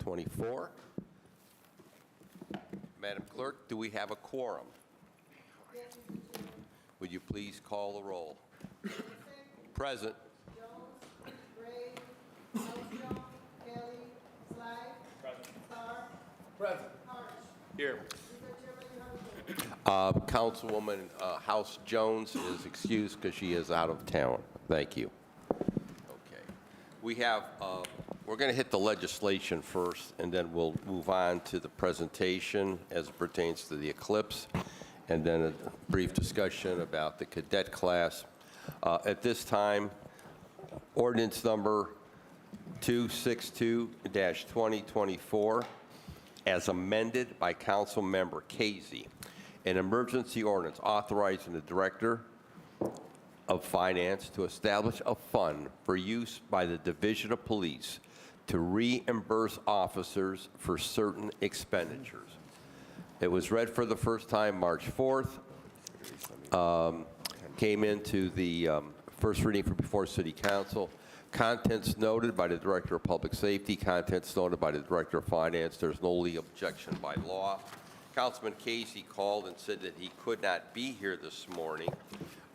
2024. Madam Clerk, do we have a quorum? Yes, Mr. Chairman. Would you please call the roll? Present. Jones, Gray, Armstrong, Kelly, Sly. Present. Starr. Present. Harsh. Here. Mr. Chairman, you have a vote. Councilwoman House Jones is excused because she is out of town. Thank you. Okay. We have, we're going to hit the legislation first, and then we'll move on to the presentation as it pertains to the eclipse, and then a brief discussion about the cadet class. At this time, ordinance number 262-2024, as amended by Council Member Casey, an emergency ordinance authorizing the Director of Finance to establish a fund for use by the Division of Police to reimburse officers for certain expenditures. It was read for the first time March 4th, came into the first reading before City Council. Contents noted by the Director of Public Safety, contents noted by the Director of Finance. There's no legal objection by law. Councilman Casey called and said that he could not be here this morning,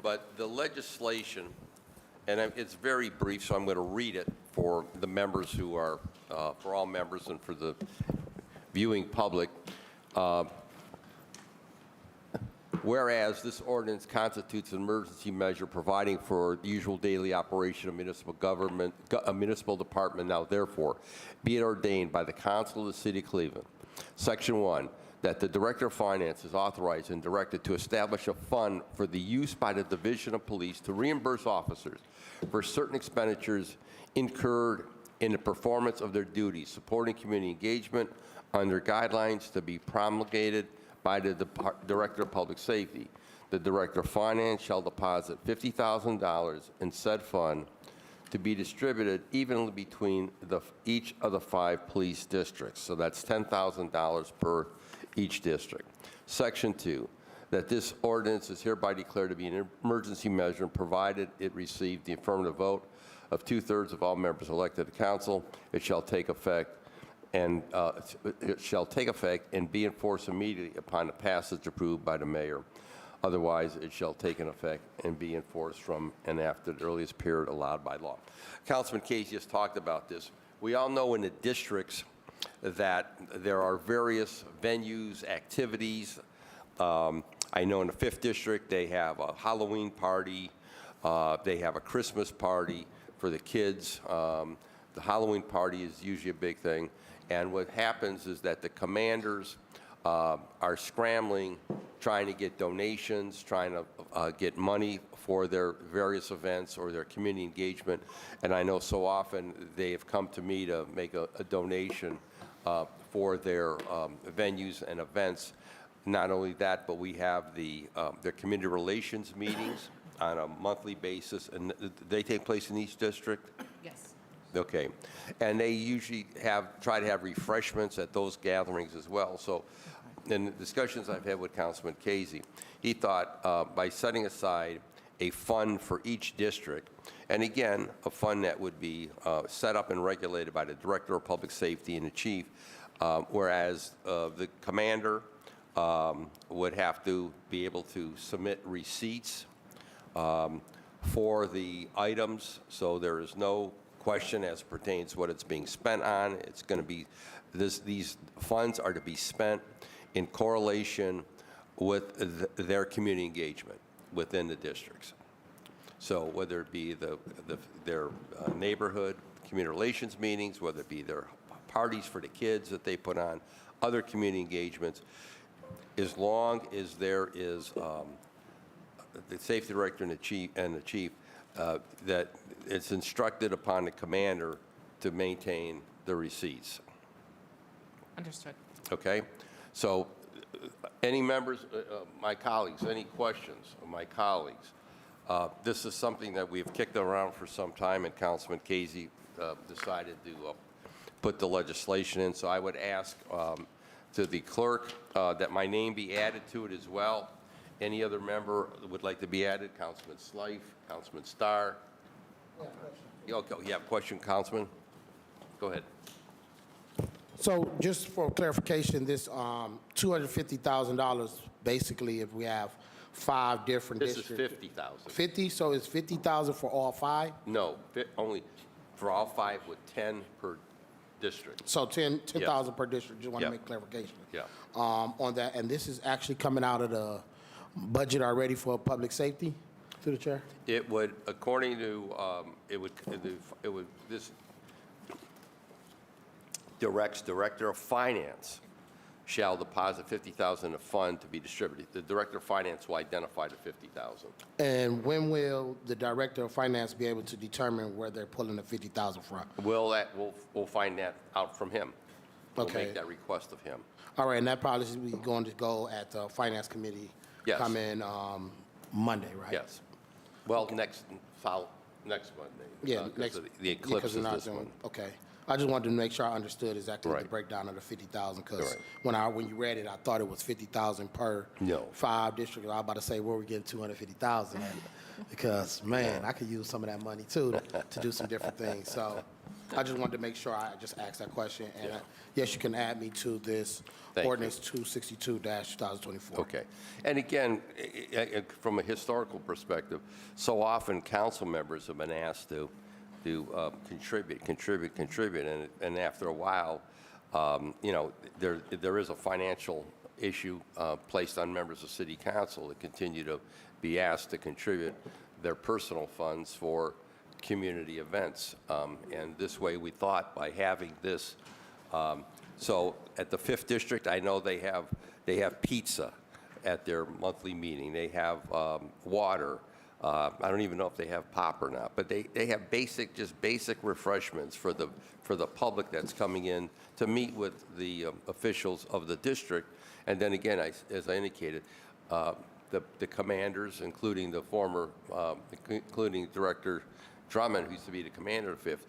but the legislation, and it's very brief, so I'm going to read it for the members who are, for all members and for the viewing public. Whereas this ordinance constitutes an emergency measure providing for the usual daily operation of municipal government, a municipal department, now therefore be it ordained by the Council of the City of Cleveland. Section 1, that the Director of Finance is authorized and directed to establish a fund for the use by the Division of Police to reimburse officers for certain expenditures incurred in the performance of their duties, supporting community engagement under guidelines to be promulgated by the Director of Public Safety. The Director of Finance shall deposit $50,000 in said fund to be distributed evenly between each of the 5 police districts. So that's $10,000 per each district. Section 2, that this ordinance is hereby declared to be an emergency measure, provided it received the affirmative vote of 2/3 of all members elected to council. It shall take effect and be enforced immediately upon the passage approved by the mayor. Otherwise, it shall take an effect and be enforced from and after the earliest period allowed by law. Councilman Casey just talked about this. We all know in the districts that there are various venues, activities. I know in the 5th District, they have a Halloween party. They have a Christmas party for the kids. The Halloween party is usually a big thing. And what happens is that the commanders are scrambling, trying to get donations, trying to get money for their various events or their community engagement. And I know so often they have come to me to make a donation for their venues and events. Not only that, but we have their community relations meetings on a monthly basis, and they take place in each district? Yes. Okay. And they usually try to have refreshments at those gatherings as well. So in the discussions I've had with Councilman Casey, he thought by setting aside a fund for each district, and again, a fund that would be set up and regulated by the Director of Public Safety and the Chief, whereas the commander would have to be able to submit receipts for the items, so there is no question as pertains what it's being spent on. It's going to be, these funds are to be spent in correlation with their community engagement within the districts. So whether it be their neighborhood community relations meetings, whether it be their parties for the kids that they put on, other community engagements, as long as there is the safety director and the chief, that it's instructed upon the commander to maintain the receipts. Understood. Okay? So any members, my colleagues, any questions of my colleagues? This is something that we've kicked around for some time, and Councilman Casey decided to put the legislation in. So I would ask to the clerk that my name be added to it as well. Any other member that would like to be added? Councilman Slife, Councilman Starr. Yeah, question. You have a question, Councilman? Go ahead. So just for clarification, this $250,000, basically, if we have 5 different This is districts. 50,000. 50, so it's 50,000 for all 5? No, only for all 5 with 10 per district. So 10,000 per district, just want to Yeah. make clarification. Yeah. On that, and this is actually coming out of the budget already for public safety, through the chair? It would, according to, this directs Director of Finance shall deposit 50,000 in a fund to be distributed. The Director of Finance will identify the 50,000. And when will the director of finance be able to determine where they're pulling the 50,000 from? We'll find that out from him. We'll Okay. make that request of him. All right, and that probably is going to go at the finance committee? Yes. Come in Monday, right? Yes. Well, next Monday. Yeah, 'cause next. of the yeah, eclipse 'cause we're is not this doing- one. Okay. I just wanted to make sure I understood exactly the Right. breakdown of the 50,000, because Right. when you read it, I thought it was 50,000 per No. 5 districts. I was about to say, where we getting 250,000 at? Because, man, I could use some of that money, too, to do some different things. So I just wanted to make sure I just asked that question. And yes, you can add me to this Thank you. ordinance 262-2024. Okay. And again, from a historical perspective, so often council members have been asked to contribute, and after a while, there is a financial issue placed on members of city council that continue to be asked to contribute their personal funds for community events. And this way, we thought by having this, so at the 5th District, I know they have pizza at their monthly meeting. They have water. I don't even know if they have pop or not, but they have basic refreshments for the public that's coming in to meet with the officials of the district. And then again, as I indicated, the commanders, including the former, including Director Drummond, who used to be the commander of 5th,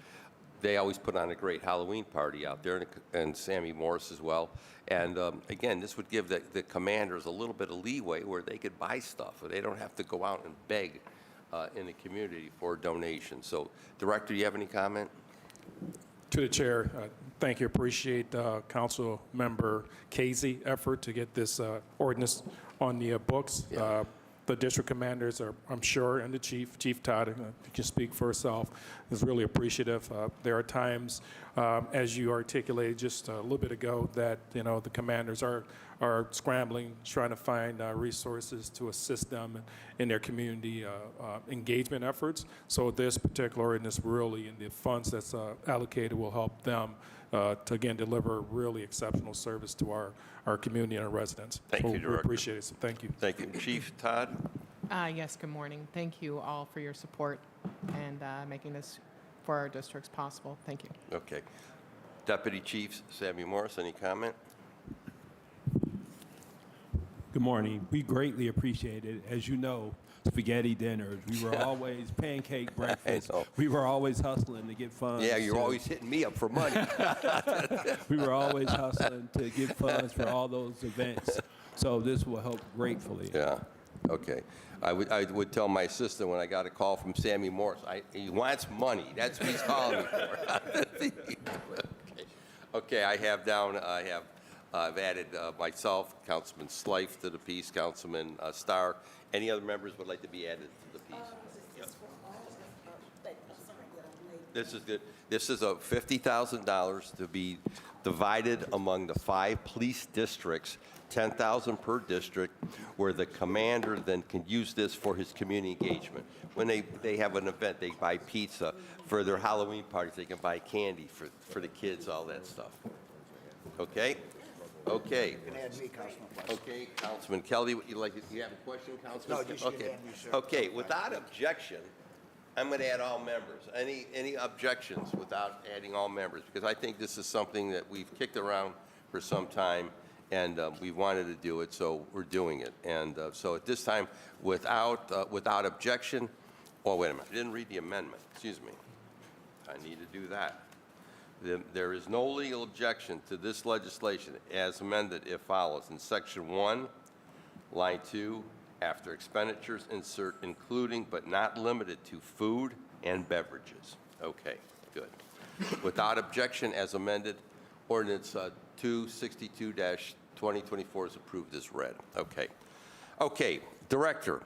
they always put on a great Halloween party out there, and Sammy Morris as well. And again, this would give the commanders a little bit of leeway where they could buy stuff, or they don't have to go out and beg in the community for donations. So, Director, do you have any comment? To the chair, thank you. Appreciate Council Member Casey' effort to get this ordinance on the books. Yeah. The district commanders are, I'm sure, and the Chief Todd, if you can speak for herself, is really appreciative. There are times, as you articulated just a little bit ago, that the commanders are scrambling, trying to find resources to assist them in their community engagement efforts. So this particular ordinance really, and the funds that's allocated will help them to, again, deliver really exceptional service to our community and our residents. Thank you, We Director. appreciate it, so thank you. Thank you. Chief Todd? Yes, good morning. Thank you all for your support and making this for our districts possible. Thank you. Okay. Deputy Chief Sammy Morris, any comment? Good morning. We greatly appreciate it. As you know, spaghetti dinners. We were always pancake breakfast. know. We were always hustling to get funds. Yeah, you're to- always hitting me up for money. We were always hustling to get funds for all those events. So this will help gratefully. Yeah, okay. I would tell my assistant when I got a call from Sammy Morris, he wants money. That's what he's calling me for. Okay, I've added myself, Councilman Slife to the piece, Councilman Starr. Any other members would like to be added to the piece? This is good. This is a $50,000 to be divided among the 5 police districts, 10,000 per district, where the commander then can use this for his community engagement. When they have an event, they buy pizza. For their Halloween parties, they can buy candy for the kids, all that stuff. Okay? Okay. You can add me, Councilman West. Okay, Councilman Kelly, you have a question, Councilman? No, you should Okay. add me, sir. Okay, without objection, I'm going to add all members. Any objections without adding all members? Because I think this is something that we've kicked around for some time, and we wanted to do it, so we're doing it. And so at this time, without objection, oh, wait a minute, I didn't read the amendment, excuse me. I need to do that. There is no legal objection to this legislation as amended if follows. In Section 1, Line 2, after expenditures, insert including but not limited to food and beverages. Okay, good. Without objection as amended, Ordinance 262-2024 is approved as read. Okay. Okay, Director,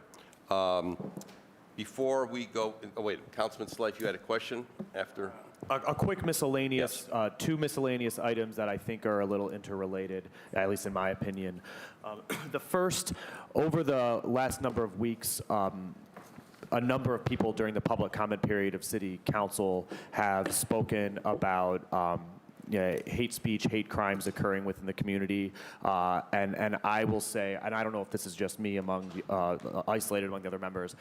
before we go, oh wait, Councilman Slife, you had a question after? A quick miscellaneous, two miscellaneous items that I think are a little interrelated, at least in my opinion. The first, over the last number of weeks, a number of people during the public comment period of City Council have spoken about hate speech, hate crimes occurring within the community. And I will say, and I don't know if this is just me isolated among the other members,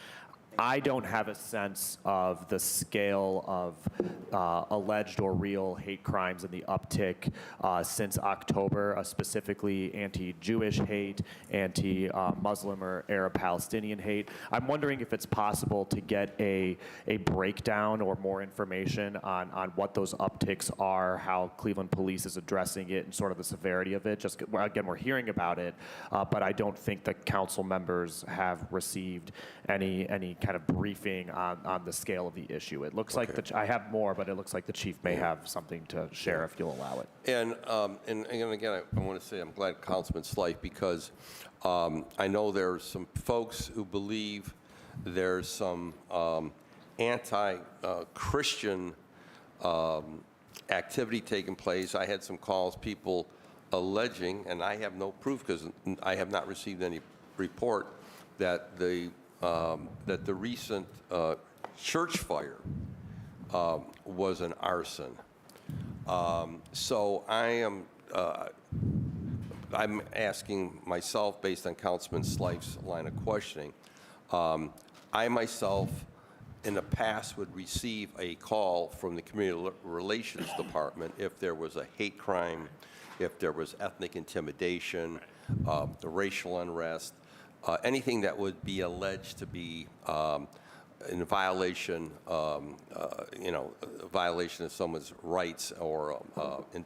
I don't have a sense of the scale of alleged or real hate crimes and the uptick since October, specifically anti-Jewish hate, anti-Muslim or Arab-Palestinian hate. I'm wondering if it's possible to get a breakdown or more information on what those upticks are, how Cleveland Police is addressing it, and sort of the severity of it. Just again, we're hearing about it, but I don't think the council members have received any kind of briefing on the scale of the issue. It looks like I have more, but it looks like the chief may have something to share if you'll allow it. And again, I want to say I'm glad Councilman Slife, because I know there's some folks who believe there's some anti-Christian activity taking place. I had some calls, people alleging, and I have no proof because I have not received any report, that the recent church fire was an arson. So I'm asking myself, based on Councilman Slife's line of questioning, I myself in the past would receive a call from the Community Relations Department if there was a hate crime, if there was ethnic intimidation, the racial unrest, anything that would be alleged to be in violation, violation of someone's rights or an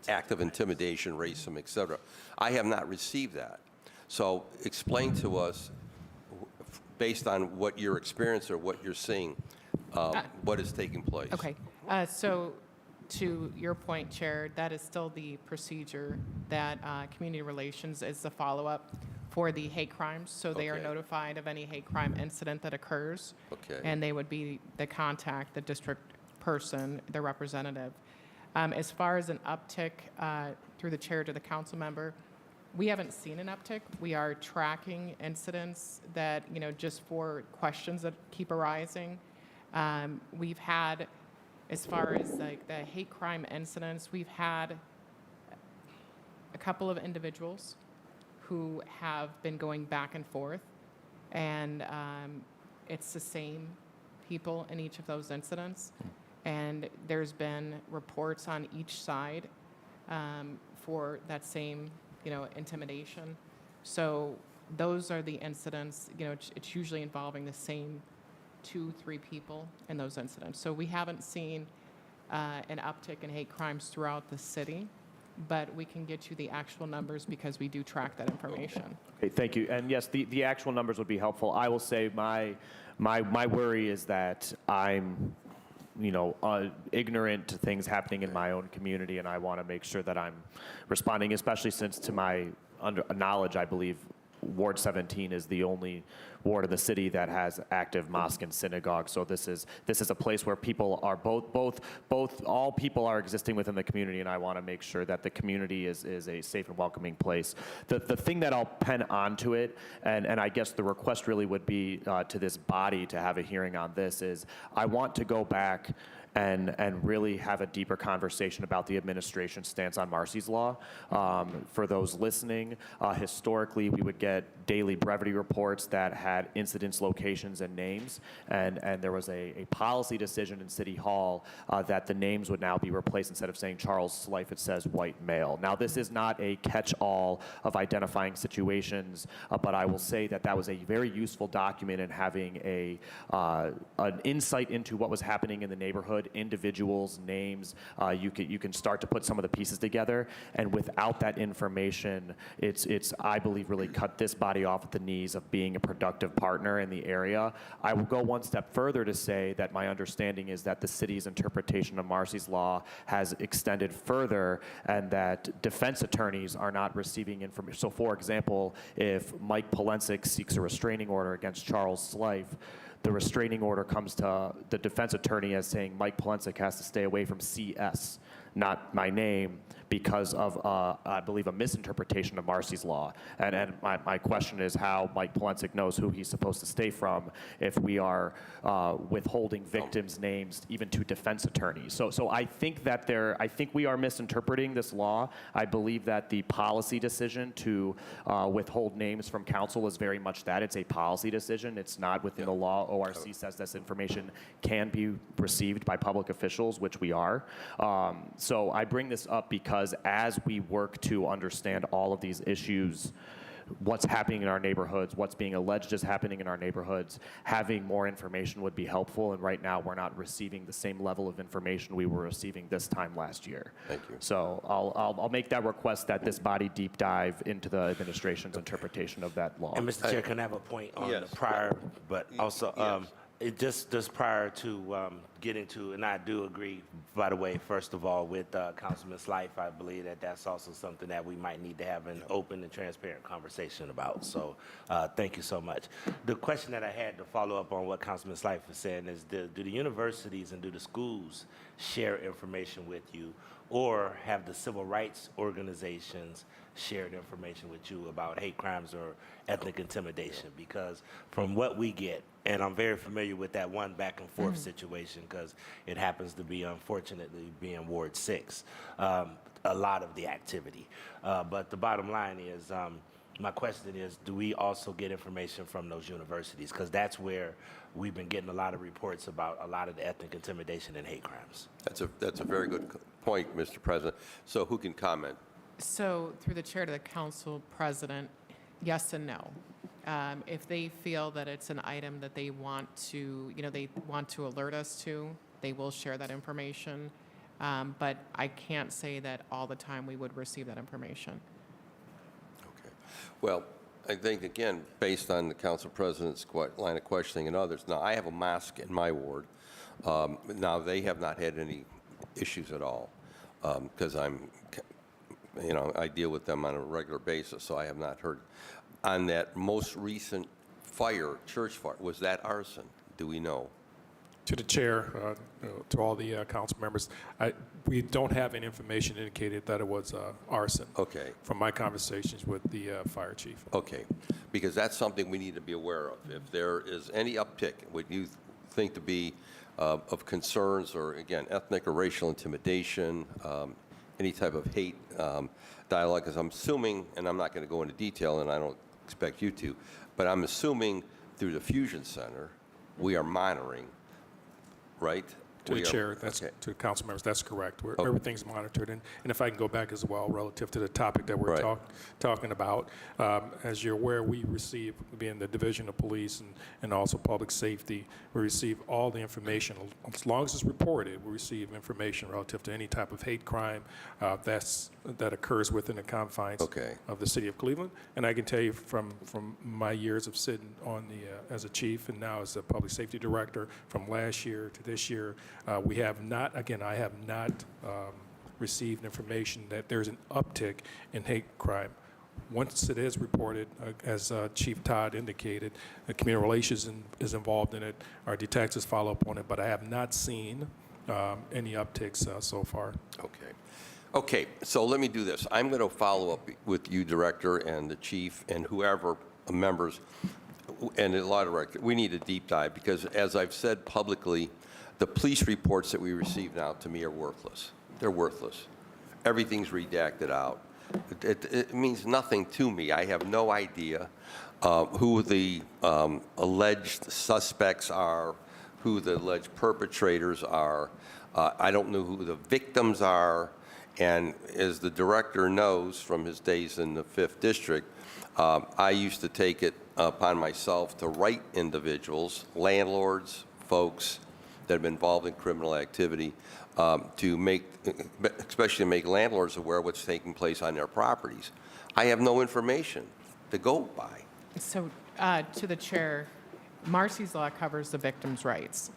act of intimidation, racism, et cetera. I have not received that. So explain to us, based on what your experience or what you're seeing, what is taking place. Okay, so to your point, Chair, that is still the procedure that Community Relations is the follow-up for the hate crimes. So they are Okay. notified of any hate crime incident that occurs. Okay. And they would be the contact, the district person, the representative. As far as an uptick through the chair to the council member, we haven't seen an uptick. We are tracking incidents that, just for questions that keep arising. We've had, as far as like the hate crime incidents, we've had a couple of individuals who have been going back and forth, and it's the same people in each of those incidents. And there's been reports on each side for that same, intimidation. So those are the incidents, it's usually involving the same 2-3 people in those incidents. So we haven't seen an uptick in hate crimes throughout the city, but we can get you the actual numbers because we do track that information. Okay, thank you. And yes, the actual numbers would be helpful. I will say my worry is that I'm ignorant to things happening in my own community, and I want to make sure that I'm responding, especially since, to my knowledge, I believe Ward 17 is the only ward of the city that has active mosque and synagogue. So this is a place where people are all people are existing within the community, and I want to make sure that the community is a safe and welcoming place. The thing that I'll pen onto it, and I guess the request really would be to this body to have a hearing on this, is I want to go back and really have a deeper conversation about the administration's stance on Marsy's Law. For those listening, historically, we would get daily brevity reports that had incidents, locations, and names, and there was a policy decision in City Hall that the names would now be replaced. Instead of saying Charles Slife, it says white male. Now, this is not a catch-all of identifying situations, but I will say that that was a very useful document in having an insight into what was happening in the neighborhood, individuals, names. You can start to put some of the pieces together, and without that information, it's I believe really cut this body off at the knees of being a productive productive partner in the area. I will go one step further to say that my understanding is that the city's interpretation of Marcy's Law has extended further, and that defense attorneys are not receiving information. So, for example, if Mike Polensek seeks a restraining order against Charles Slife, the restraining order comes to the defense attorney as saying Mike Polensek has to stay away from CS, not my name, because of, I believe, a misinterpretation of Marcy's Law. And my question is how Mike Polensek knows who he's supposed to stay from if we are withholding victims' names even to defense attorneys. So I think that I think we are misinterpreting this law. I believe that the policy decision to withhold names from counsel is very much that. It's a policy decision. It's not within the law. ORC says this information can be received by public officials, which we are. So I bring this up because as we work to understand all of these issues, what's happening in our neighborhoods, what's being alleged is happening in our neighborhoods, having more information would be helpful. And right now, we're not receiving the same level of information we were receiving this time last year. Thank you. So I'll make that request that this body deep dive into the administration's interpretation of that law. And Mr. Chair, can I have a point on Yes. the prior, but also, Yes. it just prior to getting to, and I do agree, by the way, first of all, with Councilman's life, I believe that that's also something that we might need to have an open and transparent conversation about. So thank you so much. The question that I had to follow up on what Councilman's life was saying is, do the universities and do the schools share information with you, or have the civil rights organizations shared information with you about hate crimes or ethnic intimidation? Because from what we get, and I'm very familiar with that one back and forth situation because it happens to be, unfortunately, being Ward 6, a lot of the activity. But the bottom line is, my question is, do we also get information from those universities? Because that's where we've been getting a lot of reports about a lot of the ethnic intimidation and hate crimes. That's a very good point, Mr. President. So who can comment? So through the chair to the council president, yes and no. If they feel that it's an item that they want to, they want to alert us to, they will share that information. But I can't say that all the time we would receive that information. Okay. Well, I think, again, based on the council president's line of questioning and others, now I have a mosque in my ward. Now, they have not had any issues at all because I deal with them on a regular basis, so I have not heard. On that most recent fire, church fire, was that arson? Do we know? To the chair, to all the council members, we don't have any information indicated that it was arson. Okay. From my conversations with the fire chief. Okay, because that's something we need to be aware of. If there is any uptick, what you think to be of concerns or, again, ethnic or racial intimidation, any type of hate dialogue, because I'm assuming, and I'm not going to go into detail, and I don't expect you to, but I'm assuming through the Fusion Center, we are monitoring, right? To the We are- chair, that's, okay. to council members, that's correct. Okay. Everything's monitored. And if I can go back as well, relative to the topic that we're Right. talking about, as you're aware, we receive, being the Division of Police and also Public Safety, we receive all the information. As long as it's reported, we receive information relative to any type of hate crime that occurs within the confines Okay. of the city of Cleveland. And I can tell you from my years of sitting on as a chief and now as a public safety director, from last year to this year, we have not, again, I have not received information that there's an uptick in hate crime. Once it is reported, as Chief Todd indicated, the community relations is involved in it. Our detectives follow up on it, but I have not seen any upticks so far. Okay. Okay, so let me do this. I'm going to follow up with you, Director, and the Chief, and whoever members, and the Law Director. We need a deep dive because, as I've said publicly, the police reports that we receive now, to me, are worthless. They're worthless. Everything's redacted out. It means nothing to me. I have no idea who the alleged suspects are, who the alleged perpetrators are. I don't know who the victims are. And as the director knows from his days in the 5th District, I used to take it upon myself to write individuals, landlords, folks that have been involved in criminal activity, to make, especially to make landlords aware of what's taking place on their properties. I have no information to go by. So To the chair, Marcy's Law covers the victim's rights.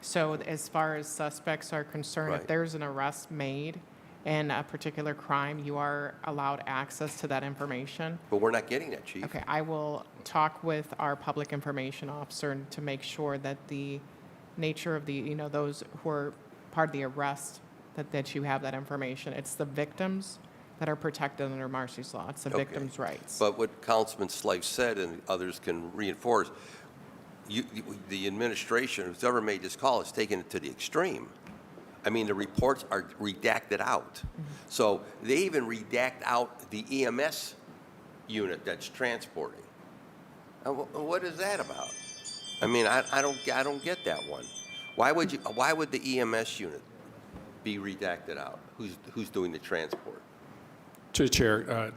So as far as suspects are concerned, Right. if there's an arrest made in a particular crime, you are allowed access to that information. But we're not getting that, Chief. Okay, I will talk with our public information officer to make sure that the nature of the, those who are part of the arrest, that you have that information. It's the victims that are protected under Marcy's Law. It's the Okay. victims' rights. But what Councilman Slife said, and others can reinforce, the administration, who's ever made this call, has taken it to the extreme. I mean, the reports are redacted out. So they even redact out the EMS unit that's transporting. What is that about? I mean, I don't get that one. Why would the EMS unit be redacted out? Who's doing the transport? To the chair,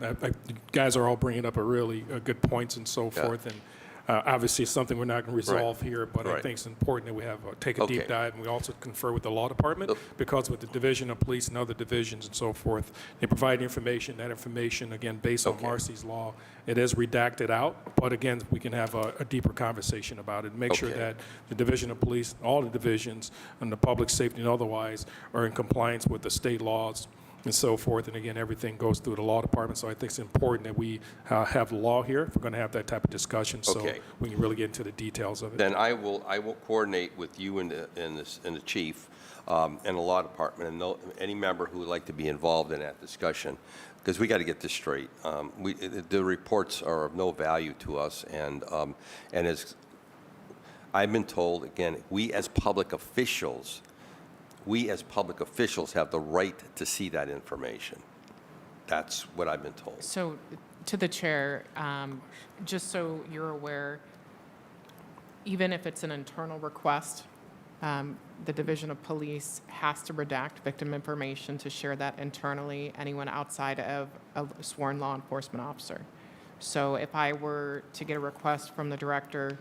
you guys are all bringing up a really good points and so Yeah. forth, and obviously it's something we're not going to resolve here, but I Right. think it's important that we have take a deep Okay. dive, and we also confer with the law department, because with the division of police and other divisions and so forth, they provide information. That information, again, based on Okay. Marcy's Law, it is redacted out, but again, we can have a deeper conversation about it. Make sure Okay. that the division of police, all the divisions, and the public safety and otherwise are in compliance with the state laws and so forth. And again, everything goes through the law department. So I think it's important that we have the law here if we're going to have that type of discussion, so Okay. we can really get into the details of it. Then I will coordinate with you and the chief and the law department and any member who would like to be involved in that discussion, because we got to get this straight. The reports are of no value to us, and as I've been told, again, we as public officials have the right to see that information. That's what I've been told. So, to the chair, just so you're aware, even if it's an internal request, the Division of Police has to redact victim information to share that internally, anyone outside of a sworn law enforcement officer. So if I were to get a request from the director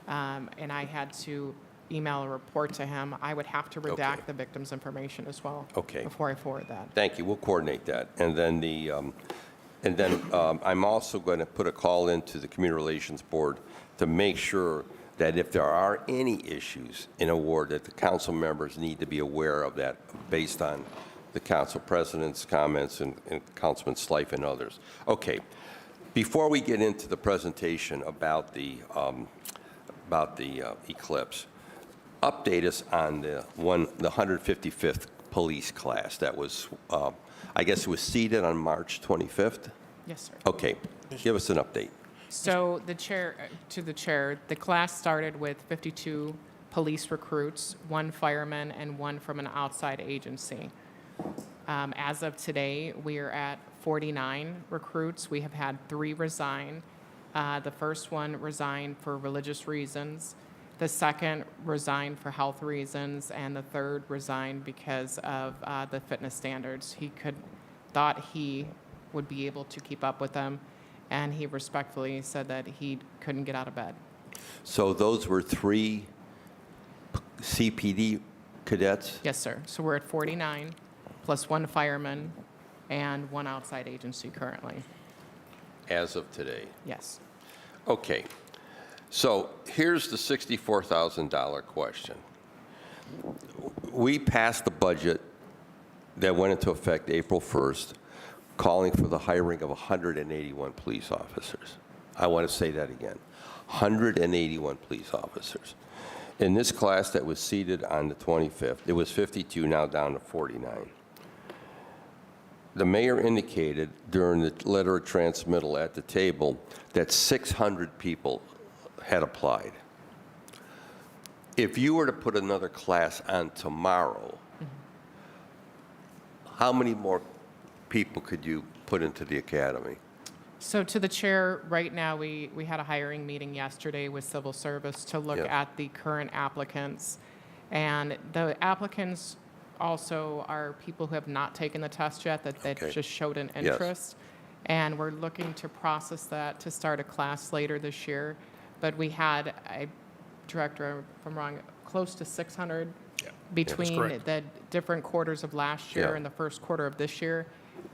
and I had to email a report to him, I would have to redact Okay. the victim's information as well. Okay. Before I forward that. Thank you. We'll coordinate that. And then I'm also going to put a call into the Community Relations Board to make sure that if there are any issues in a ward, that the council members need to be aware of that based on the council president's comments and Councilman Slife and others. Okay. Before we get into the presentation about the eclipse, update us on the 155th police class that was, I guess it was seated on March 25th? Yes, sir. Okay, give us an update. So to the chair, the class started with 52 police recruits, 1 fireman, and 1 from an outside agency. As of today, we are at 49 recruits. We have had 3 resign. The first one resigned for religious reasons. The second resigned for health reasons, and the third resigned because of the fitness standards. He thought he would be able to keep up with them, and he respectfully said that he couldn't get out of bed. So those were 3 CPD cadets? Yes, sir. So we're at 49, plus 1 fireman and 1 outside agency currently. As of today. Yes. Okay. So here's the $64,000 question. We passed the budget that went into effect April 1st, calling for the hiring of 181 police officers. I want to say that again. 181 police officers. In this class that was seated on the 25th, it was 52, now down to 49. The mayor indicated during the letter of transmittal at the table that 600 people had applied. If you were to put another class on tomorrow, how many more people could you put into the academy? So to the chair, right now, we had a hiring meeting yesterday with civil service to look Yeah. at the current applicants. And the applicants also are people who have not taken the test yet, that Okay. just showed an Yes. interest. And we're looking to process that to start a class later this year. But we had, Director, if I'm wrong, close to 600 between correct. the different quarters of last year Yeah. and the first quarter of this year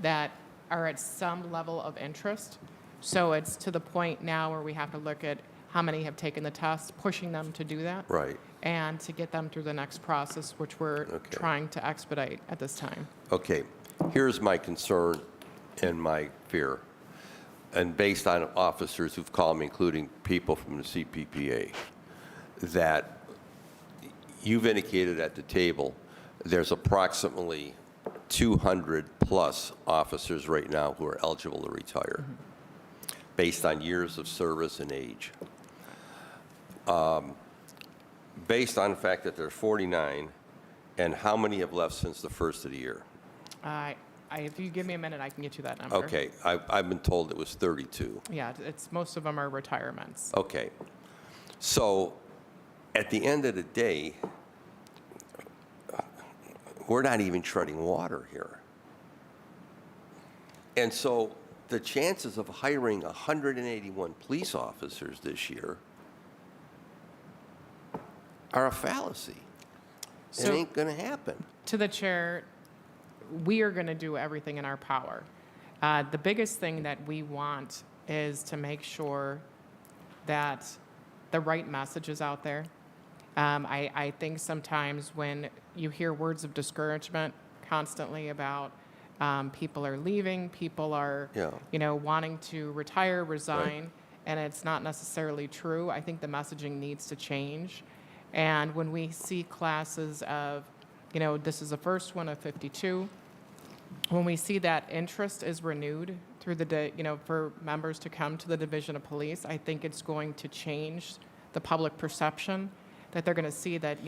that are at some level of interest. So it's to the point now where we have to look at how many have taken the test, pushing them to do that. Right. And to get them through the next process, which we're Okay. trying to expedite at this time. Okay, here's my concern and my fear, and based on officers who've called me, including people from the CPPA, that you've indicated at the table, there's approximately 200-plus officers right now who are eligible to retire, based on years of service and age. Based on the fact that there's 49, and how many have left since the first of the year? If you give me a minute, I can get you that number. Okay, I've been told it was 32. Yeah, it's, most of them are retirements. Okay. So at the end of the day, we're not even treading water here. And so the chances of hiring 181 police officers this year are a fallacy. It So- ain't going to happen. To the chair, we are going to do everything in our power. The biggest thing that we want is to make sure that the right message is out there. I think sometimes when you hear words of discouragement constantly about people are leaving, people are, Yeah. wanting to retire, resign, and it's not necessarily true. I think the messaging needs to change. And when we see classes of, this is the first one of 52, when we see that interest is renewed through the day, for members to come to the Division of Police, I think it's going to change the public perception, that they're going to see that,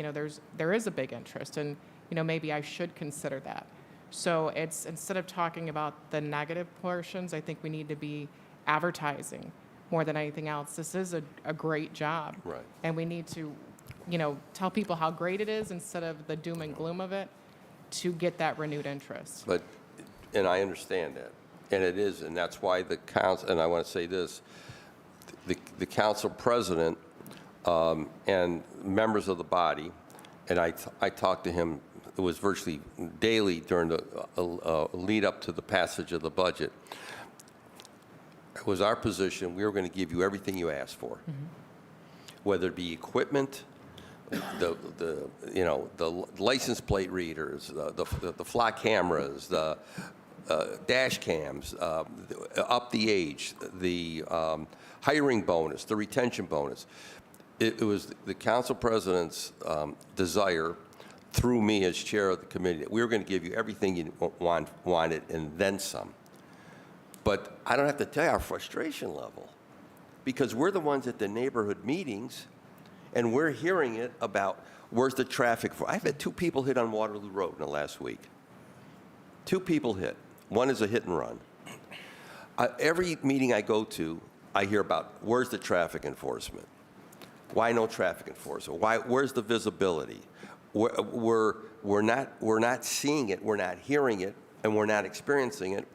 there is a big interest, and, maybe I should consider that. So it's, instead of talking about the negative portions, I think we need to be advertising more than anything else. This is a great job. Right. And we need to, tell people how great it is instead of the doom and gloom of it, to get that renewed interest. But, and I understand that, and it is, and that's why the council, and I want to say this, the council president and members of the body, and I talked to him, it was virtually daily during the lead up to the passage of the budget. It was our position, we were going to give you everything you asked for, whether it be equipment, the license plate readers, the flock cameras, the dash cams, up the age, the hiring bonus, the retention bonus. It was the council president's desire, through me as chair of the committee, that we were going to give you everything you wanted and then some. But I don't have to tell you our frustration level, because we're the ones at the neighborhood meetings, and we're hearing it about where's the traffic for. I've had 2 people hit on Waterloo Road in the last week. 2 people hit. One is a hit and run. Every meeting I go to, I hear about where's the traffic enforcement? Why no traffic enforcement? Where's the visibility? We're not seeing it, we're not hearing it, and we're not experiencing it.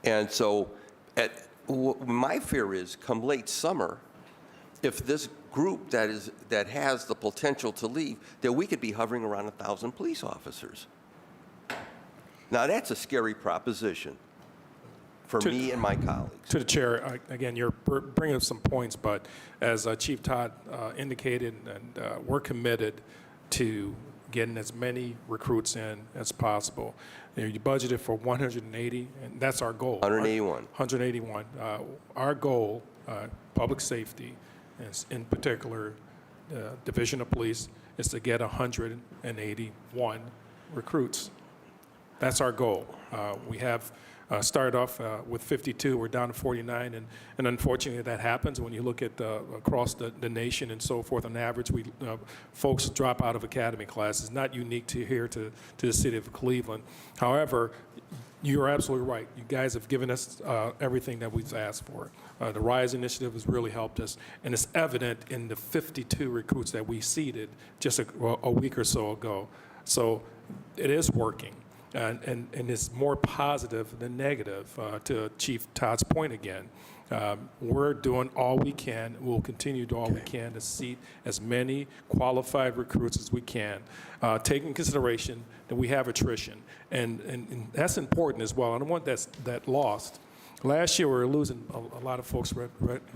And so my fear is, come late summer, if this group that has the potential to leave, that we could be hovering around 1,000 police officers. Now, that's a scary proposition for me and my colleagues. To the chair, again, you're bringing up some points, but as Chief Todd indicated, and we're committed to getting as many recruits in as possible. You budgeted for 180, and that's our goal. 181. 181. Our goal, public safety, is in particular, Division of Police, is to get 181 recruits. That's our goal. We have started off with 52, we're down to 49, and unfortunately that happens when you look at across the nation and so forth. On average, folks drop out of academy classes. Not unique to here to the city of Cleveland. However, you're absolutely right. You guys have given us everything that we've asked for. The RISE initiative has really helped us, and it's evident in the 52 recruits that we seated just a week or so ago. So it is working. And it's more positive than negative, to Chief Todd's point again. We're doing all we can. We'll continue to do all we can to seat as many qualified recruits as we can, taking consideration that we have attrition. And that's important as well. I don't want that lost. Last year, we were losing a lot of folks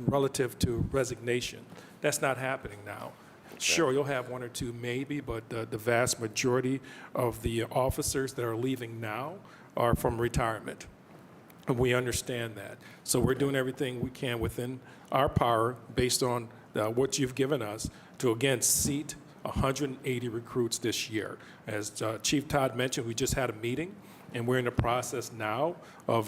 relative to resignation. That's not happening now. Sure, you'll have one or two maybe, but the vast majority of the officers that are leaving now are from retirement. And we understand that. So we're doing everything we can within our power based on what you've given us to, again, seat 180 recruits this year. As Chief Todd mentioned, we just had a meeting, and we're in the process now of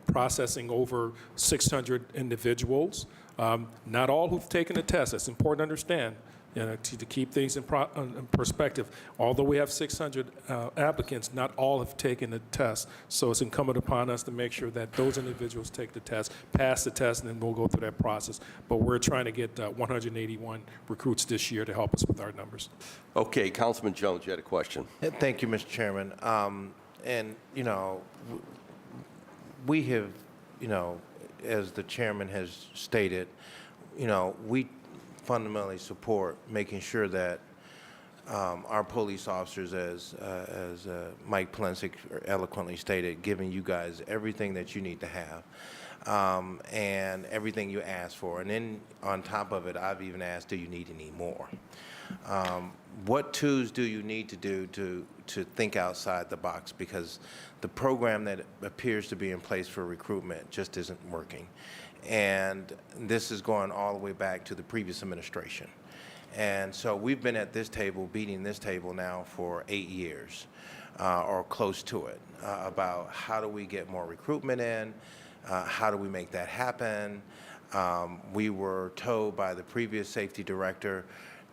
processing over 600 individuals. Not all who've taken the test. It's important to understand, to keep things in perspective. Although we have 600 applicants, not all have taken the test. So it's incumbent upon us to make sure that those individuals take the test, pass the test, and then we'll go through that process. But we're trying to get 181 recruits this year to help us with our numbers. Okay, Councilman Jones, you had a question. Thank you, Mr. Chairman. And, we have, as the chairman has stated, we fundamentally support making sure that our police officers, as Mike Polensek eloquently stated, giving you guys everything that you need to have and everything you ask for. And then on top of it, I've even asked, do you need any more? What tools do you need to do to think outside the box? Because the program that appears to be in place for recruitment just isn't working. And this is going all the way back to the previous administration. And so we've been at this table, beating this table now for 8 years or close to it, about how do we get more recruitment in, how do we make that happen. We were told by the previous safety director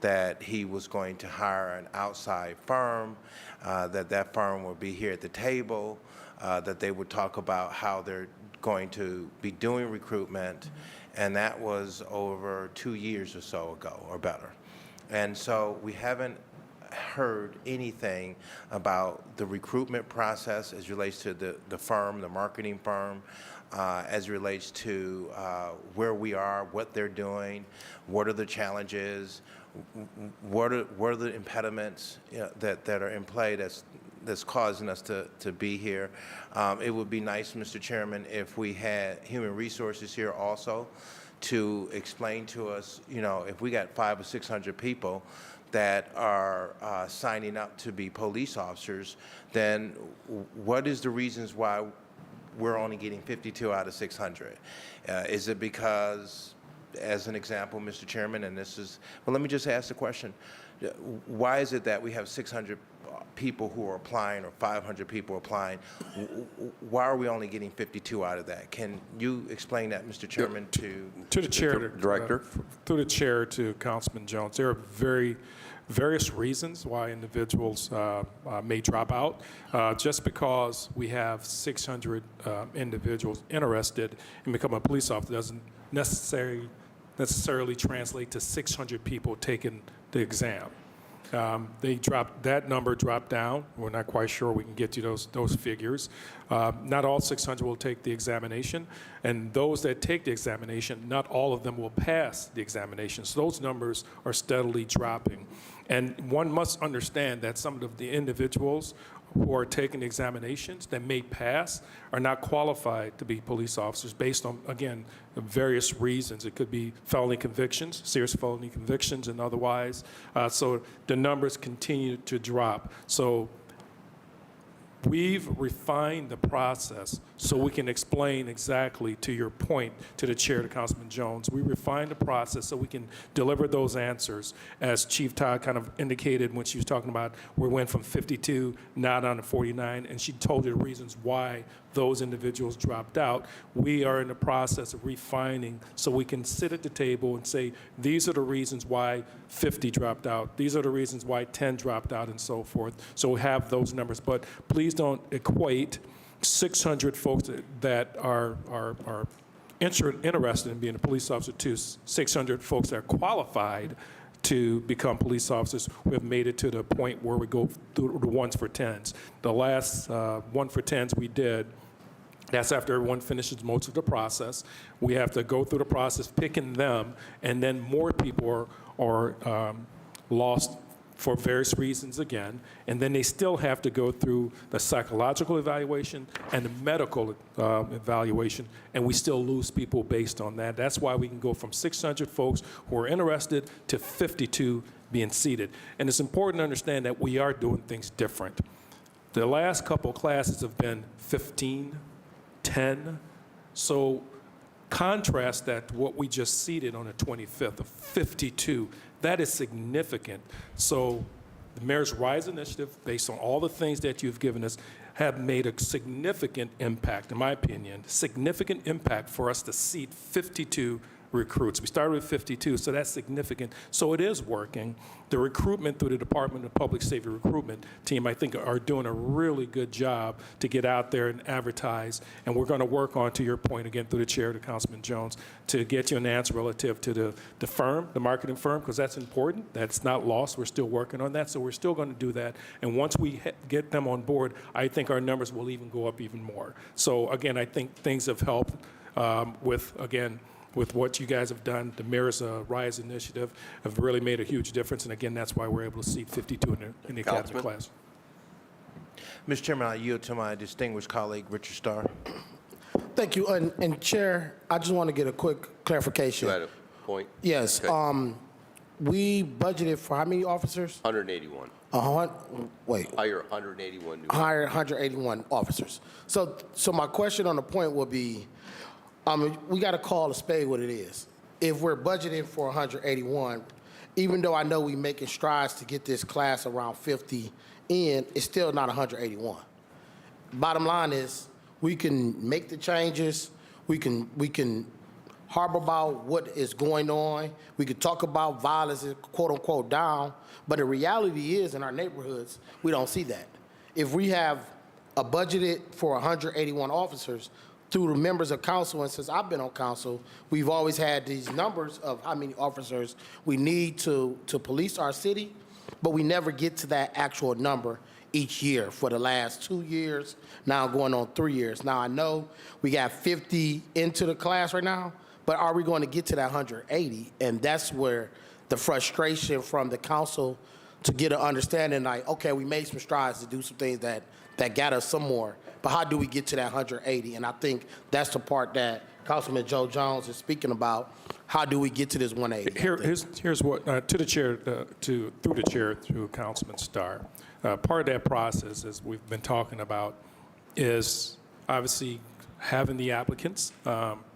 that he was going to hire an outside firm, that firm would be here at the table, that they would talk about how they're going to be doing recruitment, and that was over 2 years or so ago or better. And so we haven't heard anything about the recruitment process as it relates to the firm, the marketing firm, as it relates to where we are, what they're doing, what are the challenges, what are the impediments that are in play that's causing us to be here. It would be nice, Mr. Chairman, if we had human resources here also to explain to us, if we got 500 or 600 people that are signing up to be police officers, then what is the reasons why we're only getting 52 out of 600? Is it because, as an example, Mr. Chairman, and this is, well, let me just ask the question. Why is it that we have 600 people who are applying or 500 people applying? Why are we only getting 52 out of that? Can you explain that, Mr. Chairman, to the chair, Director? Through the chair to Councilman Jones, there are various reasons why individuals may drop out. Just because we have 600 individuals interested in becoming a police officer doesn't necessarily translate to 600 people taking the exam. That number dropped down. We're not quite sure we can get you those figures. Not all 600 will take the examination, and those that take the examination, not all of them will pass the examination. So those numbers are steadily dropping. And one must understand that some of the individuals who are taking examinations that may pass are not qualified to be police officers based on, again, various reasons. It could be felony convictions, serious felony convictions and otherwise. So the numbers continue to drop. So we've refined the process so we can explain exactly, to your point, to the chair, to Councilman Jones. We refined the process so we can deliver those answers, as Chief Todd kind of indicated when she was talking about we went from 52 now down to 49, and she told you the reasons why those individuals dropped out. We are in the process of refining so we can sit at the table and say, these are the reasons why 50 dropped out. These are the reasons why 10 dropped out, and so forth. So we have those numbers. But please don't equate 600 folks that are interested in being a police officer to 600 folks that are qualified to become police officers who have made it to the point where we go through the ones for 10s. The last one for 10s we did, that's after everyone finishes most of the process. We have to go through the process picking them, and then more people are lost for various reasons again, and then they still have to go through the psychological evaluation and the medical evaluation, and we still lose people based on that. That's why we can go from 600 folks who are interested to 52 being seated. And it's important to understand that we are doing things different. The last couple classes have been 15, 10, so contrast that to what we just seated on the 25th of 52. That is significant. So the Mayor's Rise Initiative, based on all the things that you've given us, have made a significant impact, in my opinion, significant impact for us to seat 52 recruits. We started with 52, so that's significant. So it is working. The recruitment through the Department of Public Safety recruitment team, I think, are doing a really good job to get out there and advertise. And we're going to work on, to your point, again, through the chair, to Councilman Jones, to get you an answer relative to the firm, the marketing firm, because that's important. That's not lost. We're still working on that, so we're still going to do that. And once we get them on board, I think our numbers will even go up even more. So again, I think things have helped with what you guys have done. The Mayor's Rise Initiative have really made a huge difference, and again, that's why we're able to seat 52 in the academy Councilman? class. Mr. Chairman, I yield to my distinguished colleague, Richard Starr. Thank you. And Chair, I just want to get a quick clarification. You had a point? Yes. Okay. We budgeted for how many officers? 181. Wait. Hire 181 new. Hire 181 officers. So my question on the point would be, we got to call a spade what it is. If we're budgeting for 181, even though I know we're making strides to get this class around 50 in, it's still not 181. Bottom line is, we can make the changes. We can harbor about what is going on. We could talk about violence, quote unquote, down. But the reality is, in our neighborhoods, we don't see that. If we have a budgeted for 181 officers, through the members of council, and since I've been on council, we've always had these numbers of how many officers we need to police our city, but we never get to that actual number each year for the last 2 years, now going on 3 years. Now, I know we got 50 into the class right now, but are we going to get to that 180? And that's where the frustration from the council to get an understanding, like, okay, we made some strides to do some things that got us some more, but how do we get to that 180? And I think that's the part that Councilman Joe Jones is speaking about. How do we get to this 180? Here's what, to the chair, through the chair, through Councilman Starr. Part of that process, as we've been talking about, is obviously having the applicants.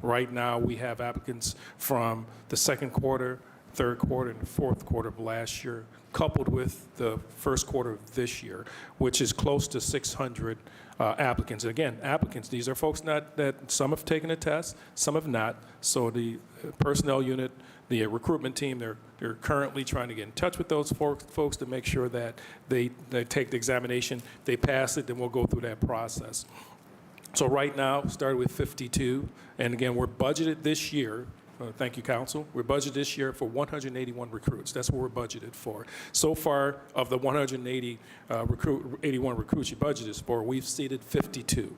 Right now, we have applicants from the second quarter, third quarter, and the fourth quarter of last year, coupled with the first quarter of this year, which is close to 600 applicants. And again, applicants, these are folks that some have taken a test, some have not. So the personnel unit, the recruitment team, they're currently trying to get in touch with those folks to make sure that they take the examination. They pass it, then we'll go through that process. So right now, started with 52, and again, we're budgeted this year. Thank you, Council. We're budgeted this year for 181 recruits. That's what we're budgeted for. So far, of the 81 recruits you budgeted for, we've seated 52.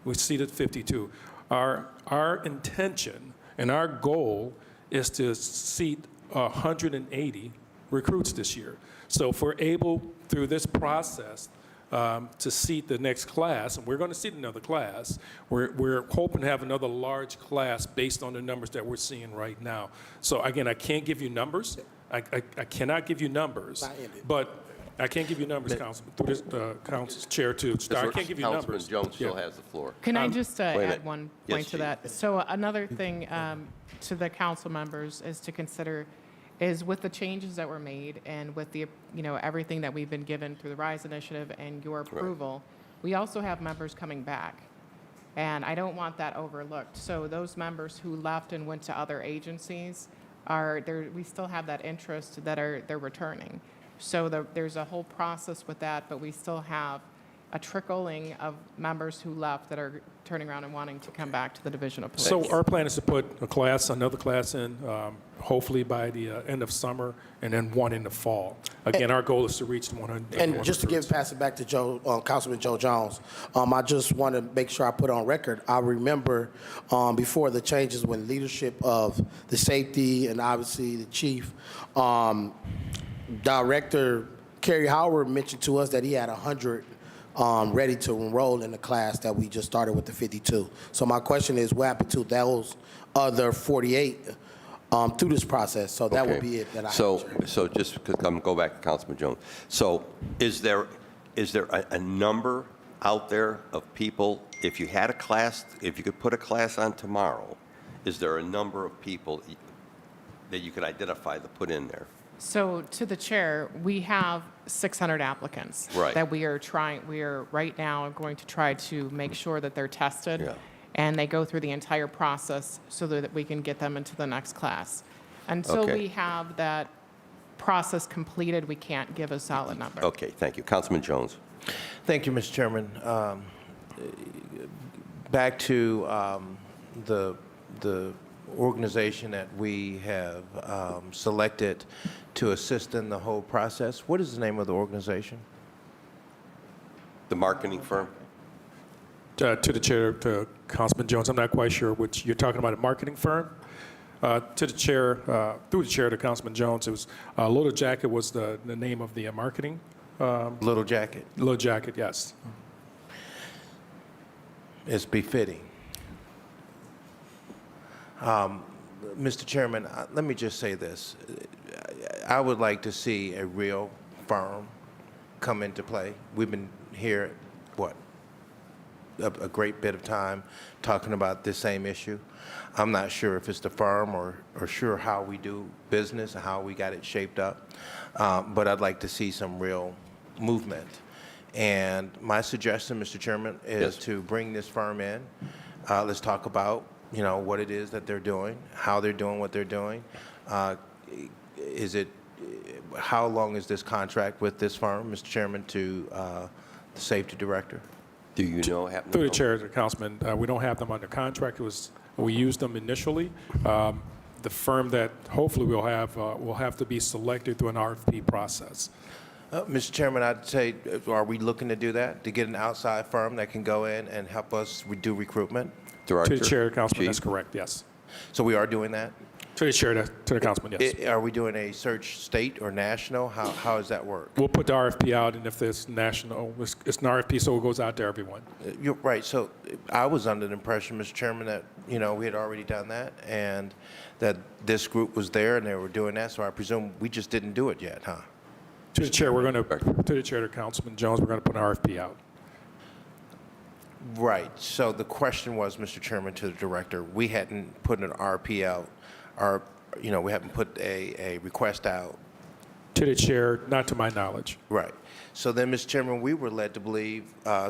We've seated 52. Our intention and our goal is to seat 180 recruits this year. So if we're able, through this process, to seat the next class, and we're going to seat another class. We're hoping to have another large class based on the numbers that we're seeing right now. So again, I can't give you numbers. I cannot give you numbers, but I can't give you numbers, Councilman, through this Council's chair too. I can't give you numbers. Councilman Jones still has the floor. Can I just Wait a minute. add one Yes, point to Chief. that? So another thing to the council members is to consider is with the changes that were made and with the, everything that we've been given through the RISE initiative and your approval, we also have members coming back. And I don't want that overlooked. So those members who left and went to other agencies we still have that interest that they're returning. So there's a whole process with that, but we still have a trickling of members who left that are turning around and wanting to come back to the Division of Police. So our plan is to put another class in, hopefully by the end of summer, and then one in the fall. Again, our goal is to reach 100. And just to pass it back to Councilman Joe Jones, I just want to make sure I put on record. I remember before the changes when leadership of the safety and obviously the chief, Director Kerry Howard mentioned to us that he had 100 ready to enroll in the class that we just started with the 52. So my question is, what happened to those other 48 through this process? So that would Okay. be it that I So, have. so just to go back to Councilman Jones. So is there a number out there of people, if you had a class, if you could put a class on tomorrow, is there a number of people that you could identify to put in there? So to the chair, we have 600 applicants. Right. That we are right now going to try to make sure that they're tested. Yeah. And they go through the entire process so that we can get them into the next class. Until Okay. we have that process completed, we can't give a solid number. Okay, thank you. Councilman Jones. Thank you, Mr. Chairman. Back to the organization that we have selected to assist in the whole process. What is the name of the organization? The marketing firm? To the chair, to Councilman Jones, I'm not quite sure which, you're talking about a marketing firm? To the chair, through the chair to Councilman Jones, it was, Little Jacket was the name of the marketing. Little Jacket. Little Jacket, yes. It's befitting. Mr. Chairman, let me just say this. I would like to see a real firm come into play. We've been here, what, a great bit of time talking about this same issue. I'm not sure if it's the firm or sure how we do business and how we got it shaped up, but I'd like to see some real movement. And my suggestion, Mr. Chairman, is Yes. to bring this firm in. Let's talk about, you know, what it is that they're doing, how they're doing what they're doing. How long is this contract with this firm, Mr. Chairman, to the safety director? Do you know? happen to Through the know? chair to Councilman, we don't have them under contract. We used them initially. The firm that hopefully we'll have will have to be selected through an RFP process. Mr. Chairman, I'd say, are we looking to do that, to get an outside firm that can go in and help us do recruitment? Director? To the chair, Councilman, that's Chief? correct, yes. So we are doing that? To the chair, to the Councilman, yes. Are we doing a search state or national? How does that work? We'll put the RFP out, and if there's national, it's an RFP, so it goes out to everyone. You're right. So I was under the impression, Mr. Chairman, that, you know, we had already done that and that this group was there and they were doing that. So I presume we just didn't do it yet, huh? To the chair, to the chair, to Councilman Jones, we're going to put an RFP out. Right. So the question was, Mr. Chairman, to the director, we hadn't put an RP out, or, you know, we haven't put a request out. To the chair, not to my knowledge. Right. So then, Mr. Chairman, we were led to believe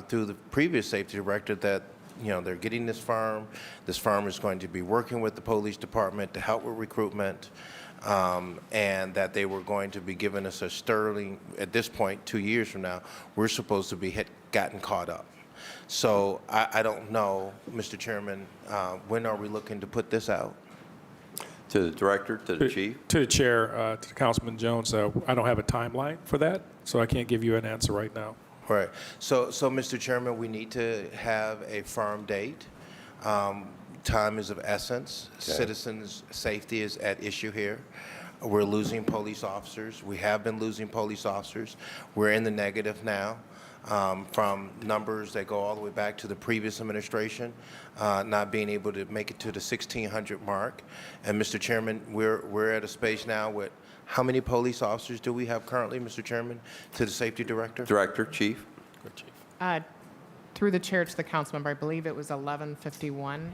through the previous safety director that, you know, they're getting this firm. This firm is going to be working with the police department to help with recruitment, and that they were going to be giving us a sterling, at this point, 2 years from now, we're supposed to be gotten caught up. So I don't know, Mr. Chairman, when are we looking to put this out? To the director, to the chief? To the chair, to Councilman Jones, I don't have a timeline for that, so I can't give you an answer right now. Right. So, Mr. Chairman, we need to have a firm date. Time is of essence. Okay. Citizens' safety is at issue here. We're losing police officers. We have been losing police officers. We're in the negative now from numbers that go all the way back to the previous administration, not being able to make it to the 1,600 mark. And, Mr. Chairman, we're at a space now with how many police officers do we have currently, Mr. Chairman, to the safety director? Director, chief? Through the chair to the council member, I believe it was 1151.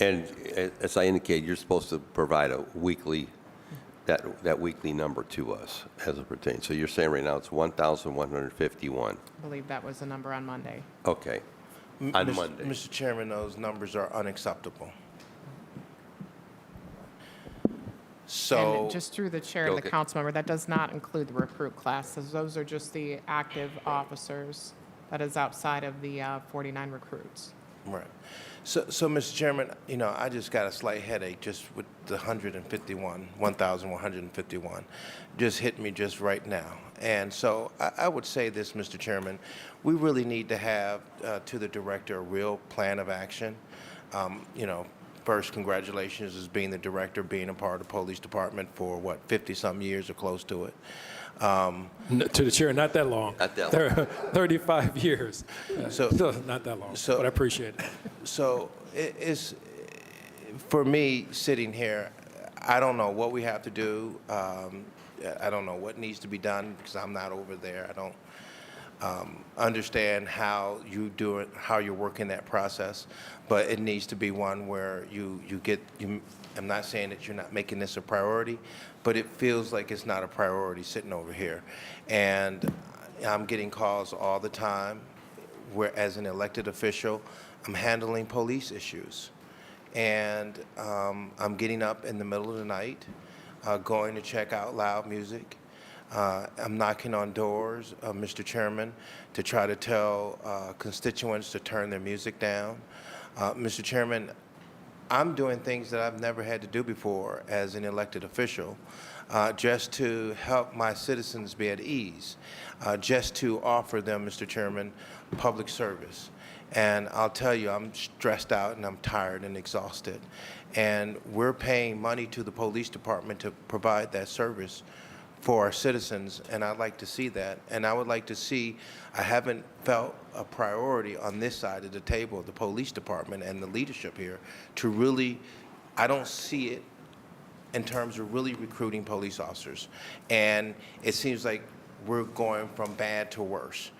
And as I indicated, you're supposed to provide a weekly, that weekly number to us as it pertains. So you're saying right now it's 1,151. I believe that was the number on Monday. Okay. On Mr. Monday. Mr. Chairman, those numbers are unacceptable. So, And just through the chair and the Okay. council member, that does not include the recruit classes. Those are just the active officers. That is outside of the 49 recruits. right. So, Mr. Chairman, you know, I just got a slight headache just with the 1,151. Just hit me just right now. And so I would say this, Mr. Chairman, we really need to have to the director a real plan of action. You know, first, congratulations as being the director, being a part of the police department for, what, 50-some years or close to it. To the chair, not that long. Not that long. 35 years. So- Not that long, so- but I appreciate it. So it's, for me, sitting here, I don't know what we have to do. I don't know what needs to be done because I'm not over there. I don't understand how you do it, how you're working that process, but it needs to be one where I'm not saying that you're not making this a priority, but it feels like it's not a priority sitting over here. And I'm getting calls all the time where, as an elected official, I'm handling police issues. And I'm getting up in the middle of the night, going to check out loud music. I'm knocking on doors, Mr. Chairman, to try to tell constituents to turn their music down. Mr. Chairman, I'm doing things that I've never had to do before as an elected official, just to help my citizens be at ease, just to offer them, Mr. Chairman, public service. And I'll tell you, I'm stressed out and I'm tired and exhausted. And we're paying money to the police department to provide that service for our citizens, and I'd like to see that. And I would like to see, I haven't felt a priority on this side of the table, the police department and the leadership here, to really, I don't see it in terms of really recruiting police officers. And it seems like we're going from bad to worse.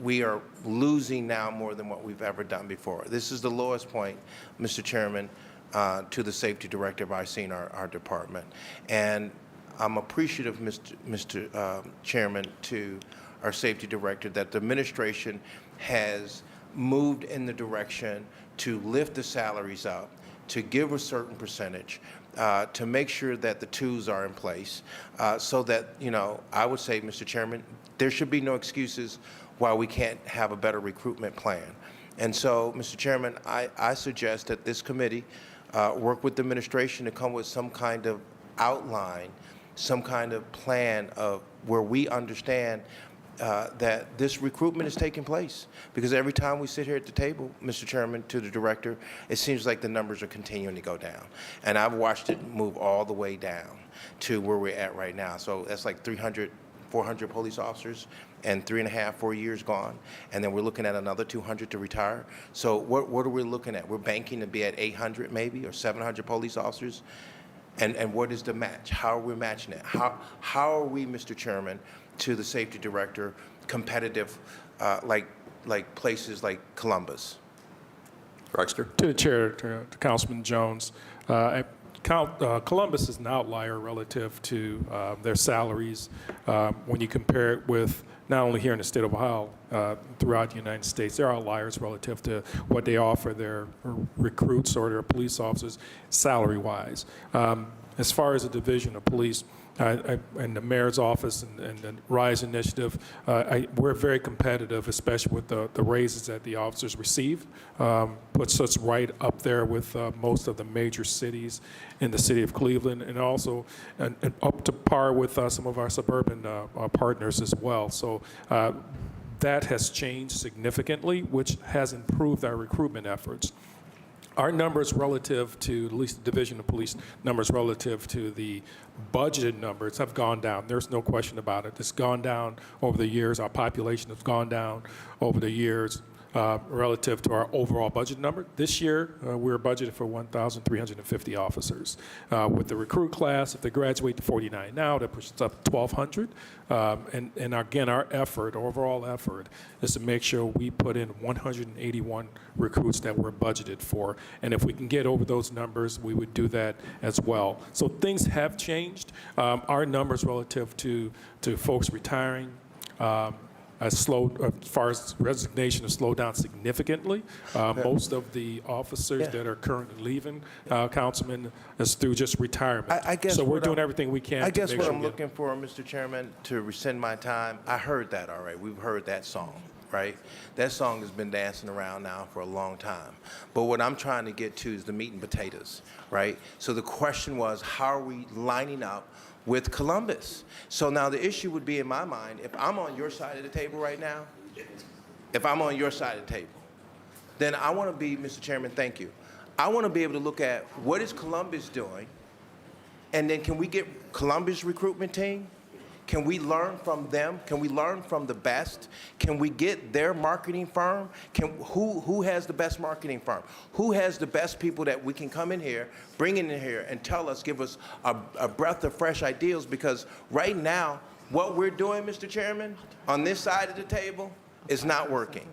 We are losing now more than what we've ever done before. This is the lowest point, Mr. Chairman, to the safety directive I've seen our department. And I'm appreciative, Mr. Chairman, to our safety director that the administration has moved in the direction to lift the salaries up, to give a certain percentage, to make sure that the twos are in place, so that, I would say, Mr. Chairman, there should be no excuses why we can't have a better recruitment plan. And so, Mr. Chairman, I suggest that this committee work with the administration to come with some kind of outline, some kind of plan of where we understand that this recruitment is taking place. Because every time we sit here at the table, Mr. Chairman, to the director, it seems like the numbers are continuing to go down. And I've watched it move all the way down to where we're at right now. So that's like 300, 400 police officers and 3.5, 4 years gone. And then we're looking at another 200 to retire. So what are we looking at? We're banking to be at 800 maybe, or 700 police officers. And what is the match? How are we matching it? How are we, Mr. Chairman, to the safety director, competitive like places like Columbus? Roxter? To the chair, to Councilman Jones, Columbus is an outlier relative to their salaries when you compare it with not only here in the state of Ohio, throughout the United States. There are outliers relative to what they offer their recruits or their police officers salary-wise. As far as the division of police, and the mayor's office and the RISE initiative, we're very competitive, especially with the raises that the officers receive. Puts us right up there with most of the major cities in the city of Cleveland, and also and up to par with some of our suburban partners as well. So that has changed significantly, which has improved our recruitment efforts. Our numbers relative to, at least the Division of Police numbers relative to the budgeted numbers have gone down. There's no question about it. It's gone down over the years. Our population has gone down over the years relative to our overall budget number. This year, we're budgeted for 1,350 officers. With the recruit class, if they graduate to 49 now, that pushes up 1,200. And again, our effort, overall effort, is to make sure we put in 181 recruits that we're budgeted for. And if we can get over those numbers, we would do that as well. So things have changed. Our numbers relative to folks retiring, as far as resignation has slowed down significantly. Most of the officers that are currently leaving, Councilman, is through just retirement. I guess so we're what doing I'm- everything we can I to guess make what sure I'm we get- looking for, Mr. Chairman, to rescind my time, I heard that already. We've heard that song, right? That song has been dancing around now for a long time. But what I'm trying to get to is the meat and potatoes, right? So the question was, how are we lining up with Columbus? So now the issue would be, in my mind, if I'm on your side of the table right now, if I'm on your side of the table, then I want to be, Mr. Chairman, thank you. I want to be able to look at what is Columbus doing, and then can we get Columbus recruitment team? Can we learn from them? Can we learn from the best? Can we get their marketing firm? Who has the best marketing firm? Who has the best people that we can come in here, bring in here, and tell us, give us a breath of fresh ideas? Because right now, what we're doing, Mr. Chairman, on this side of the table is not working.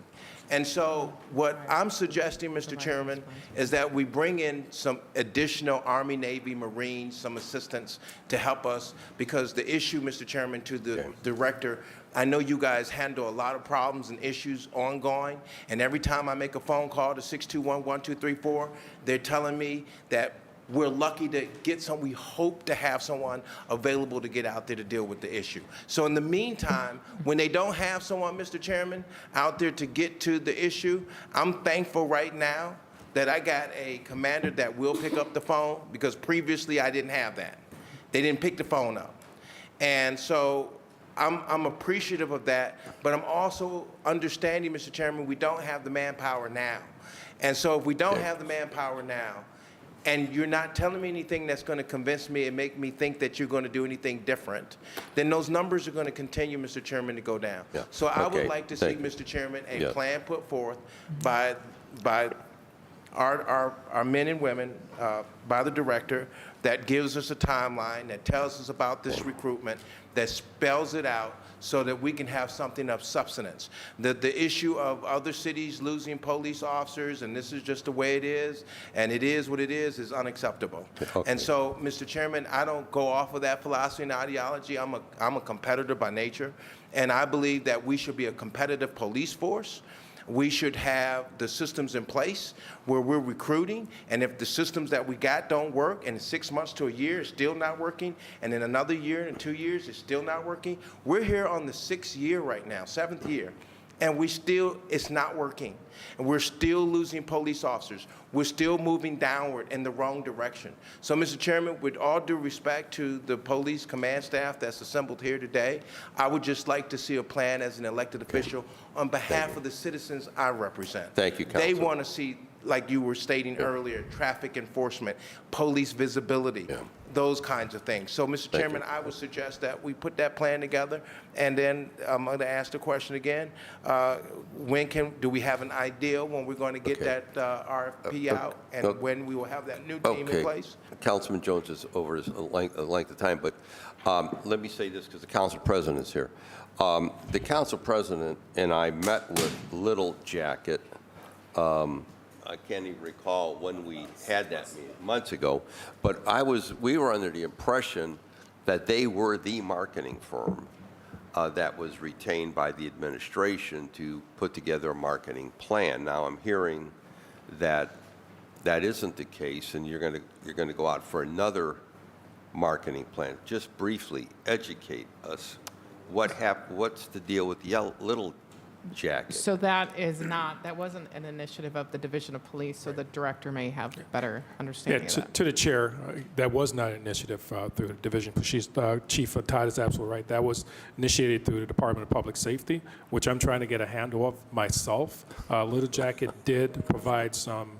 And so what I'm suggesting, Mr. Chairman, is that we bring in some additional Army, Navy, Marines, some assistance to help us, because the issue, Mr. Chairman, to the director, I know you guys handle a lot of problems and issues ongoing, and every time I make a phone call to 621-1234, they're telling me that we're lucky to get we hope to have someone available to get out there to deal with the issue. So in the meantime, when they don't have someone, Mr. Chairman, out there to get to the issue, I'm thankful right now that I got a commander that will pick up the phone, because previously I didn't have that. They didn't pick the phone up. And so I'm appreciative of that, but I'm also understanding, Mr. Chairman, we don't have the manpower now. And so if we don't have the manpower now, and you're not telling me anything that's going to convince me and make me think that you're going to do anything different, then those numbers are going to continue, Mr. Chairman, to go down. Yeah. So I Okay. would like to see, Thank you. Mr. Chairman, a Yeah. plan put forth by our men and women, by the director, that gives us a timeline, that tells us about this recruitment, that spells it out, so that we can have something of substance. The issue of other cities losing police officers, and this is just the way it is, and it is what it is unacceptable. Okay. And so, Mr. Chairman, I don't go off of that philosophy and ideology. I'm a competitor by nature, and I believe that we should be a competitive police force. We should have the systems in place where we're recruiting, and if the systems that we got don't work, and in 6 months to a year it's still not working, and in another year and 2 years it's still not working, we're here on the 6th year right now, 7th year, and it's not working. And we're still losing police officers. We're still moving downward in the wrong direction. So, Mr. Chairman, with all due respect to the police command staff that's assembled here today, I would just like to see a plan as an elected official on behalf of the citizens I represent. Thank you, They Councilman. want to see, like you were stating earlier, traffic enforcement, police visibility, those kinds of things. So, Mr. Chairman, I would suggest that we put that plan together, and then I'm going to ask the question again. Do we have an idea when we're going to get Okay. that RFP out, and when we will have that new team in Okay. place? Councilman Jones is over his length of time, but let me say this because the council president is here. The council president and I met with Little Jacket. I can't even recall when we had that meeting, months ago, but we were under the impression that they were the marketing firm that was retained by the administration to put together a marketing plan. Now I'm hearing that that isn't the case, and you're going to go out for another marketing plan. Just briefly educate us. What's the deal with Little Jacket? So that wasn't an initiative of the Division of Police, so the director may have better Yeah, understanding of that. to the chair, that was not an initiative through the division. Chief Todd is absolutely right. That was initiated through the Department of Public Safety, which I'm trying to get a handle of myself. Little Jacket did provide some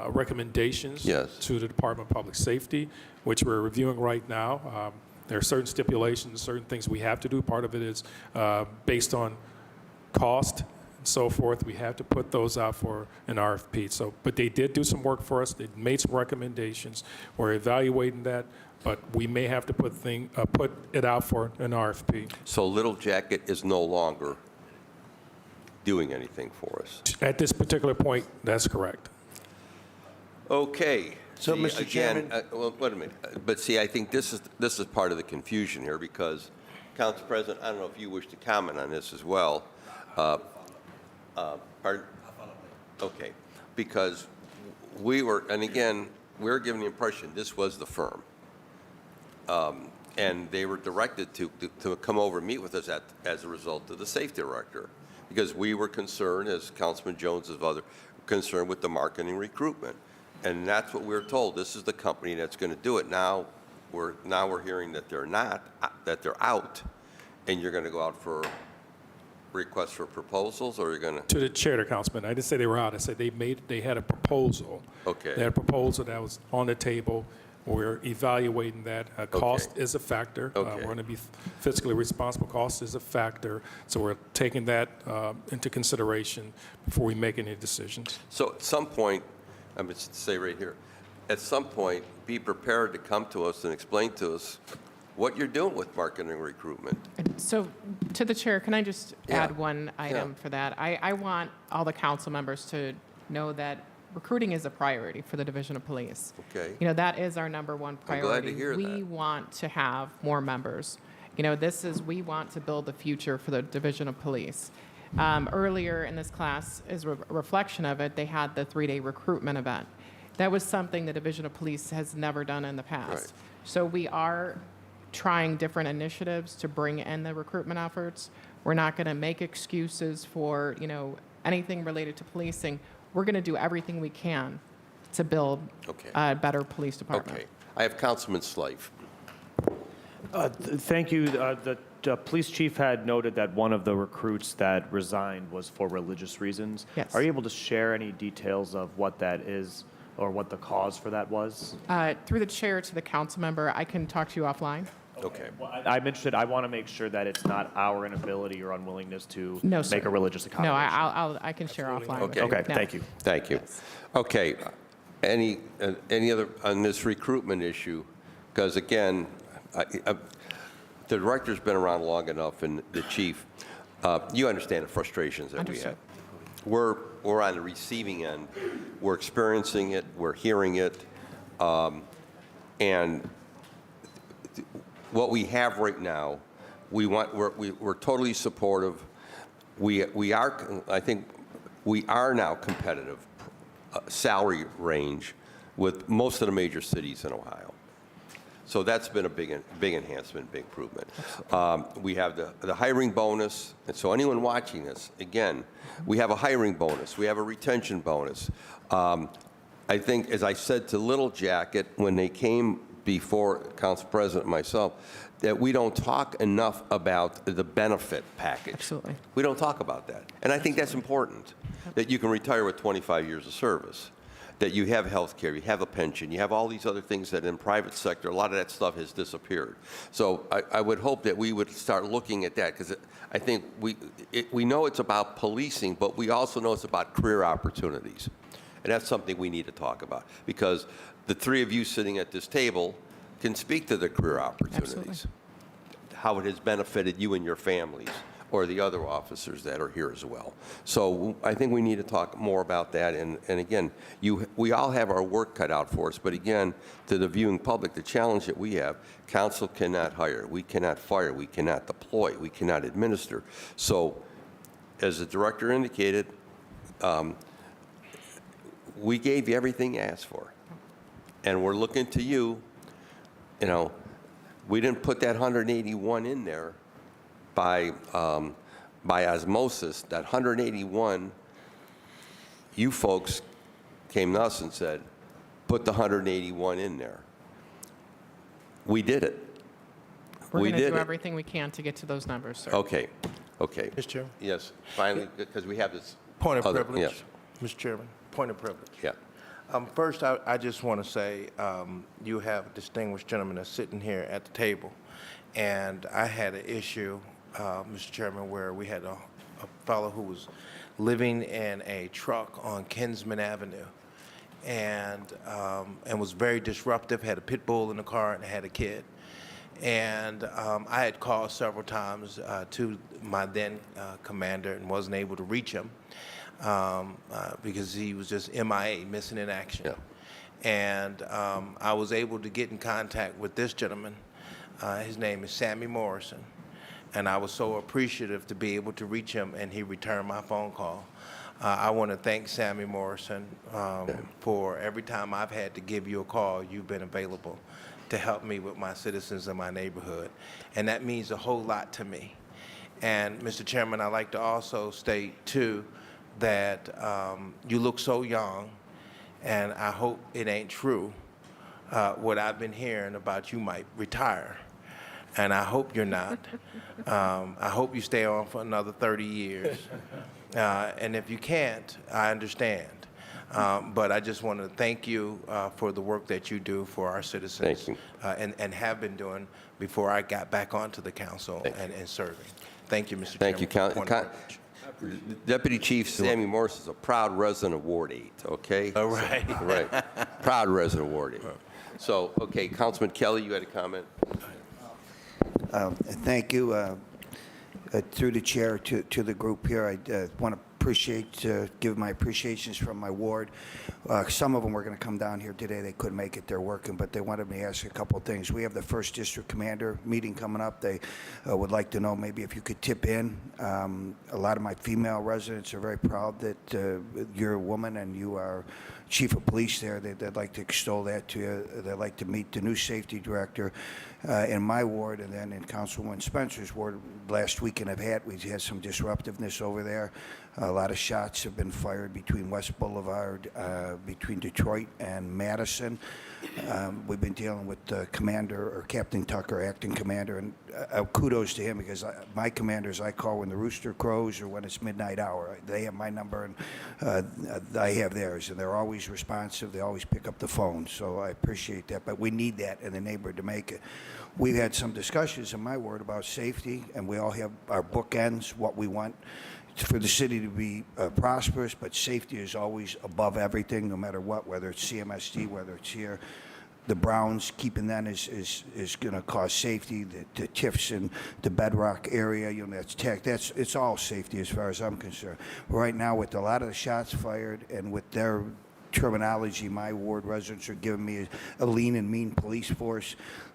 recommendations Yes. to the Department of Public Safety, which we're reviewing right now. There are certain stipulations, certain things we have to do. Part of it is based on cost and so forth. We have to put those out for an RFP. So, but they did do some work for us. They made some recommendations. We're evaluating that, but we may have to put it out for an RFP. So Little Jacket is no longer doing anything for us. At this particular point, that's correct. Okay. So, See, Mr. again, Chairman- well, wait a minute. But see, I think this is part of the confusion here, because, Council President, I don't know if you wish to comment on this as well. Pardon? Okay. Because we were given the impression this was the firm. And they were directed to come over and meet with us as a result of the safety director, because we were concerned, as Councilman Jones is concerned with the marketing recruitment. And that's what we were told. This is the company that's going to do it. Now we're hearing that they're not, that they're out, and you're going to go out for requests for proposals, or are you going to? To the chair, the councilman, I didn't say they were out. I said they had a proposal. Okay. They had a proposal that was on the table. We're evaluating that. Cost is a factor. Okay. We're going to be fiscally responsible. Cost is a factor. So we're taking that into consideration before we make any decisions. So at some point, I'm going to say right here, at some point, be prepared to come to us and explain to us what you're doing with marketing and recruitment. So, to the chair, can I just Yeah. add one item for that? I want all the council members to know that recruiting is a priority for the Division of Police. Okay. You know, that is our number one I'm glad priority. to hear We that. want to have more members. You know, we want to build the future for the Division of Police. Earlier in this class, as a reflection of it, they had the 3-day recruitment event. That was something the Division of Police has never done in the past. Right. So we are trying different initiatives to bring in the recruitment efforts. We're not going to make excuses for, you know, anything related to policing. We're going to do everything we can to build Okay. a better police department. Okay. I have Councilman Slife. Thank you. The police chief had noted that one of the recruits that resigned was for religious reasons. Yes. Are you able to share any details of what that is or what the cause for that was? Through the chair to the council member, I can talk to you offline. Okay. Well, I'm interested. I want to make sure that it's not our inability or unwillingness to No, sir. make a religious No, accommodation. I can share offline. with Okay. you. Okay, No. thank you. Thank you. Okay. Any other on this recruitment issue? Because again, the director's been around long enough, and the chief, you understand the frustrations that we have. Understood. We're on the receiving end. We're experiencing it. We're hearing it. And what we have right now, we're totally supportive. I think we are now competitive salary range with most of the major cities in Ohio. So that's been a big enhancement, big improvement. We have the hiring bonus, and so anyone watching this, again, we have a hiring bonus, we have a retention bonus. I think, as I said to Little Jacket when they came before Council President and myself, that we don't talk enough about the benefit package. Absolutely. We don't talk about that. And I think that's important, that you can retire with 25 years of service, that you have health care, you have a pension, you have all these other things that in private sector, a lot of that stuff has disappeared. So I would hope that we would start looking at that, because I think we know it's about policing, but we also know it's about career opportunities. And that's something we need to talk about, because the three of you sitting at this table can speak to the career opportunities, Absolutely. how it has benefited you and your families, or the other officers that are here as well. So I think we need to talk more about that. And again, we all have our work cut out for us. But again, to the viewing public, the challenge that we have, council cannot hire, we cannot fire, we cannot deploy, we cannot administer. So as the director indicated, we gave you everything you asked for. And we're looking to you. You know, we didn't put that 181 in there by osmosis. That 181, you folks came to us and said, put the 181 in there. We did it. We're We going to did do it. everything we can to get to those numbers, sir. Okay, okay. Mr. Chairman? Yes, finally, because we have this. Point of other- privilege. Yes, Mr. Chairman, point of privilege. yeah. First, I just want to say you have a distinguished gentleman that's sitting here at the table. And I had an issue, Mr. Chairman, where we had a fellow who was living in a truck on Kinsman Avenue and was very disruptive, had a pit bull in the car and had a kid. And I had called several times to my then commander and wasn't able to reach him. Because he was just MIA, missing in action. Yeah. And I was able to get in contact with this gentleman. His name is Sammy Morrison. And I was so appreciative to be able to reach him, and he returned my phone call. I want to thank Sammy Morrison for every time I've had to give you a call, you've been available to help me with my citizens in my neighborhood. And that means a whole lot to me. And Mr. Chairman, I'd like to also state, too, that you look so young, and I hope it ain't true what I've been hearing about you might retire. and I hope you're not. I hope you stay on for another 30 years. And if you can't, I understand. But I just want to thank you for the work that you do for our citizens. Thank you. And have been doing before I got back onto the council and serving. Thank you, Mr. Thank you, Chairman. Point of privilege. Deputy Chief Sammy Morris is a proud resident of Ward 8, okay? All right. Right. Proud resident of Ward 8. So, okay, Councilman Kelly, you had a comment? Thank you. Through the chair to the group here, I want to give my appreciations from my ward. Some of them were going to come down here today. They couldn't make it. They're working, but they wanted me to ask a couple of things. We have the first district commander meeting coming up. They would like to know maybe if you could tip in. A lot of my female residents are very proud that you're a woman and you are chief of police there. They'd like to extol that to you. They'd like to meet the new safety director in my ward, and then in Councilwoman Spencer's ward. Last weekend we had some disruptiveness over there. A lot of shots have been fired between West Boulevard, between Detroit and Madison. We've been dealing with Commander or Captain Tucker, acting commander, and kudos to him because my commanders I call when the rooster crows or when it's midnight hour. They have my number and I have theirs, and they're always responsive. They always pick up the phone, so I appreciate that. But we need that in the neighborhood to make it. We've had some discussions in my ward about safety, and we all have our bookends, what we want for the city to be prosperous, but safety is always above everything, no matter what, whether it's CMSD, whether it's here. The Browns, keeping that is going to cause safety. The TIFs in the Bedrock area, that's tech. It's all safety as far as I'm concerned. Right now, with a lot of the shots fired and with their terminology, my ward residents are giving me a lean and mean police force.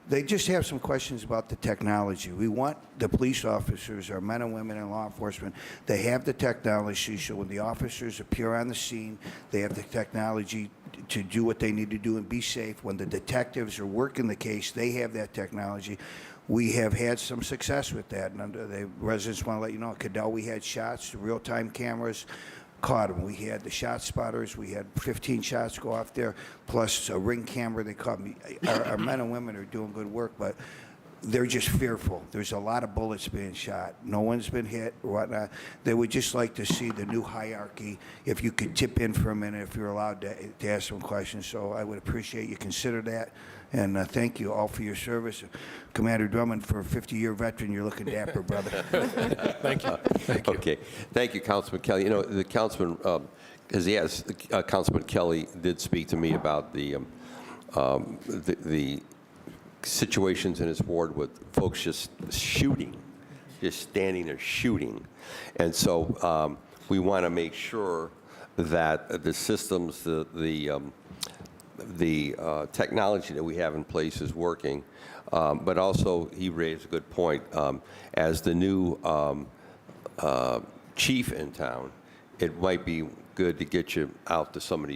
They just have some questions about the technology. We want the police officers, our men and women in law enforcement, they have the technology, so when the officers appear on the scene, they have the technology to do what they need to do and be safe. When the detectives are working the case, they have that technology. We have had some success with that, and the residents want to let you know, Cadell, we had shots, real-time cameras, caught them. We had the shot spotters. We had 15 shots go off there, plus a ring camera. They caught me. Our men and women are doing good work, but they're just fearful. There's a lot of bullets being shot. No one's been hit or whatnot. They would just like to see the new hierarchy. If you could tip in for a minute, if you're allowed to ask some questions. So I would appreciate you consider that. And thank you all for your service. Commander Drummond, for a 50-year veteran, you're looking dapper, brother. Thank you. Okay. Thank you, Councilman Kelly. The Councilman, Councilman Kelly did speak to me about the situations in his ward with folks just shooting, just standing there shooting. And so we want to make sure that the systems, the technology that we have in place is working. But also, he raised a good point. As the new chief in town, it might be good to get you out to some of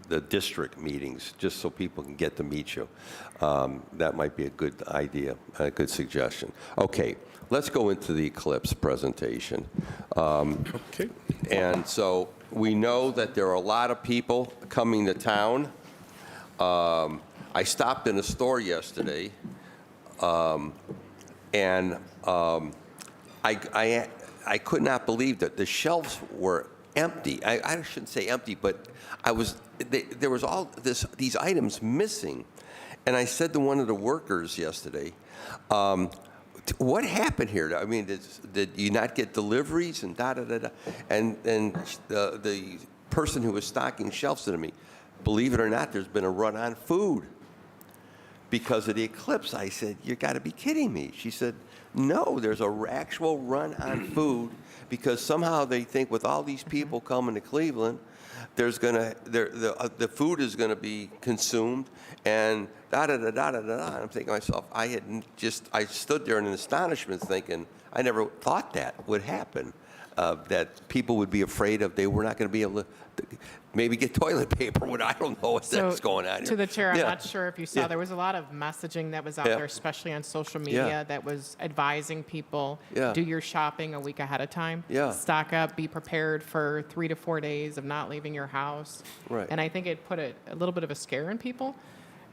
the district meetings, just so people can get to meet you. That might be a good idea, a good suggestion. Okay, let's go into the eclipse presentation. Okay. And so we know that there are a lot of people coming to town. I stopped in a store yesterday, and I could not believe that the shelves were empty. I shouldn't say empty, but there was all these items missing. And I said to one of the workers yesterday, what happened here? I mean, did you not get deliveries and da-da-da-da? And the person who was stocking shelves said to me, believe it or not, there's been a run on food because of the eclipse. I said, you got to be kidding me. She said, no, there's an actual run on food because somehow they think with all these people coming to Cleveland, the food is going to be consumed and da-da-da-da-da-da. I'm thinking to myself, I stood there in astonishment thinking, I never thought that would happen, that people would be afraid they were not going to be able to maybe get toilet paper. I don't know what's going on here. To the chair, Yeah. I'm not sure if you saw, Yeah. there was a lot of messaging that was out Yeah. there, especially on social media, Yeah. that was advising people, Yeah. do your shopping a week ahead of time. Yeah. Stock up, be prepared for 3 to 4 days of not leaving your house. Right. And I think it put a little bit of a scare in people.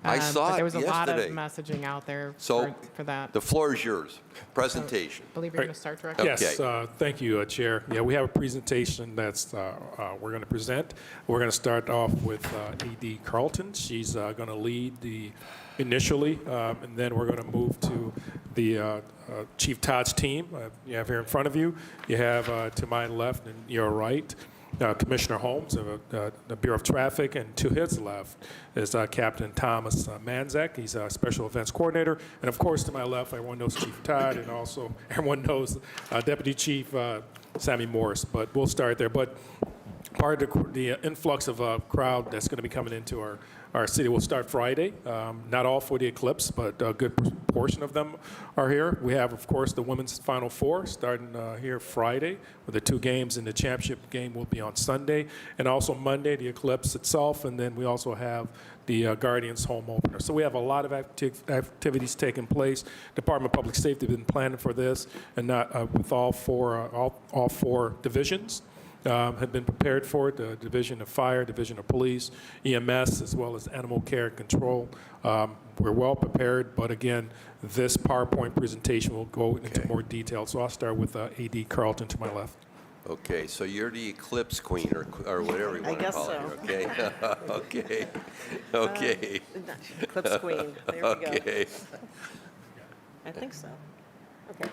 I saw But there it was a lot of yesterday. messaging out there So for that. the floor is yours. Presentation. I believe you're going to start, Director. Yes, thank you, Chair. Yeah, we have a presentation that's we're going to present. We're going to start off with A.D. Carlton. She's going to lead the initially, and then we're going to move to the Chief Todd's team. You have here in front of you. You have to my left and your right Commissioner Holmes of the Bureau of Traffic, and to his left is Captain Thomas Manzak. He's a Special Events Coordinator. And of course, to my left, everyone knows Chief Todd, and also everyone knows Deputy Chief Sammy Morris. But we'll start there. But part of the influx of a crowd that's going to be coming into our city will start Friday. Not all for the eclipse, but a good portion of them are here. We have, of course, the women's Final Four starting here Friday with the 2 games, and the championship game will be on Sunday. And also Monday, the eclipse itself, and then we also have the Guardians home opener. So we have a lot of activities taking place. Department of Public Safety has been planning for this, and not with all four divisions. Have been prepared for it, the Division of Fire, Division of Police, EMS, as well as Animal Care and Control. We're well prepared, but again, this PowerPoint presentation will go into more detail. So I'll start with A.D. Carlton to my left. Okay, so you're the eclipse queen or whatever you I want to guess call so. it, okay? Okay. Eclipse Queen, there we go. Okay. I think so. Okay.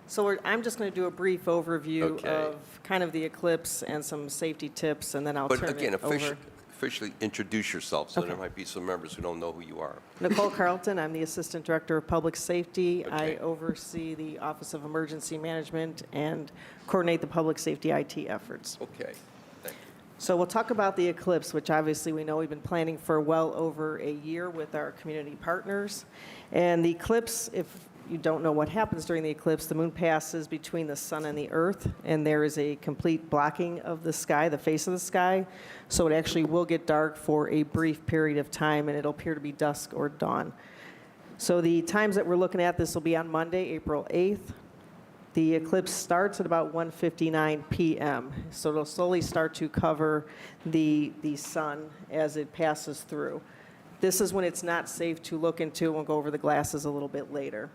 So I'm just going to do a brief overview Okay. of kind of the eclipse and some safety tips, and then I'll But turn again, it over. officially introduce yourself, so there Okay. might be some members who don't know who you are. Nicole Carlton, I'm the Assistant Director of Public Safety. Okay. I oversee the Office of Emergency Management and coordinate the public safety IT efforts. Okay, thank you. So we'll talk about the eclipse, which obviously we know we've been planning for well over a year with our community partners. And the eclipse, if you don't know what happens during the eclipse, the moon passes between the sun and the earth, and there is a complete blocking of the sky, the face of the sky. So it actually will get dark for a brief period of time, and it'll appear to be dusk or dawn. So the times that we're looking at, this will be on Monday, April 8th. The eclipse starts at about 1:59 p.m., so it'll slowly start to cover the sun as it passes through. This is when it's not safe to look into. We'll go over the glasses a little bit later.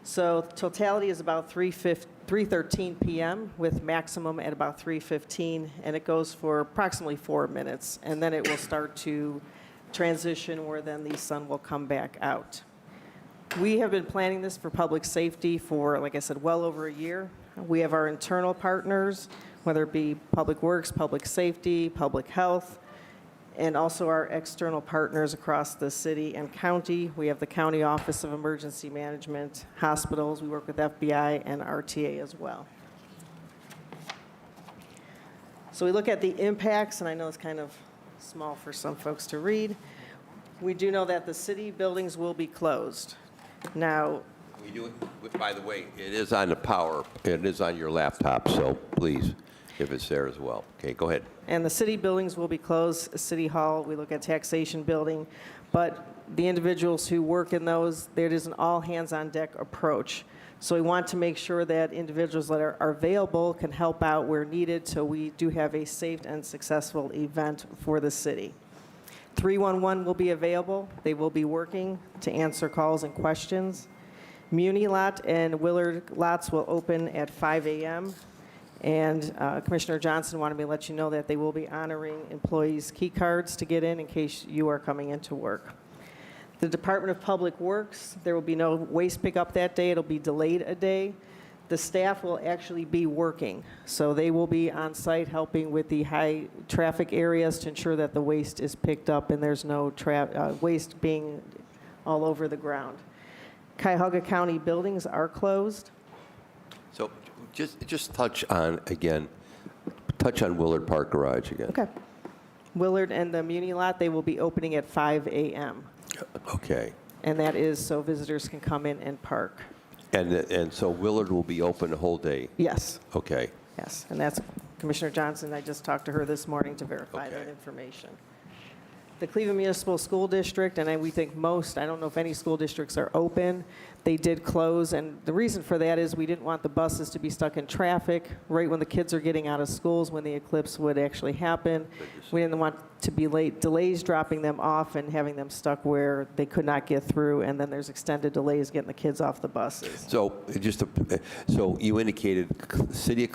So totality is about 3:13 p.m. with maximum at about 3:15, and it goes for approximately 4 minutes, and then it will start to transition where then the sun will come back out. We have been planning this for public safety for, like I said, well over a year. We have our internal partners, whether it be Public Works, Public Safety, Public Health, and also our external partners across the city and county. We have the County Office of Emergency Management, hospitals, we work with FBI and RTA as well. So we look at the impacts, and I know it's kind of small for some folks to read. We do know that the city buildings will be closed. Now, We do it, by the way, it is on the power, it is on your laptop, so please, if it's there as well. Okay, go ahead. and the city buildings will be closed, City Hall, we look at taxation building, but the individuals who work in those, there is an all-hands-on-deck approach. So we want to make sure that individuals that are available can help out where needed, so we do have a safe and successful event for the city. 311 will be available. They will be working to answer calls and questions. Muni Lot and Willard lots will open at 5 a.m. And Commissioner Johnson wanted me to let you know that they will be honoring employees' key cards to get in case you are coming into work. The Department of Public Works, there will be no waste pickup that day. It'll be delayed a day. The staff will actually be working, so they will be on site helping with the high traffic areas to ensure that the waste is picked up and there's no waste being all over the ground. Cuyahoga County buildings are closed. So just touch on Willard Park Garage again. Okay. Willard and the Muni Lot, they will be opening at 5 a.m. Okay. And that is so visitors can come in and park. And so Willard will be open the whole day? Yes, Okay. yes. And that's Commissioner Johnson. I just talked to her this morning to verify that Okay. information. The Cleveland Municipal School District, and we think most, I don't know if any school districts are open, They did close, and the reason for that is we didn't want the buses to be stuck in traffic right when the kids are getting out of schools, when the eclipse would actually happen. We didn't want to be late delays dropping them off and having them stuck where they could not get through, and then there's extended delays getting the kids off the buses. So so you indicated City of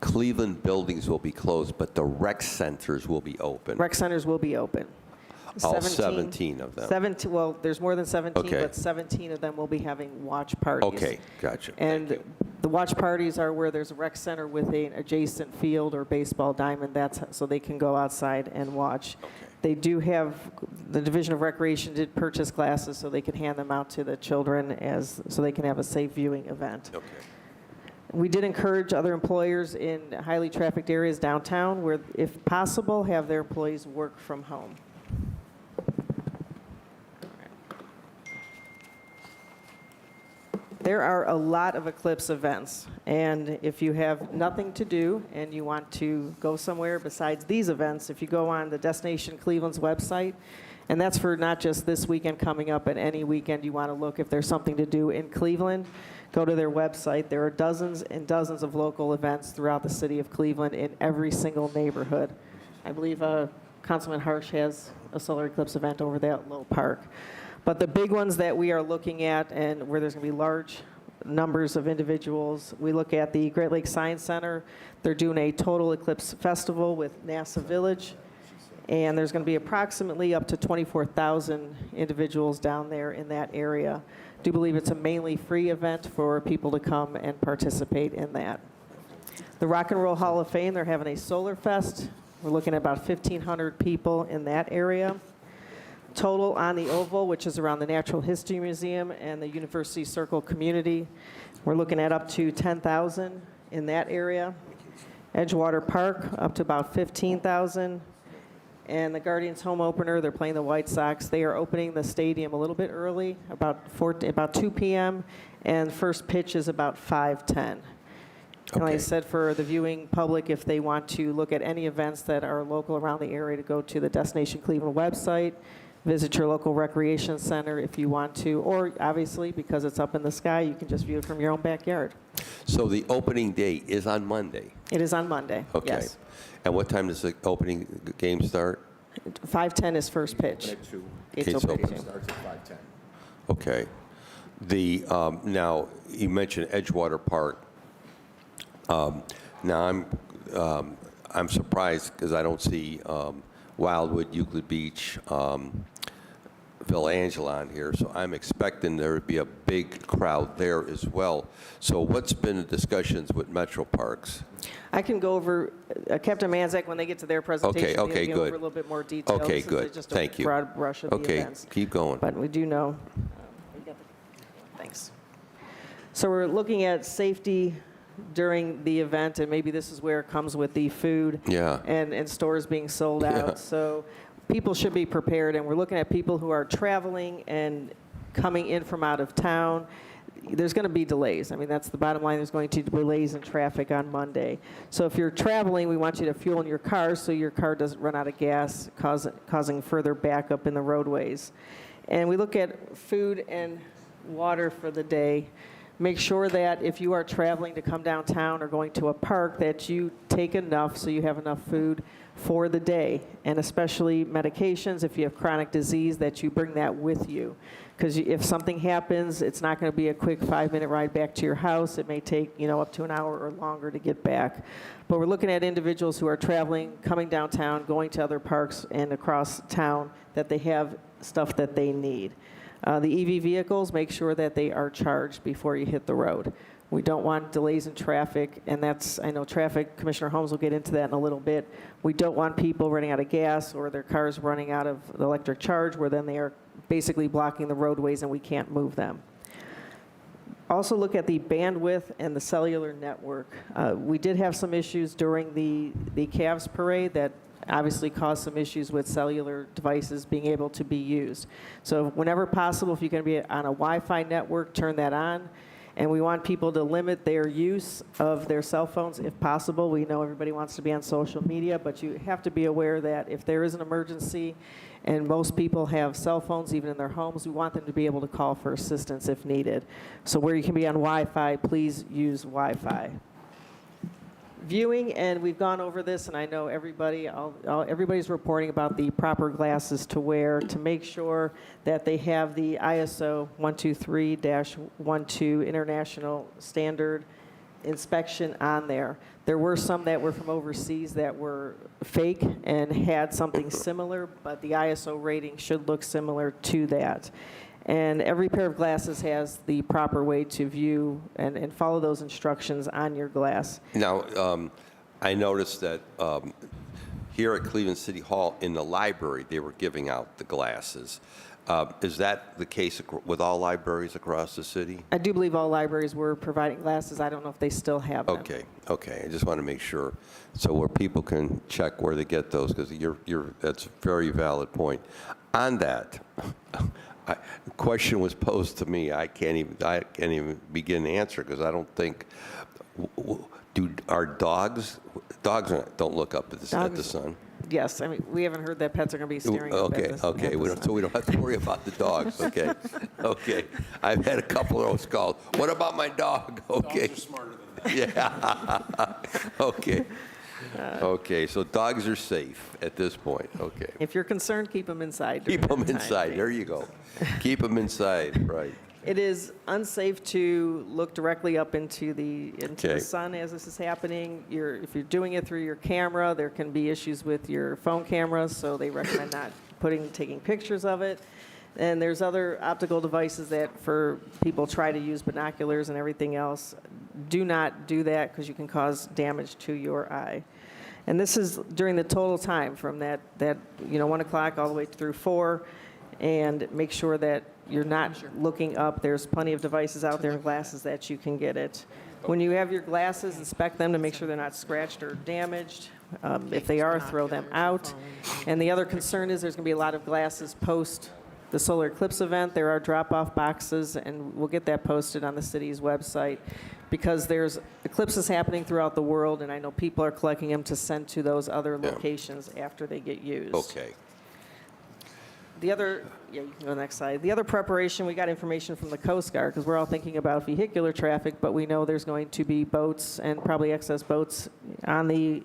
Cleveland buildings will be closed, but the rec centers will be open. Rec centers will be open. All 17 of them. 17, well, there's more than 17, Okay. but 17 of them will be having watch parties. Okay, gotcha. Thank And you. the watch parties are where there's a rec center with an adjacent field or baseball diamond, that's so they can go outside and watch. They do have, the Division of Recreation did purchase glasses so they can hand them out to the children so they can have a safe viewing event. Okay. We did encourage other employers in highly trafficked areas downtown where, if possible, have their employees work from home. There are a lot of Eclipse events, and if you have nothing to do and you want to go somewhere besides these events, if you go on the Destination Cleveland's website, and that's for not just this weekend coming up, but any weekend you want to look if there's something to do in Cleveland, go to their website. There are dozens and dozens of local events throughout the city of Cleveland in every single neighborhood. I believe Councilman Harsh has a solar eclipse event over there at Little Park. But the big ones that we are looking at, and where there's going to be large numbers of individuals, we look at the Great Lakes Science Center. They're doing a total eclipse festival with NASA Village, and there's going to be approximately up to 24,000 individuals down there in that area. I do believe it's a mainly free event for people to come and participate in that. The Rock and Roll Hall of Fame, they're having a Solar Fest. We're looking at about 1,500 people in that area. Total on the Oval, which is around the Natural History Museum and the University Circle community, we're looking at up to 10,000 in that area. Edgewater Park, up to about 15,000. And the Guardians home opener, they're playing the White Sox. They are opening the stadium a little bit early, about 2 p.m., and first pitch is about 5:10. And like I Okay. said, for the viewing public, if they want to look at any events that are local around the area, to go to the Destination Cleveland website, visit your local recreation center if you want to, or obviously, because it's up in the sky, you can just view it from your own backyard. So the opening day is on Monday? It is on Monday, Okay. yes. And what time does the opening game start? 5:10 is first pitch. Gates Gates open open. at 2. Starts at 5:10. Okay. Now, you mentioned Edgewater Park. Now, I'm surprised because I don't see Wildwood, Euclid Beach, Villa Angela on here, so I'm expecting there would be a big crowd there as well. So what's been the discussions with Metro Parks? I can go over, Captain Manzak, when they get to their presentation, they'll okay, go good. over a little bit more detail. Okay, This is good. just a Thank you. broad brush of the Okay, events. keep going. But we do know. Thanks. So we're looking at safety during the event, and maybe this is where it comes with the food Yeah. and stores being sold out. Yeah. So people should be prepared, and we're looking at people who are traveling and coming in from out of town. There's going to be delays. I mean, that's the bottom line. There's going to be delays in traffic on Monday. So if you're traveling, we want you to fuel in your car so your car doesn't run out of gas, causing further backup in the roadways. And we look at food and water for the day. Make sure that if you are traveling to come downtown or going to a park, that you take enough so you have enough food for the day, and especially medications. If you have chronic disease, that you bring that with you. Because if something happens, it's not going to be a quick 5-minute ride back to your house. It may take, up to an hour or longer to get back. But we're looking at individuals who are traveling, coming downtown, going to other parks and across town, that they have stuff that they need. The EV vehicles, make sure that they are charged before you hit the road. We don't want delays in traffic, and I know traffic, Commissioner Holmes will get into that in a little bit. We don't want people running out of gas or their cars running out of the electric charge, where then they are basically blocking the roadways and we can't move them. Also look at the bandwidth and the cellular network. We did have some issues during the Cavs parade that obviously caused some issues with cellular devices being able to be used. So whenever possible, if you can be on a Wi-Fi network, turn that on. And we want people to limit their use of their cell phones if possible. We know everybody wants to be on social media, but you have to be aware that if there is an emergency, and most people have cell phones even in their homes, we want them to be able to call for assistance if needed. So where you can be on Wi-Fi, please use Wi-Fi. Viewing, and we've gone over this, and I know everybody's reporting about the proper glasses to wear to make sure that they have the ISO 123-12 international standard inspection on there. There were some that were from overseas that were fake and had something similar, but the ISO rating should look similar to that. And every pair of glasses has the proper way to view and follow those instructions on your glass. Now, I noticed that here at Cleveland City Hall in the library, they were giving out the glasses. Is that the case with all libraries across the city? I do believe all libraries were providing glasses. I don't know if they still have them. Okay. I just want to make sure, so where people can check where they get those, because that's a very valid point. On that, the question was posed to me. I can't even begin to answer because I don't think. Are dogs don't look up at the sun? Yes, I mean, we haven't heard that pets are going to be staring up at the sun. So we don't have to worry about the dogs. Okay. I've had a couple of those calls. What about my dog? Okay. Dogs are smarter than that. Yeah. Okay, so dogs are safe at this point. Okay. If you're concerned, keep them inside. Keep them during the inside. time. There you go. Keep them inside, right. It is unsafe to look directly up into the Okay. sun as this is happening. If you're doing it through your camera, there can be issues with your phone cameras, so they recommend not taking pictures of it. And there's other optical devices that for people try to use binoculars and everything else. Do not do that because you can cause damage to your eye. And this is during the total time from that 1 o'clock all the way through 4. And make sure that you're not looking up. There's plenty of devices out there and glasses that you can get it. When you have your glasses, inspect them to make sure they're not scratched or damaged. If they are, throw them out. And the other concern is there's going to be a lot of glasses post the solar eclipse event. There are drop-off boxes, and we'll get that posted on the city's website because there's eclipses happening throughout the world, and I know people are collecting them to send to those other locations after they get used. Okay. You can go to the next slide. The other preparation, we got information from the Coast Guard because we're all thinking about vehicular traffic, but we know there's going to be boats and probably excess boats on the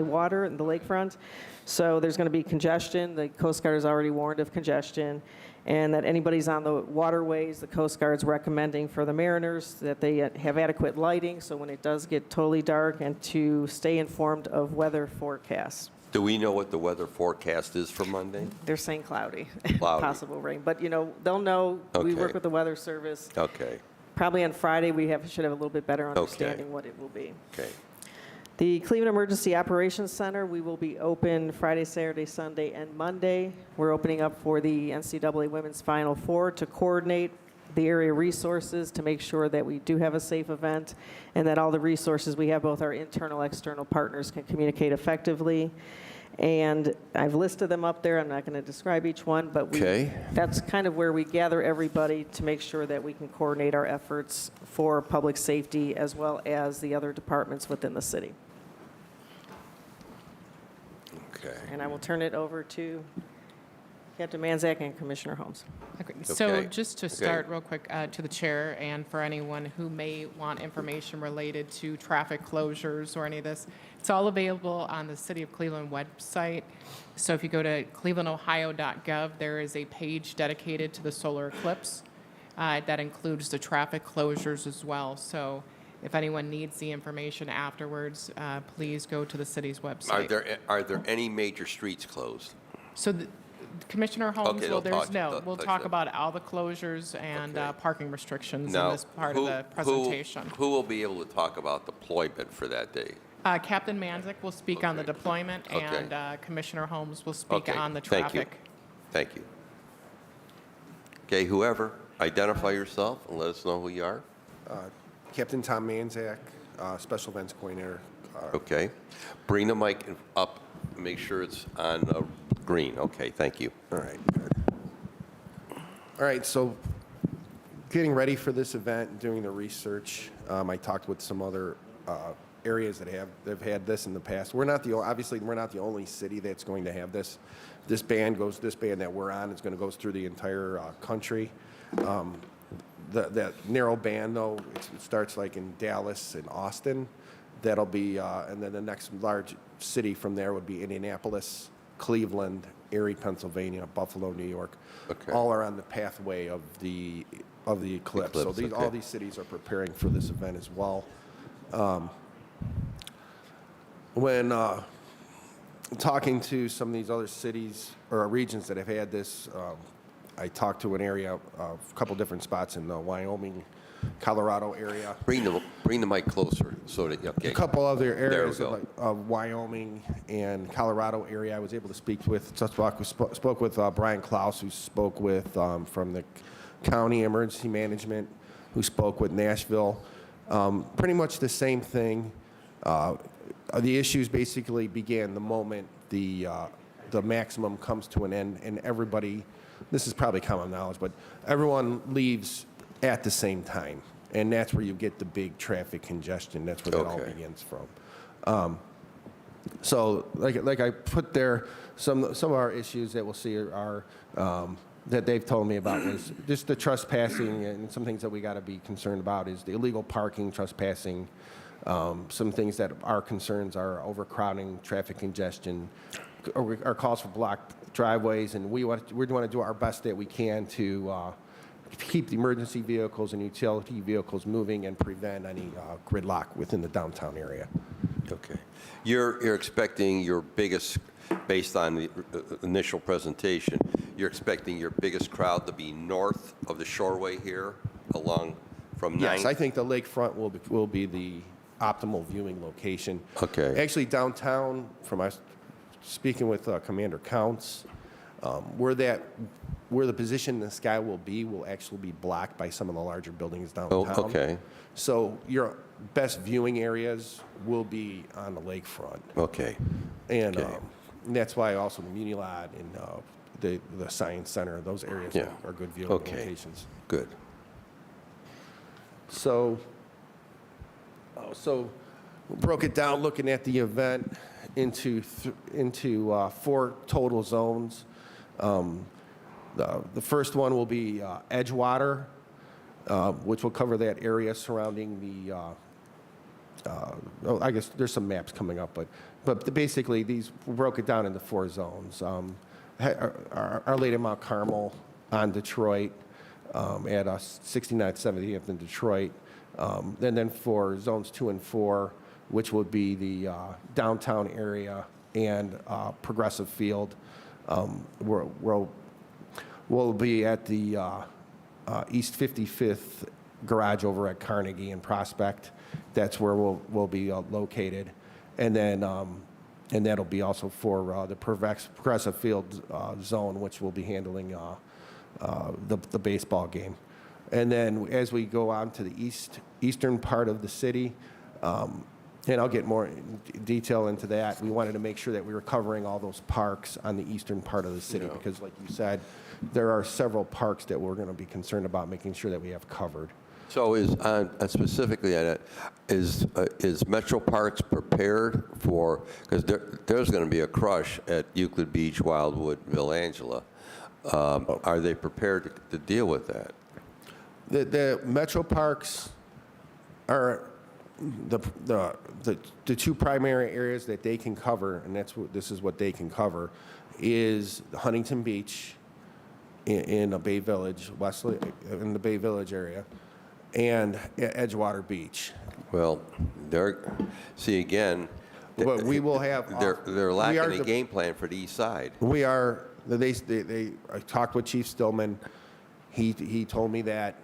water and the lakefront. So there's going to be congestion. The Coast Guard has already warned of congestion, and that anybody's on the waterways, the Coast Guard's recommending for the mariners that they have adequate lighting so when it does get totally dark and to stay informed of weather forecasts. Do we know what the weather forecast is for Monday? They're saying cloudy, Cloudy. possible rain. But, they'll know. We Okay. work with the Weather Service. Okay. Probably on Friday, we should have a little bit better understanding what it will be. Okay. The Cleveland Emergency Operations Center, we will be open Friday, Saturday, Sunday, and Monday. We're opening up for the NCAA Women's Final Four to coordinate the area resources to make sure that we do have a safe event and that all the resources we have, both our internal, external partners, can communicate effectively. And I've listed them up there. I'm not going to describe each one, but that's kind of where we gather everybody to make sure that we can coordinate our efforts for public safety as well as the other departments within the city. Okay. And I will turn it over to Captain Manzak and Commissioner Holmes. Okay. So Okay. just to Okay. start real quick to the chair and for anyone who may want information related to traffic closures or any of this, it's all available on the City of Cleveland website. So if you go to clevelandohio.gov, there is a page dedicated to the solar eclipse that includes the traffic closures as well. So if anyone needs the information afterwards, please go to the city's website. Are there any major streets closed? So Commissioner Holmes, Okay, well, they'll we'll talk talk to- about all the closures and Okay. parking restrictions in Now, this part of the presentation. Who will be able to talk about deployment for that day? Captain Manzik will speak on the Okay. deployment, Okay. and Commissioner Holmes will speak Okay, on the thank you. traffic. Thank you. Okay, whoever, identify yourself and let us know who you are. Captain Tom Manzak, Special Events Coordinator. Okay. Bring the mic up, make sure it's on green. Okay, thank you. All right, good. All right, so getting ready for this event, doing the research, I talked with some other areas that have had this in the past. Obviously we're not the only city that's going to have this. This band that we're on is going to go through the entire country. That narrow band though, it starts like in Dallas and Austin. That'll be, and then the next large city from there would be Indianapolis, Cleveland, Erie, Pennsylvania, Buffalo, New York. Okay. All are on the pathway of the eclipse. So Eclipse, all okay. these cities are preparing for this event as well. When talking to some of these other cities or regions that have had this, I talked to a couple different spots in the Wyoming, Colorado area. Bring the mic closer so that, okay. A couple other areas There we of Wyoming and Colorado area I was able to speak with. Spoke with Brian Klaus, who spoke with from the county emergency management, who spoke with Nashville. Pretty much the same thing. The issues basically began the moment the maximum comes to an end, and everybody, this is probably common knowledge, but everyone leaves at the same time, and that's where you get the big traffic congestion. That's where that all Okay. begins from. So, like I put there, some of our issues that we'll see are that they've told me about was just the trespassing, and some things that we got to be concerned about is the illegal parking, trespassing. Some things that our concerns are overcrowding, traffic congestion, our calls for blocked driveways, and we want to do our best that we can to keep the emergency vehicles and utility vehicles moving and prevent any gridlock within the downtown area. Okay. You're expecting your biggest, based on the initial presentation, you're expecting your biggest crowd to be north of the Shoreway here, along from 9th? Yes, I think the lakefront will be the optimal viewing location. Okay. Actually, downtown, from us speaking with Commander Counts, where the position in the sky will actually be blocked by some of the larger buildings downtown. Oh, okay. So your best viewing areas will be on the lakefront. Okay. And Okay. that's why also the Muni Lot and the Science Center, those areas Yeah. are good viewing Okay. locations. Good. So we broke it down looking at the event into 4 total zones. The first one will be Edgewater, which will cover that area surrounding the. I guess there's some maps coming up, but basically we broke it down into 4 zones. Our Lady of Mount Carmel on Detroit, at 69th, 70th in Detroit. Then for zones 2 and 4, which would be the downtown area and Progressive Field, we'll be at the East 55th garage over at Carnegie and Prospect. That's where we'll be located, and that'll be also for the Progressive Field zone, which will be handling the baseball game. And then as we go on to the eastern part of the city, and I'll get more detail into that, we wanted to make sure that we were covering all those parks on the eastern part of the city, because like you said, there are several parks that we're going to be concerned about making sure that we have covered. So specifically on it, is Metro Parks prepared for, because there's going to be a crush at Euclid Beach, Wildwood, Villa Angela. Are they prepared to deal with that? The Metro Parks are the 2 primary areas that they can cover, and this is what they can cover, is Huntington Beach in the Bay Village, Wesley, in the Bay Village area, and Edgewater Beach. Well, see again, But we will have. they're lacking a game plan for the east side. We are. I talked with Chief Stillman. He told me that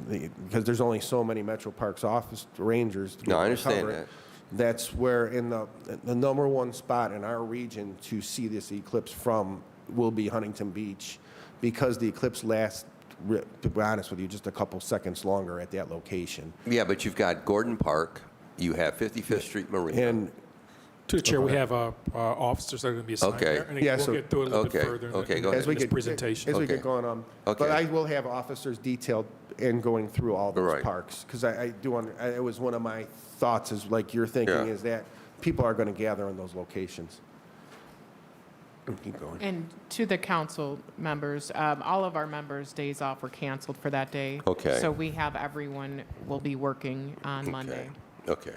because there's only so many Metro Parks office rangers to No, I cover understand it. that. That's where in the number 1 spot in our region to see this eclipse from will be Huntington Beach, because the eclipse lasts, to be honest with you, just a couple seconds longer at that location. Yeah, but you've got Gordon Park, you have 55th Street Marina. And To the chair, we have officers that are going to be assigned Okay. there. And again, Yeah, we'll so- get through it a little bit Okay, further okay, in, go in, ahead. in this presentation. As we Okay. get going, Okay. but I will have officers detailed and going through all those Right. parks, because I do, it was one of my thoughts, is like you're thinking, Yeah. is that people are going to gather in those locations. Keep going. And to the council members, all of our members' days off were canceled for that day. Okay. So we have everyone will be working on Monday. Okay.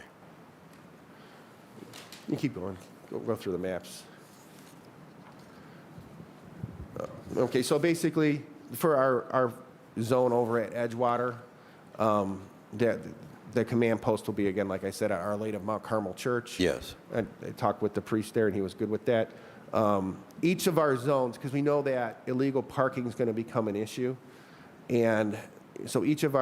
You keep going. Go through the maps. Okay, so basically, for our zone over at Edgewater, the command post will be, again, like I said, at Our Lady of Mount Carmel Church. Yes. I talked with the priest there, and he was good with that. Each of our zones, because we know that illegal parking is going to become an issue, and so each of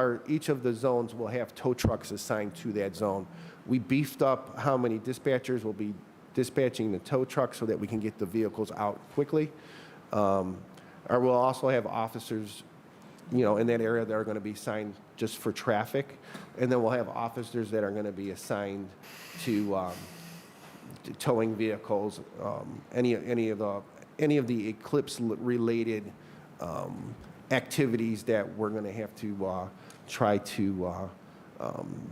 the zones will have tow trucks assigned to that zone. We beefed up how many dispatchers will be dispatching the tow trucks so that we can get the vehicles out quickly. Or we'll also have officers, in that area that are going to be assigned just for traffic, and then we'll have officers that are going to be assigned to towing vehicles, any of the eclipse-related activities that we're going to have to try to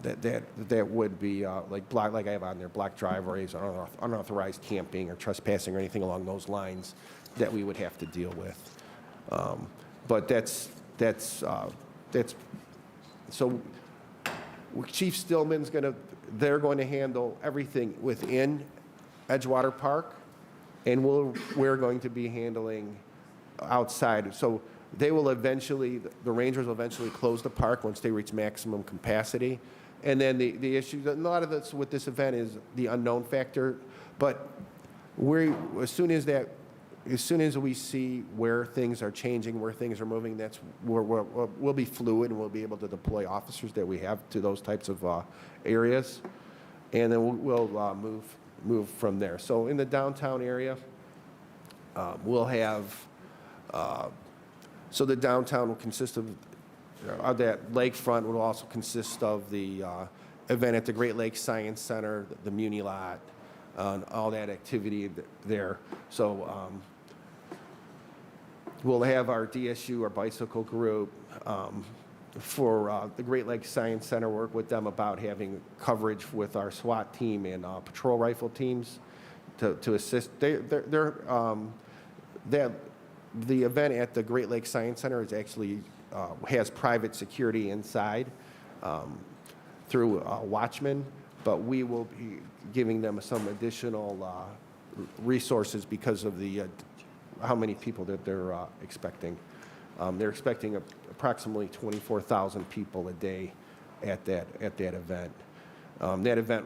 that would be like I have on there, block driveways, or unauthorized camping or trespassing or anything along those lines that we would have to deal with. But so Chief Stillman's they're going to handle everything within Edgewater Park, and we're going to be handling outside. So the rangers will eventually close the park once they reach maximum capacity. And then the issue, a lot of this with this event is the unknown factor, but as soon as we see where things are changing, where things are moving, that's where we'll be fluid, and we'll be able to deploy officers that we have to those types of areas, and then we'll move from there. So in the downtown area, we'll have, so the downtown will consist of, that lakefront will also consist of the event at the Great Lakes Science Center, the Muni Lot, all that activity there. So we'll have our DSU, our bicycle group, for the Great Lakes Science Center, work with them about having coverage with our SWAT team and patrol rifle teams to assist. The event at the Great Lakes Science Center is actually has private security inside through watchmen, but we will be giving them some additional resources because of the how many people that they're expecting. They're expecting approximately 24,000 people a day at that event. That event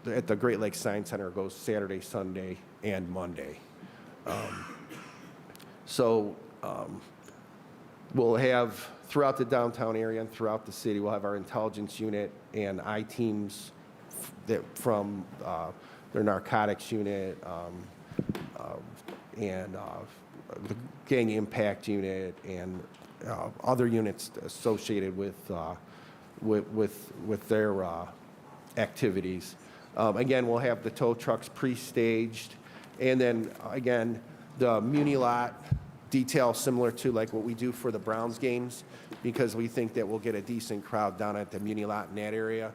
at the Great Lakes Science Center goes Saturday, Sunday, and Monday. So we'll have, throughout the downtown area and throughout the city, we'll have our intelligence unit and I-teams from their narcotics unit and the gang impact unit and other units associated with their activities. Again, we'll have the tow trucks pre-staged, and then again, the Muni Lot detail similar to like what we do for the Browns games, because we think that we'll get a decent crowd down at the Muni Lot in that area.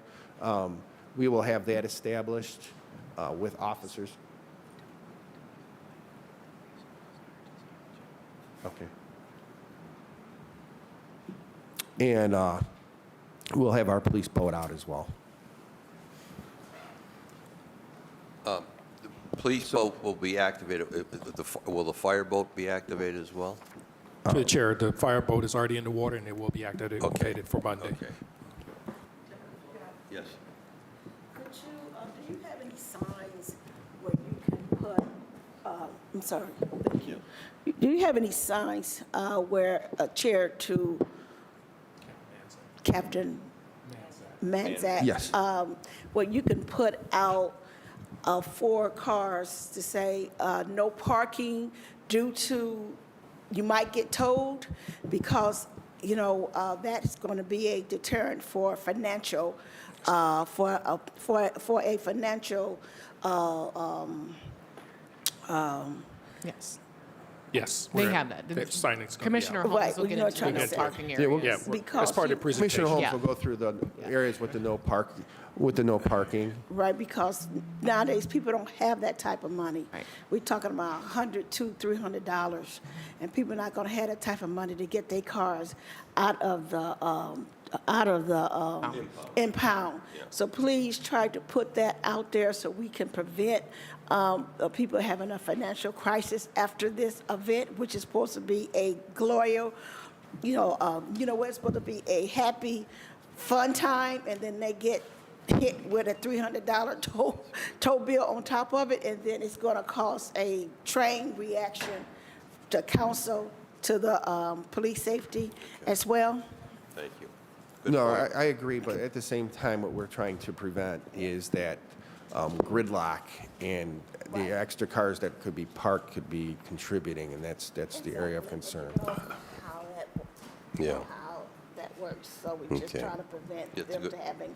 We will have that established with officers. Okay. And we'll have our police boat out as well. Police boat will be activated. Will the fireboat be activated as well? To the chair, the fireboat is already in the water, and it will be activated for Monday. Okay. Yes. Do you have any signs where you can put, I'm sorry, thank you. Do you have any signs where a chair to Captain Manzak? Yes. Where you can put out 4 cars to say no parking due to, you might get towed, because, that's going to be a deterrent for financial for a financial, Yes. Yes. They we're- have that. that signing's gonna be Commissioner out. Holmes Right, will well, get you know into what I'm the trying to parking say. Yeah, areas. we're- Because that's part of the Commissioner presentation. Holmes Yeah. will go through the areas with the no parking. right, because nowadays people don't have that type of money. Right. We're talking about $100, $200, $300, and people are not gonna have that type of money to get their cars out of the impound. So please try to put that out there so we can prevent people having a financial crisis after this event, which is supposed to be a glorious, where it's supposed to be a happy, fun time, and then they get hit with a $300 toll bill on top of it, and then it's going to cause a train reaction to council, to the police safety as well. Thank you. Good No, point. I agree, but at the same time, what we're trying to prevent is that gridlock and the extra cars that could be parked could be contributing, and that's the area of concern. How that, Yeah. how that works, so we just Okay. try to prevent That's them good. to having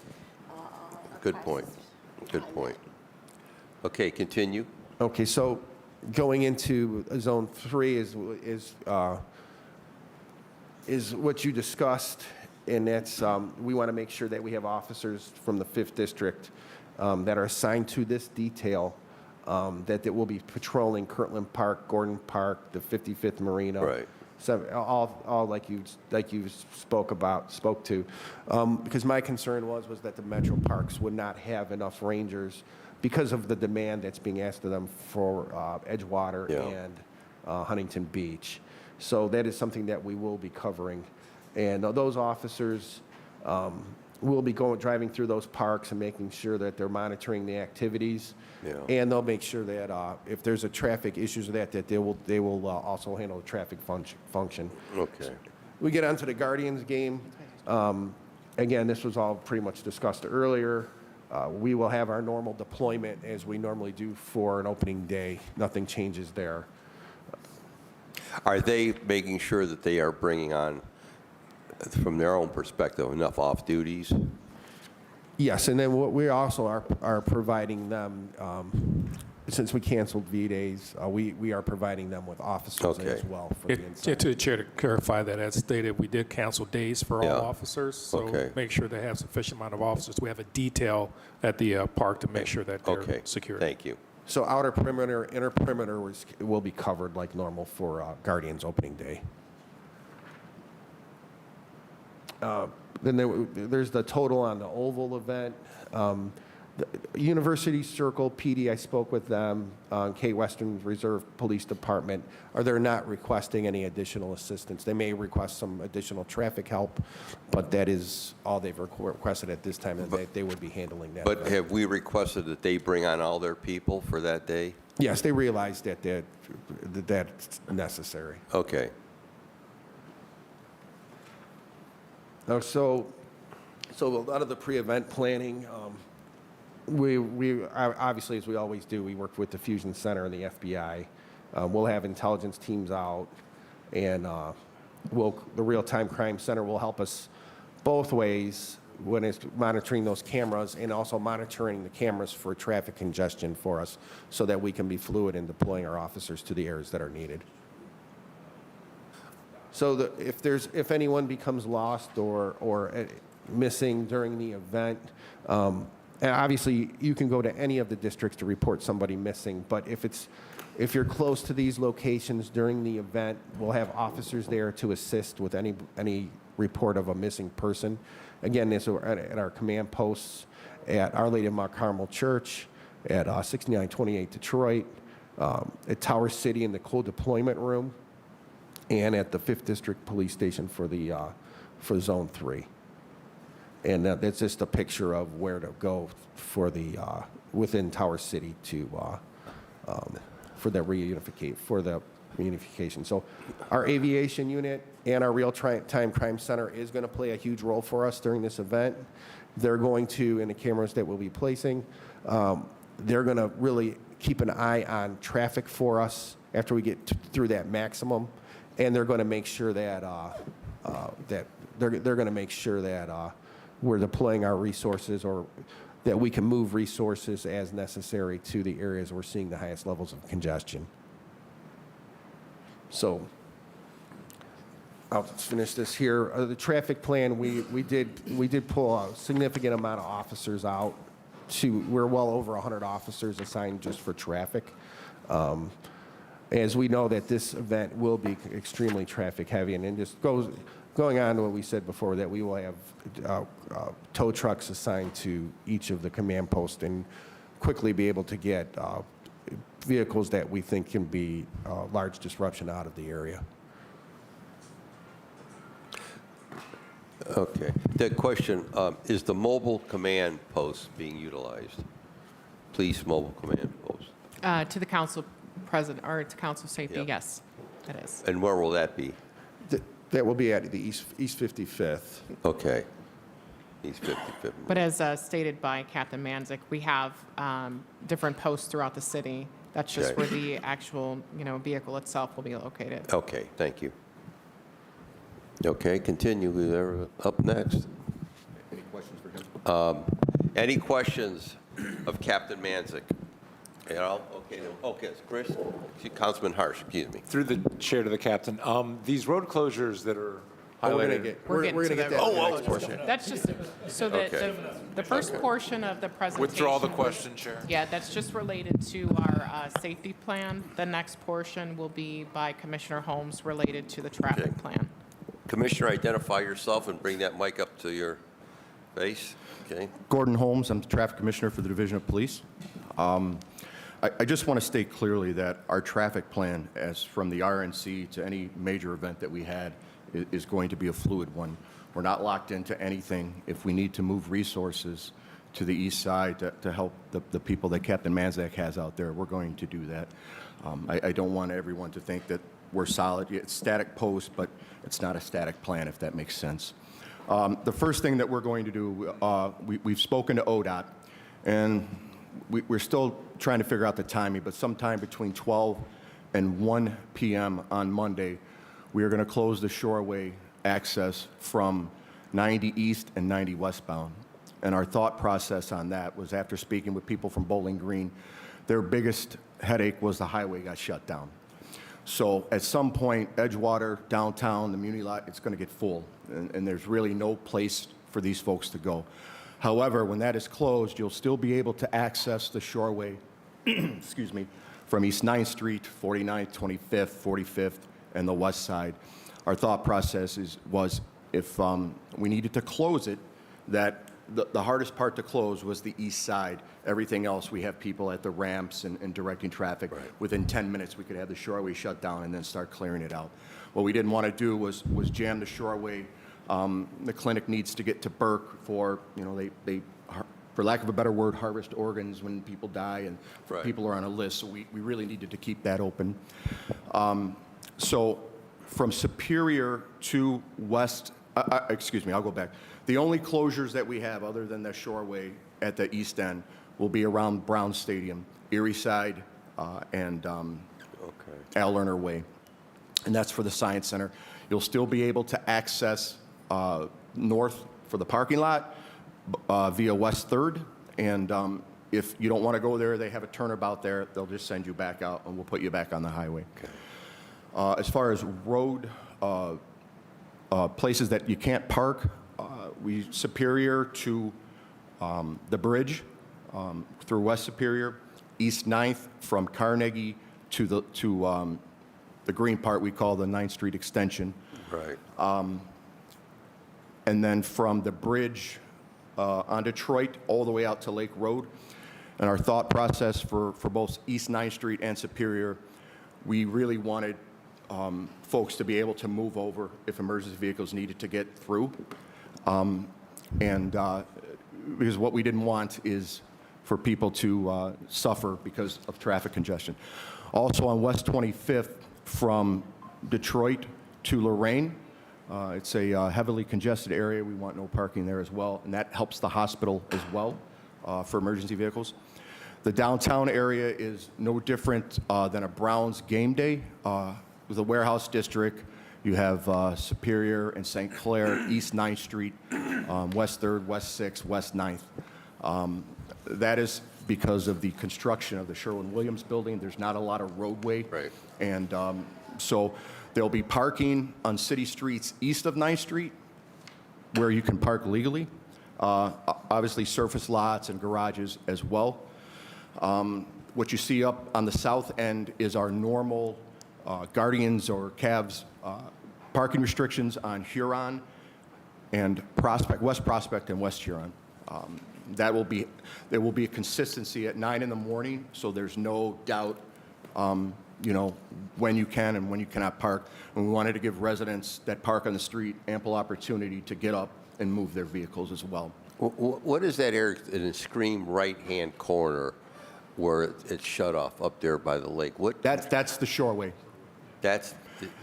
a Good point. crisis. Good point. Okay, continue. Okay, so going into Zone 3 is what you discussed, and that's, we want to make sure that we have officers from the 5th District that are assigned to this detail, that will be patrolling Kirtland Park, Gordon Park, the 55th Marina. Right. All like you spoke to, because my concern was that the metro parks would not have enough rangers because of the demand that's being asked of them for Edgewater Yeah. and Huntington Beach. So that is something that we will be covering, and those officers will be driving through those parks and making sure that they're monitoring the activities. Yeah. And they'll make sure that if there's a traffic issues with that they will also handle the traffic function. Okay. We get onto the Guardians game. Again, this was all pretty much discussed earlier. We will have our normal deployment as we normally do for an opening day. Nothing changes there. Are they making sure that they are bringing on, from their own perspective, enough off-duties? Yes, and then what we also are providing them, since we canceled V-Days, we are providing them with officers Okay. as well for the To inside. the chair, to clarify that, as stated, we did cancel days for all Yeah. officers, so Okay. make sure they have sufficient amount of officers. We have a detail at the park to make sure that Okay. they're secure. Thank you. So outer perimeter, inner perimeter will be covered like normal for Guardians opening day. Then there's the total on the Oval event. The University Circle PD, I spoke with them, K Western Reserve Police Department. They're not requesting any additional assistance. They may request some additional traffic help, but that is all they've requested at this time, and they would be handling that. But have we requested that they bring on all their people for that day? Yes, they realize that that's necessary. Okay. So a lot of the pre-event planning, we obviously, as we always do, we work with the Fusion Center and the FBI. We'll have intelligence teams out, and the Real-Time Crime Center will help us both ways when it's monitoring those cameras and also monitoring the cameras for traffic congestion for us so that we can be fluid in deploying our officers to the areas that are needed. So if anyone becomes lost or missing during the event, and obviously you can go to any of the districts to report somebody missing, but if you're close to these locations during the event, we'll have officers there to assist with any report of a missing person. Again, this at our command posts at Our Lady of Mount Carmel Church, at 6928 Detroit, at Tower City in the Cold Deployment Room, and at the 5th District Police Station for Zone 3. And that's just a picture of where to go for within Tower City for the reunification. So our aviation unit and our real-time crime center is going to play a huge role for us during this event. They're going to, in the cameras that we'll be placing, they're going to really keep an eye on traffic for us after we get through that maximum. And they're going to make sure that they're going to make sure that we're deploying our resources, or that we can move resources as necessary to the areas we're seeing the highest levels of congestion. So I'll just finish this here. The traffic plan, we did pull a significant amount of officers out. We're well over 100 officers assigned just for traffic. As we know that this event will be extremely traffic heavy, and then just going on to what we said before, that we will have tow trucks assigned to each of the command posts and quickly be able to get vehicles that we think can be large disruption out of the area. Okay. The question, is the mobile command post being utilized? Police mobile command post? To the council president, or to council safety, Yep. yes, it is. And where will that be? That will be at the East 55th. Okay. East 55th. But as stated by Captain Manzik, we have different posts throughout the city. That's just Okay. where the actual, vehicle itself will be located. Okay, thank you. Okay, continue. We're up next. Any questions for him? Any questions of Captain Manzik? Okay, it's Chris. Councilman Harsh, excuse me. Through the chair to the captain, these road closures that are highlighted. We're getting to that. next portion. That's just, so that Okay. the first portion of the presentation. Withdraw the question, Chair. Yeah, that's just related to our safety plan. The next portion will be by Commissioner Holmes related to the traffic Okay. plan. Commissioner, identify yourself and bring that mic up to your face. Okay. Gordon Holmes, I'm the Traffic Commissioner for the Division of Police. I just want to state clearly that our traffic plan, as from the RNC to any major event that we had, is going to be a fluid one. We're not locked into anything. If we need to move resources to the east side to help the people that Captain Manzak has out there, we're going to do that. I don't want everyone to think that we're solid. It's static post, but it's not a static plan, if that makes sense. The first thing that we're going to do, we've spoken to ODOT, and we're still trying to figure out the timing, but sometime between 12 and 1 p.m. on Monday, we are going to close the Shoreway access from 90 east and 90 westbound. And our thought process on that was, after speaking with people from Bowling Green, their biggest headache was the highway got shut down. So at some point, Edgewater, downtown, the Muni lot, it's going to get full, and there's really no place for these folks to go. However, when that is closed, you'll still be able to access the Shoreway, excuse me, from East 9th Street, 49th, 25th, 45th, and the west side. Our thought process was, if we needed to close it, that the hardest part to close was the east side. Everything else, we have people at the ramps and directing traffic. Right. Within 10 minutes, we could have the Shoreway shut down and then start clearing it out. What we didn't want to do was jam the Shoreway. The clinic needs to get to Burke for, they for lack of a better word, harvest organs when people die, and Right. people are on a list, so we really needed to keep that open. So from Superior to West, excuse me, I'll go back. The only closures that we have, other than the Shoreway at the east end, will be around Brown Stadium, Erie Side, and Al Lerner Way. And that's for the Science Center. You'll still be able to access north for the parking lot via West 3rd. And if you don't want to go there, they have a turnabout there. They'll just send you back out, and we'll put you back on the highway. As far as road places that you can't park, we Superior to the bridge through West Superior, East 9th from Carnegie to the green part we call the 9th Street Extension. Right. And then from the bridge on Detroit all the way out to Lake Road. And our thought process for both East 9th Street and Superior, we really wanted folks to be able to move over if emergency vehicles needed to get through. Because what we didn't want is for people to suffer because of traffic congestion. Also on West 25th from Detroit to Lorraine, it's a heavily congested area. We want no parking there as well, and that helps the hospital as well for emergency vehicles. The downtown area is no different than a Browns game day with the warehouse district You have Superior and St. Clair, East 9th Street, West 3rd, West 6th, West 9th. That is because of the construction of the Sherwin-Williams building. There's not a lot of roadway. Right. And so there'll be parking on city streets east of 9th Street where you can park legally. Obviously, surface lots and garages as well. What you see up on the south end is our normal Guardians or Cavs parking restrictions on Huron and Prospect, West Prospect and West Huron. There will be a consistency at 9 in the morning, so there's no doubt, when you can and when you cannot park. And we wanted to give residents that park on the street ample opportunity to get up and move their vehicles as well. What is that area in the extreme right-hand corner where it's shut off up there by the lake? That's the Shoreway. That's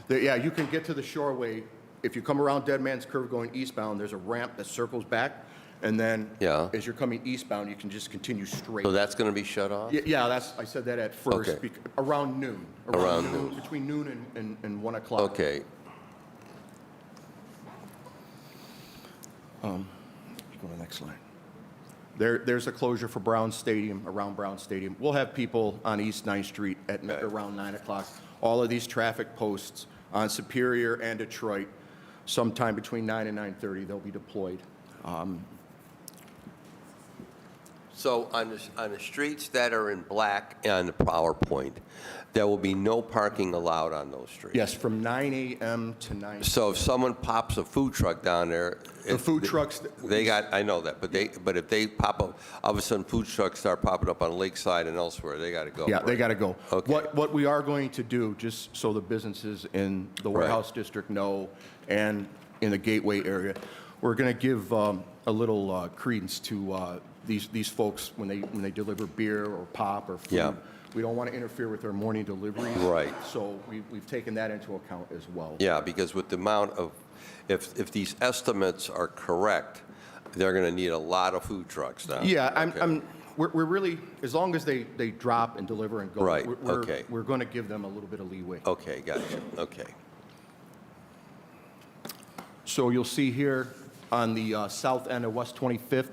Yeah, you can get to the Shoreway. If you come around Dead Man's Curve going eastbound, there's a ramp that circles back, and then as you're coming eastbound, you can just continue straight. so that's going to be shut off? Yeah, I said that at first. Okay. Around noon. Around noon. Between noon and 1 o'clock. Okay. Go to the next slide. There's a closure for Brown Stadium, around Brown Stadium. We'll have people on East 9th Street at around 9 o'clock. All of these traffic posts on Superior and Detroit, sometime between 9 and 9:30, they'll be deployed. So on the streets that are in black on the PowerPoint, there will be no parking allowed on those streets? Yes, from 9 a.m. to 9. So if someone pops a food truck down there... The food trucks... I know that, but if they pop up, all of a sudden food trucks start popping up on Lakeside and elsewhere, they got to go. Yeah, right? they got to go. Okay. What we are going to do, just so the businesses in the warehouse district know, and in the Gateway area, we're going to give a little credence to these folks when they deliver beer or pop or food. Yeah. We don't want to interfere with their morning deliveries. Right. So we've taken that into account as well. Yeah, because with the amount of, if these estimates are correct, they're going to need a lot of food trucks now. Yeah, Okay. we're really, as long as they drop and deliver and go, Right, okay. we're going to give them a little bit of leeway. Okay, gotcha. Okay. So you'll see here on the south end of West 25th,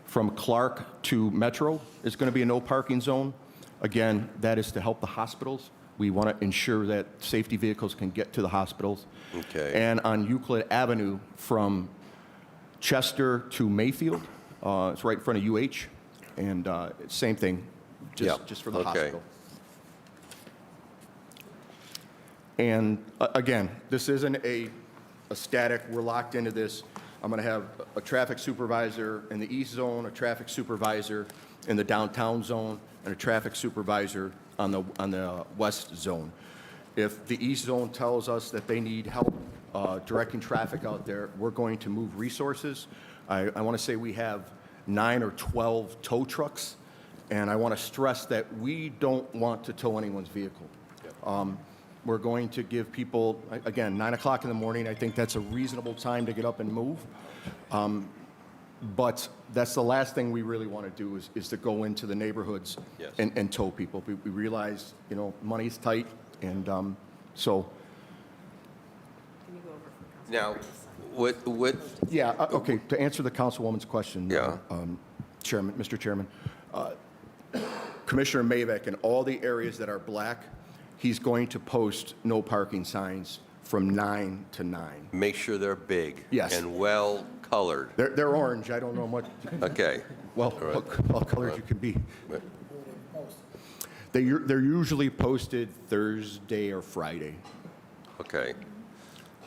from Clark to Metro, is going to be a no parking zone. Again, that is to help the hospitals. We want to ensure that safety vehicles can get to the hospitals. Okay. And on Euclid Avenue from Chester to Mayfield, it's right in front of UH, and same thing, just for the hospital. And again, this isn't a static, we're locked into this. I'm going to have a traffic supervisor in the east zone, a traffic supervisor in the downtown zone, and a traffic supervisor on the west zone. If the east zone tells us that they need help directing traffic out there, we're going to move resources. I want to say we have 9 or 12 tow trucks, and I want to stress that we don't want to tow anyone's vehicle. We're going to give people, again, 9 o'clock in the morning. I think that's a reasonable time to get up and move. But that's the last thing we really want to do is to go into the neighborhoods and tow people. We realize, money's tight, and so. Now, what? Yeah, okay, to answer the councilwoman's question, Mr. Chairman, Commissioner Mavek, in all the areas that are black, he's going to post no parking signs from 9 to 9. Make sure they're big. Yes. And well colored. They're orange. I don't know much. Okay. Well, what colors you can be. They're usually posted Thursday or Friday. Okay.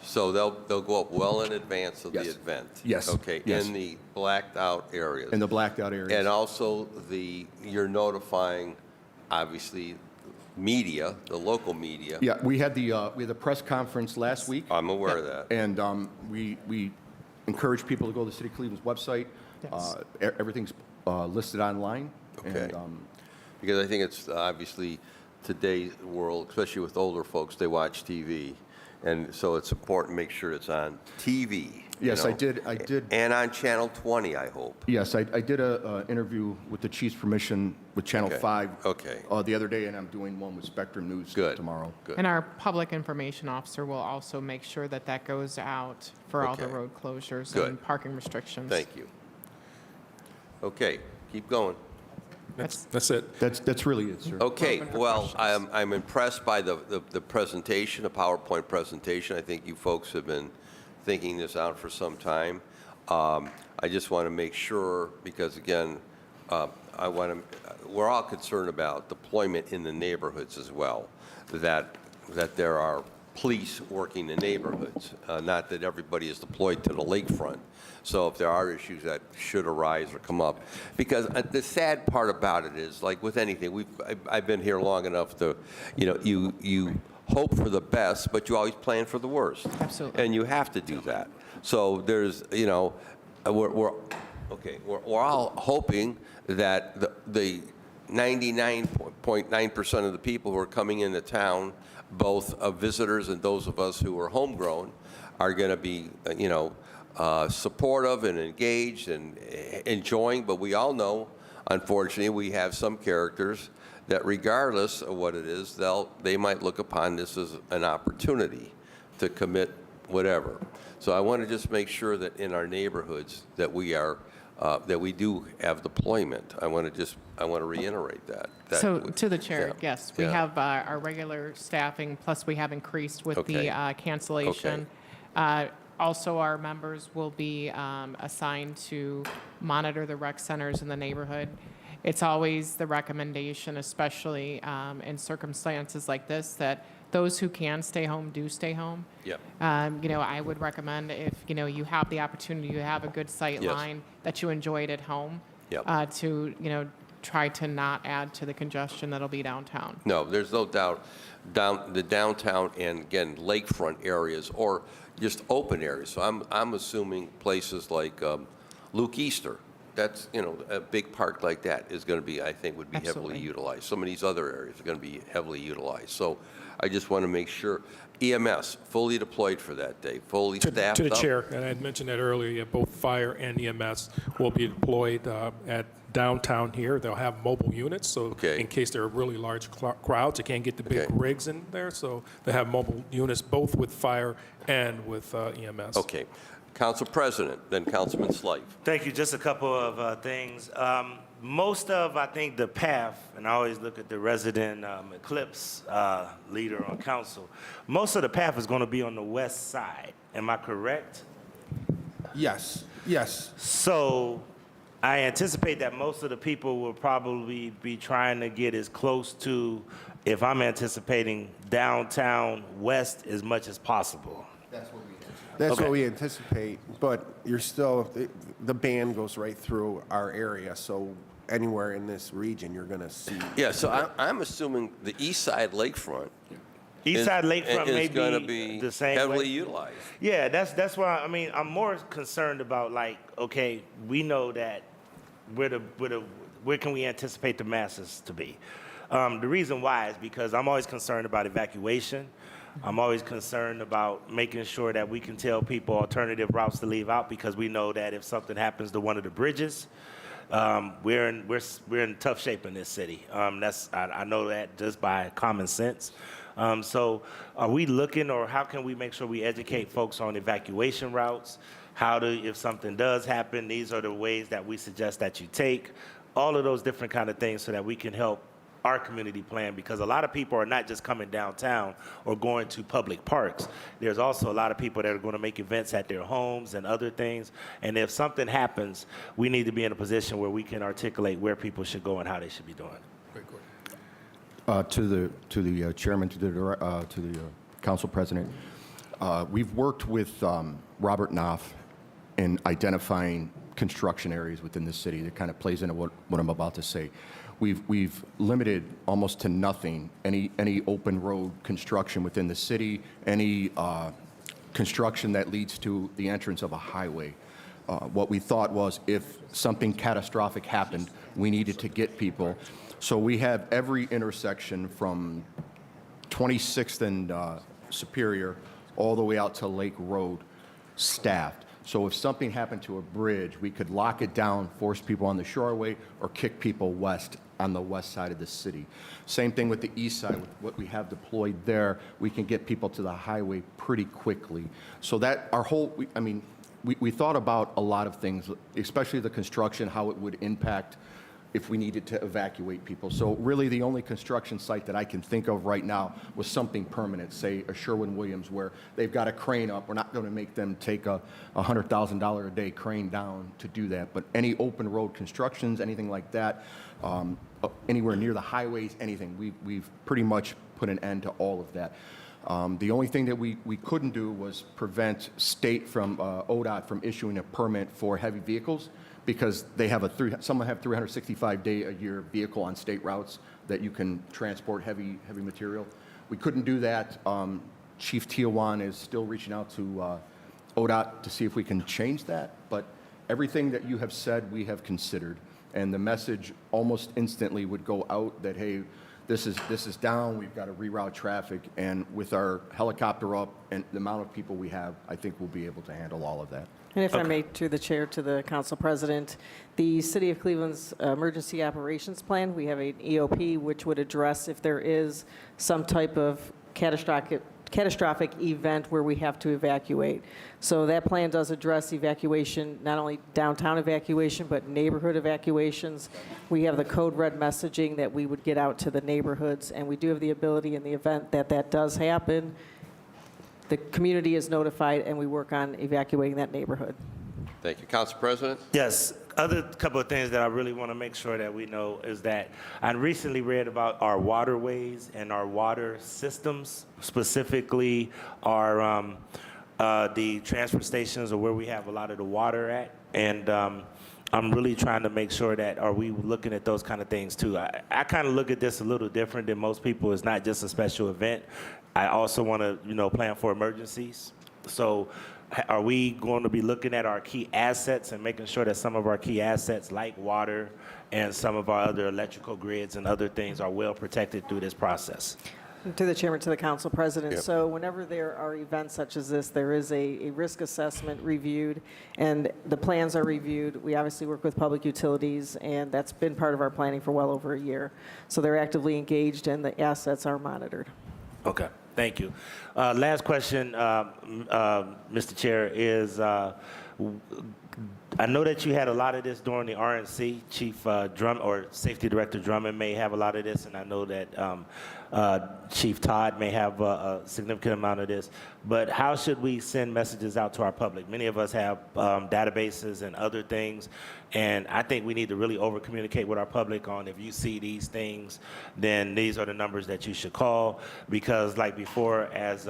So they'll go up well in advance of the Yes. event? Yes. Okay, Yes. in the blacked out areas? In the blacked out areas. And also you're notifying, obviously, media, the local media? Yeah, we had the press conference last week. I'm aware of that. And we encourage people to go to the City of Cleveland's website. Yes. Everything's listed online. Okay. And, Because I think it's obviously today's world, especially with older folks, they watch TV. And so it's important to make sure it's on TV. you Yes, I know, did. And on Channel 20, I hope. Yes, I did a interview with the chief's permission with Channel Okay. 5 Okay. the other day, and I'm doing one with Spectrum News Good. tomorrow. Good. And our public information officer will also make sure that that goes out for all the Okay. road closures Good. and parking restrictions. Thank you. Okay, keep going. That's it. That's really it, sir. Okay, well, I'm impressed by the presentation, the PowerPoint presentation. I think you folks have been thinking this out for some time. I just want to make sure, because again, we're all concerned about deployment in the neighborhoods as well, that there are police working the neighborhoods, not that everybody is deployed to the lakefront. So if there are issues that should arise or come up, because the sad part about it is, like with anything, I've been here long enough to, you hope for the best, but you always plan for the worst. Absolutely. And you have to do that. So there's, we're all hoping that the 99.9% of the people who are coming into town, both visitors and those of us who are homegrown, are going to be, supportive and engaged and enjoying. But we all know, unfortunately, we have some characters that regardless of what it is, they might look upon this as an opportunity to commit whatever. So I want to just make sure that in our neighborhoods that we do have deployment. I want to reiterate that. So to the chair, Yeah. yes, we Yeah. have our regular staffing, plus we have increased with Okay. the cancellation. Also, our members will be assigned to monitor the rec centers in the neighborhood. It's always the recommendation, especially in circumstances like this, that those who can stay home do stay home. Yep. I would recommend if, you have the opportunity, you have a good sight Yes. line, that you enjoy it at home. Yep. To, try to not add to the congestion that'll be downtown. No, there's no doubt. The downtown and again lakefront areas or just open areas. So I'm assuming places like Luke Easter. That's a big park like that is going to be, I think, would be Absolutely. heavily utilized. Some of these other areas are going to be heavily utilized. So I just want to make sure EMS fully deployed for that day, fully staffed To the up. chair, and I had mentioned that earlier, yeah, both fire and EMS will be deployed at downtown here. They'll have mobile units, so Okay. in case there are really large crowds, you can't get the big Okay. rigs in there, so they have mobile units both with fire and with EMS. Okay. Council President, then Councilman Slife. Thank you. Just a couple of things. Most of, I think, the path, and I always look at the resident Eclipse leader on council, most of the path is going to be on the west side. Am I correct? Yes. So I anticipate that most of the people will probably be trying to get as close to, if I'm anticipating, downtown west as much as possible. That's Okay. what we anticipate, but you're still, the band goes right through our area, so anywhere in this region, you're going to see. Yeah, so I'm assuming the east side lakefront East side lakefront may is going to be be the same heavily way. utilized. Yeah, that's why, I mean, I'm more concerned about like, okay, we know that where can we anticipate the masses to be? The reason why is because I'm always concerned about evacuation. I'm always concerned about making sure that we can tell people alternative routes to leave out because we know that if something happens to one of the bridges, we're in tough shape in this city. I know that just by common sense. So are we looking, or how can we make sure we educate folks on evacuation routes? If something does happen, these are the ways that we suggest that you take. All of those different kind of things so that we can help our community plan, because a lot of people are not just coming downtown or going to public parks. There's also a lot of people that are going to make events at their homes and other things. And if something happens, we need to be in a position where we can articulate where people should go and how they should be doing. To the chairman, to the council president, we've worked with Robert Knopf in identifying construction areas within the city. That kind of plays into what I'm about to say. We've limited almost to nothing any open road construction within the city, any construction that leads to the entrance of a highway. What we thought was if something catastrophic happened, we needed to get people. So we have every intersection from 26th and Superior all the way out to Lake Road, staffed. So if something happened to a bridge, we could lock it down, force people on the shoreway, or kick people west on the west side of the city. Same thing with the east side, with what we have deployed there, we can get people to the highway pretty quickly. So that our whole, we thought about a lot of things, especially the construction, how it would impact if we needed to evacuate people. So really the only construction site that I can think of right now was something permanent, say a Sherwin-Williams, where they've got a crane up. We're not going to make them take a $100,000 a day crane down to do that. But any open road constructions, anything like that, anywhere near the highways, anything, we've pretty much put an end to all of that. The only thing that we couldn't do was prevent state from, ODOT from issuing a permit for heavy vehicles, because they have some have 365-day-a-year vehicle on state routes that you can transport heavy material. We couldn't do that. Chief Tiawan is still reaching out to ODOT to see if we can change that, but everything that you have said we have considered, and the message almost instantly would go out that, hey, this is down, we've got to reroute traffic, and with our helicopter up and the amount of people we have, I think we'll be able to handle all of that. And if I may, through the chair to the council president, the City of Cleveland's emergency operations plan, we have an EOP which would address if there is some type of catastrophic event where we have to evacuate. So that plan does address evacuation, not only downtown evacuation, but neighborhood evacuations. We have the code red messaging that we would get out to the neighborhoods, and we do have the ability in the event that that does happen, the community is notified, and we work on evacuating that neighborhood. Thank you. Council President? Yes. Other couple of things that I really want to make sure that we know is that I recently read about our waterways and our water systems, specifically our the transfer stations, or where we have a lot of the water at. And I'm really trying to make sure that are we looking at those kind of things too. I kind of look at this a little different than most people. It's not just a special event. I also want to, plan for emergencies. So are we going to be looking at our key assets and making sure that some of our key assets like water and some of our other electrical grids and other things are well protected through this process? To the chairman, to the council president. Yep. So whenever there are events such as this, there is a risk assessment reviewed, and the plans are reviewed. We obviously work with public utilities, and that's been part of our planning for well over a year. So they're actively engaged, and the assets are monitored. Okay, thank you. Last question, Mr. Chair, is I know that you had a lot of this during the RNC. Chief Safety Director Drummond may have a lot of this, and I know that Chief Todd may have a significant amount of this. But how should we send messages out to our public? Many of us have databases and other things, and I think we need to really over-communicate with our public on if you see these things, then these are the numbers that you should call. Because like before, as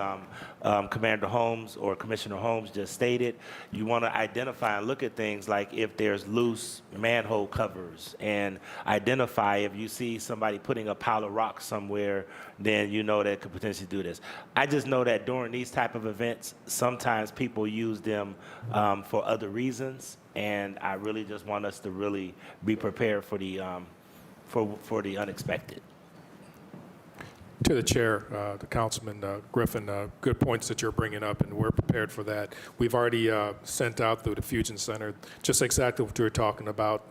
Commander Holmes or Commissioner Holmes just stated, you want to identify and look at things like if there's loose manhole covers, and identify if you see somebody putting a pile of rocks somewhere, then you know that could potentially do this. I just know that during these type of events, sometimes people use them for other reasons, and I really just want us to really be prepared for the unexpected. To the chair, the Councilman Griffin, good points that you're bringing up, and we're prepared for that. We've already sent out through the Fusion Center just exactly what you were talking about,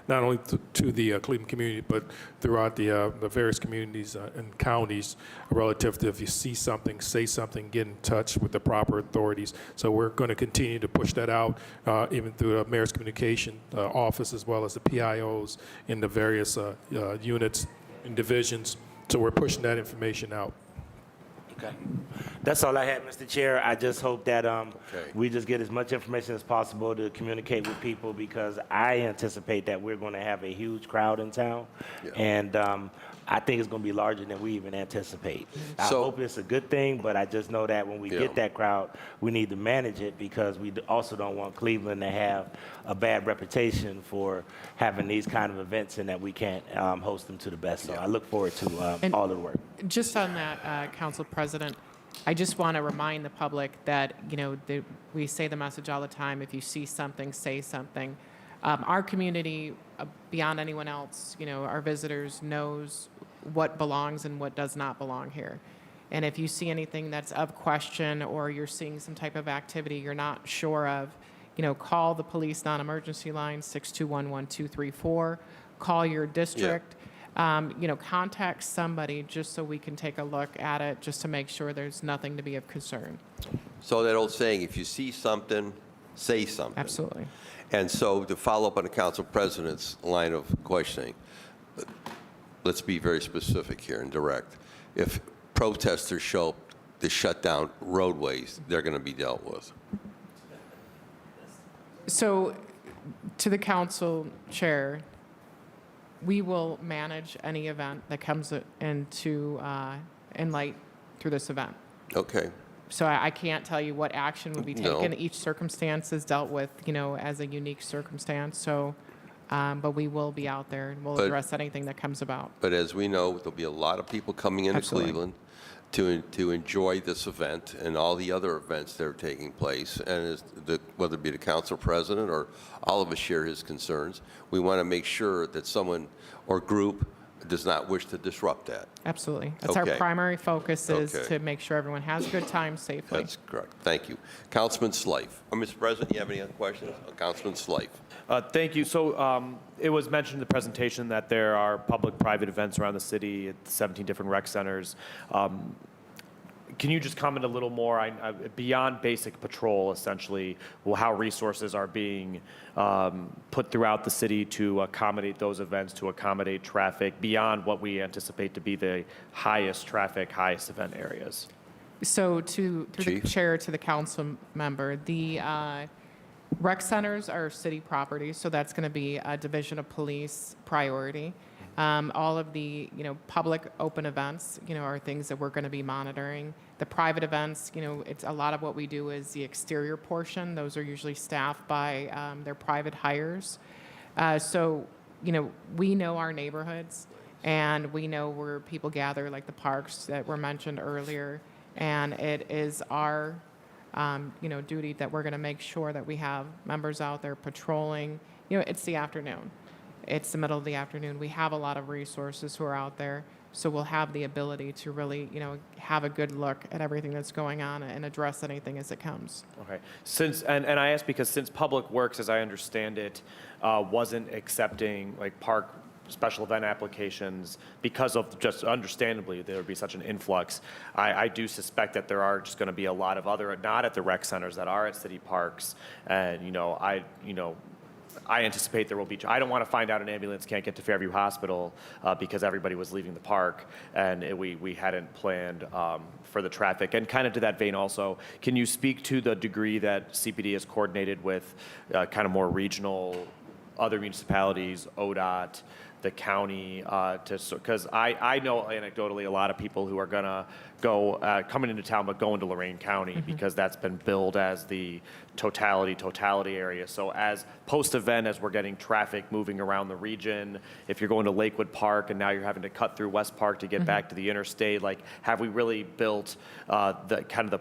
not only to the Cleveland community, but throughout the various communities and counties relative to if you see something, say something, get in touch with the proper authorities. So we're going to continue to push that out, even through the Mayor's Communication Office, as well as the PIOs in the various units and divisions. So we're pushing that information out. Okay. That's all I had, Mr. Chair. I just hope that we just get as much information as possible to communicate with people, because I anticipate that we're going to have a huge crowd in town. Yeah. And I think it's going to be larger than we even anticipate. I So- hope it's a good thing, but I just know that when we Yeah. get that crowd, we need to manage it, because we also don't want Cleveland to have a bad reputation for having these kind of events and that we can't host them to the best. So I look forward to And- all of the work. Just on that, Council President, I just want to remind the public that, we say the message all the time, if you see something, say something. Our community, beyond anyone else, our visitors, knows what belongs and what does not belong here. And if you see anything that's of question or you're seeing some type of activity you're not sure of, call the police non-emergency line, 621-1234. Call your district. Contact somebody just so we can take a look at it, just to make sure there's nothing to be of concern. So that old saying, if you see something, say something. Absolutely. And so to follow up on the council president's line of questioning, let's be very specific here and direct. If protesters show up to shut down roadways, they're going to be dealt with. So, to the council chair, we will manage any event that comes into in light through this event. Okay. So I can't tell you what action would be taken. No. Each circumstance is dealt with, as a unique circumstance. So, but we will be out there and we'll But- address anything that comes about. But as we know, there'll be a lot of people coming into Absolutely. Cleveland to enjoy this event and all the other events that are taking place. And whether it be the council president or all of us share his concerns, we want to make sure that someone or group does not wish to disrupt that. Absolutely. That's Okay. our primary focus is Okay. to make sure everyone has a good time safely. That's correct. Thank you. Councilman Slife. Mr. President, you have any other questions? Councilman Slife. Thank you. So it was mentioned in the presentation that there are public-private events around the city at 17 different rec centers. Can you just comment a little more beyond basic patrol, essentially, how resources are being put throughout the city to accommodate those events, to accommodate traffic beyond what we anticipate to be the highest traffic, highest event areas? So through Chief? the chair to the council member, the rec centers are city property, so that's going to be a division of police priority. All of the, public open events, are things that we're going to be monitoring. The private events, it's a lot of what we do is the exterior portion. Those are usually staffed by their private hires. So, we know our neighborhoods and we know where people gather, like the parks that were mentioned earlier. And it is our, duty that we're going to make sure that we have members out there patrolling. It's the afternoon. It's the middle of the afternoon. We have a lot of resources who are out there, so we'll have the ability to really, have a good look at everything that's going on and address anything as it comes. Okay. And I ask because since Public Works, as I understand it, wasn't accepting like park special event applications because of just understandably there would be such an influx, I do suspect that there are just going to be a lot of other, not at the rec centers, that are at city parks. And, I anticipate there will be, I don't want to find out an ambulance can't get to Fairview Hospital because everybody was leaving the park and we hadn't planned for the traffic. And kind of to that vein also, can you speak to the degree that CPD has coordinated with kind of more regional, other municipalities, ODOT, the county, because I know anecdotally a lot of people who are going to go, coming into town, but going to Lorraine County because that's been billed as the totality area. So as post-event, as we're getting traffic moving around the region, if you're going to Lakewood Park and now you're having to cut through West Park to get back to the interstate, like have we really built the kind of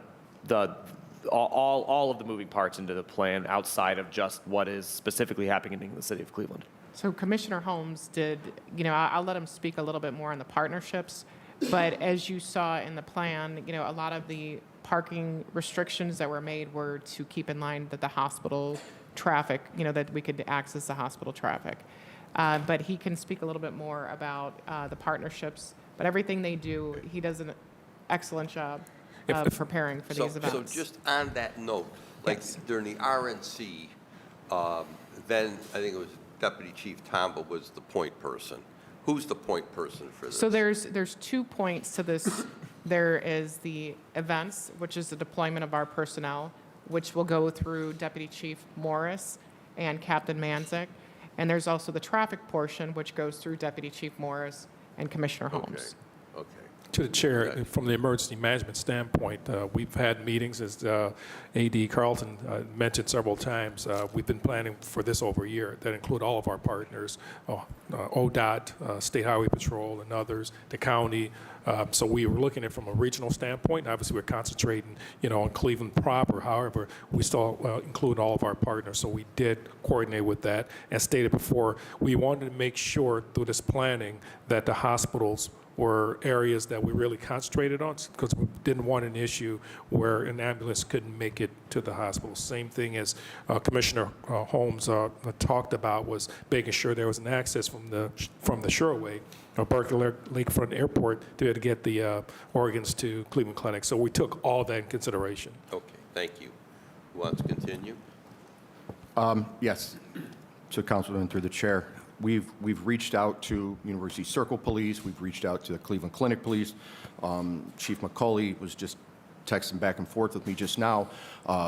all of the moving parts into the plan outside of just what is specifically happening in the city of Cleveland? So Commissioner Holmes did, I'll let him speak a little bit more on the partnerships, but as you saw in the plan, a lot of the parking restrictions that were made were to keep in line that the hospital traffic, that we could access the hospital traffic. But he can speak a little bit more about the partnerships, but everything they do, he does an excellent job of preparing for these events. So just on that note, like during the RNC, then I think it was Deputy Chief Tomba was the point person. Who's the point person for this? So there's 2 points to this. There is the events, which is the deployment of our personnel, which will go through Deputy Chief Morris and Captain Manzik. And there's also the traffic portion, which goes through Deputy Chief Morris and Commissioner Holmes. Okay. To the chair, from the emergency management standpoint, we've had meetings, as AD Carlton mentioned several times. We've been planning for this over a year that include all of our partners, ODOT, State Highway Patrol, and others, the county. So we were looking at it from a regional standpoint. Obviously, we're concentrating, on Cleveland proper. However, we still include all of our partners. So we did coordinate with that. As stated before, we wanted to make sure through this planning that the hospitals were areas that we really concentrated on because we didn't want an issue where an ambulance couldn't make it to the hospital. Same thing as Commissioner Holmes talked about was making sure there was an access from the Shoreway, Berkeley Lakefront Airport, to be able to get the organs to Cleveland Clinic. So we took all that in consideration. Okay, thank you. Who wants to continue? Yes. So, Councilman, through the chair, we've reached out to University Circle Police. We've reached out to the Cleveland Clinic Police. Chief McCauley was just texting back and forth with me just now.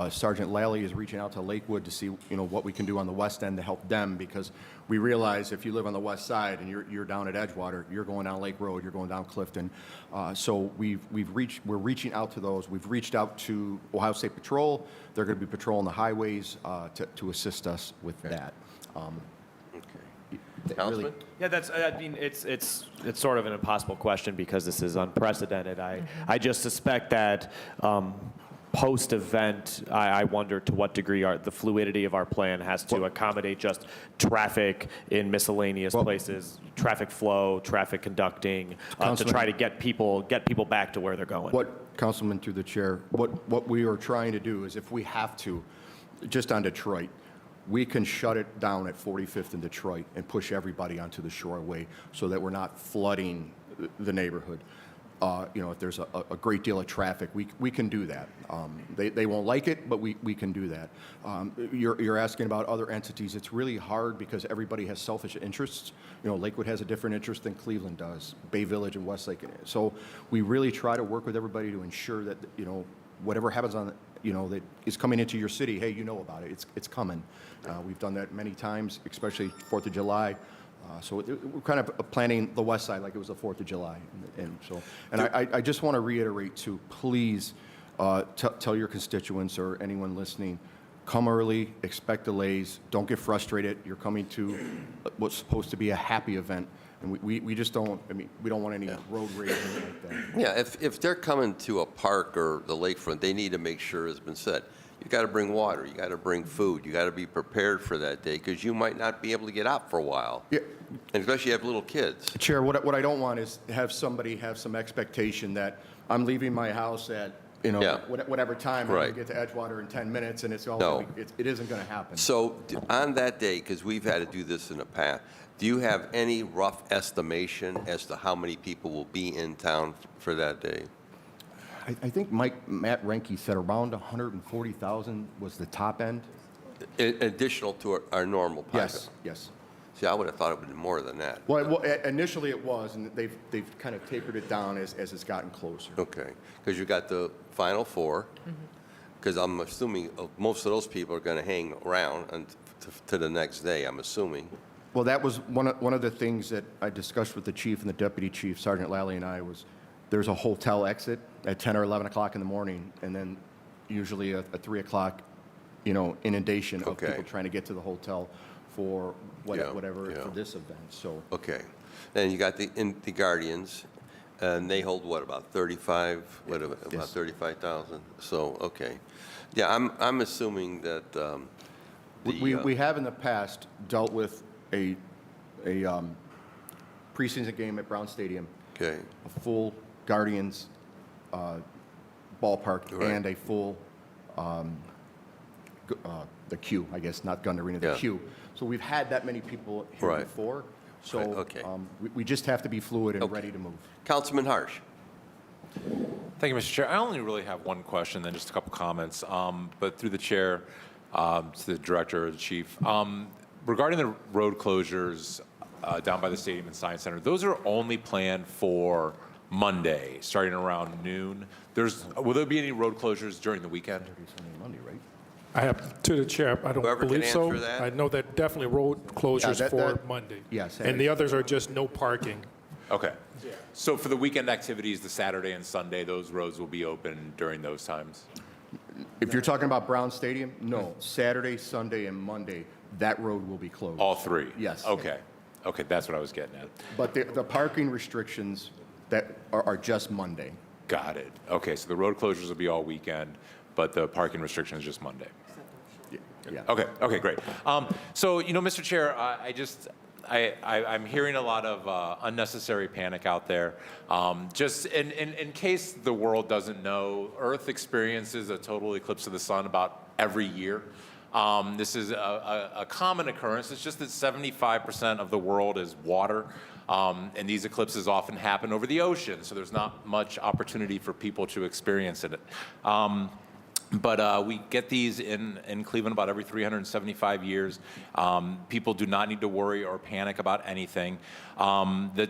Sergeant Lally is reaching out to Lakewood to see what we can do on the west end to help them, because we realize if you live on the west side and you're down at Edgewater, you're going down Lake Road, you're going down Clifton. So we're reaching out to those. We've reached out to Ohio State Patrol. They're going to be patrolling the highways to assist us with that. Councilman? Yeah, it's sort of an impossible question because this is unprecedented. I just suspect that post-event, I wonder to what degree the fluidity of our plan has to accommodate just traffic in miscellaneous places, traffic flow, traffic conducting, to try to get people back to where they're going. Councilman, through the chair, what we are trying to do is, if we have to, just on Detroit, we can shut it down at 45th in Detroit and push everybody onto the Shoreway so that we're not flooding the neighborhood. If there's a great deal of traffic, we can do that. They won't like it, but we can do that. You're asking about other entities. It's really hard because everybody has selfish interests. Lakewood has a different interest than Cleveland does, Bay Village and Westlake. So we really try to work with everybody to ensure that, whatever happens that is coming into your city, hey, you know about it. It's coming. We've done that many times, especially 4th of July. So we're kind of planning the west side like it was the 4th of July. And I just want to reiterate too, please tell your constituents or anyone listening, come early, expect delays, don't get frustrated. You're coming to what's supposed to be a happy event. And we just don't, we don't want any road rage or anything like that. Yeah, if they're coming to a park or the lakefront, they need to make sure, as been said, you got to bring water, you got to bring food, you got to be prepared for that day because you might not be able to get out for a while. Yeah. And especially if you have little kids. Chair, what I don't want is have somebody have some expectation that I'm leaving my house at whatever time, Right. and I get to Edgewater in 10 minutes, and it's all No. it isn't going to happen. So on that day, because we've had to do this in the past, do you have any rough estimation as to how many people will be in town for that day? I think Matt Renke said around 140,000 was the top end. Additional to our normal pilot? Yes. See, I would have thought it would be more than that. Well, initially it was, and they've kind of tapered it down as it's gotten closer. Okay, because you got the Final Four, because I'm assuming most of those people are going to hang around to the next day, I'm assuming. Well, that was one of the things that I discussed with the chief and the deputy chief, Sergeant Lally and I, was there's a hotel exit at 10 or 11 o'clock in the morning, and then usually a 3 o'clock, inundation of people trying to get to the hotel for whatever for this event. So Okay, then you got the Guardians, and they hold what, about 35? About 35,000. So okay, yeah, I'm assuming that we have in the past dealt with a preseason game at Brown Stadium, Okay. a full Guardians ballpark, Right. and a full the Q, I guess, not Gun Arena, the Yeah. Q. So we've had that many people here Right. before. So Right, okay. we just have to be fluid and Okay. ready to move. Councilman Harsh. Thank you, Mr. Chair. I only really have one question, then just a couple comments. But through the chair, to the director or the chief, regarding the road closures down by the stadium and science center, those are only planned for Monday, starting around noon. Will there be any road closures during the weekend? Monday, right? I have, to the chair, I don't Whoever can believe so. answer that. I know that definitely road closures that- for that- Monday. yes, And the others are just no parking. Okay. So for the weekend activities, the Saturday and Sunday, those roads will be open during those times? If you're talking about Brown Stadium, no. Saturday, Sunday, and Monday, that road will be closed. All three? Yes. Okay. Okay, that's what I was getting at. But the parking restrictions that are just Monday. Got it. Okay, so the road closures will be all weekend, but the parking restriction is just Monday. Yeah. Okay, great. So, Mr. Chair, I'm hearing a lot of unnecessary panic out there. Just in case the world doesn't know, Earth experiences a total eclipse of the sun about every year. This is a common occurrence. It's just that 75% of the world is water, and these eclipses often happen over the ocean, so there's not much opportunity for people to experience it. But we get these in Cleveland about every 375 years. People do not need to worry or panic about anything. The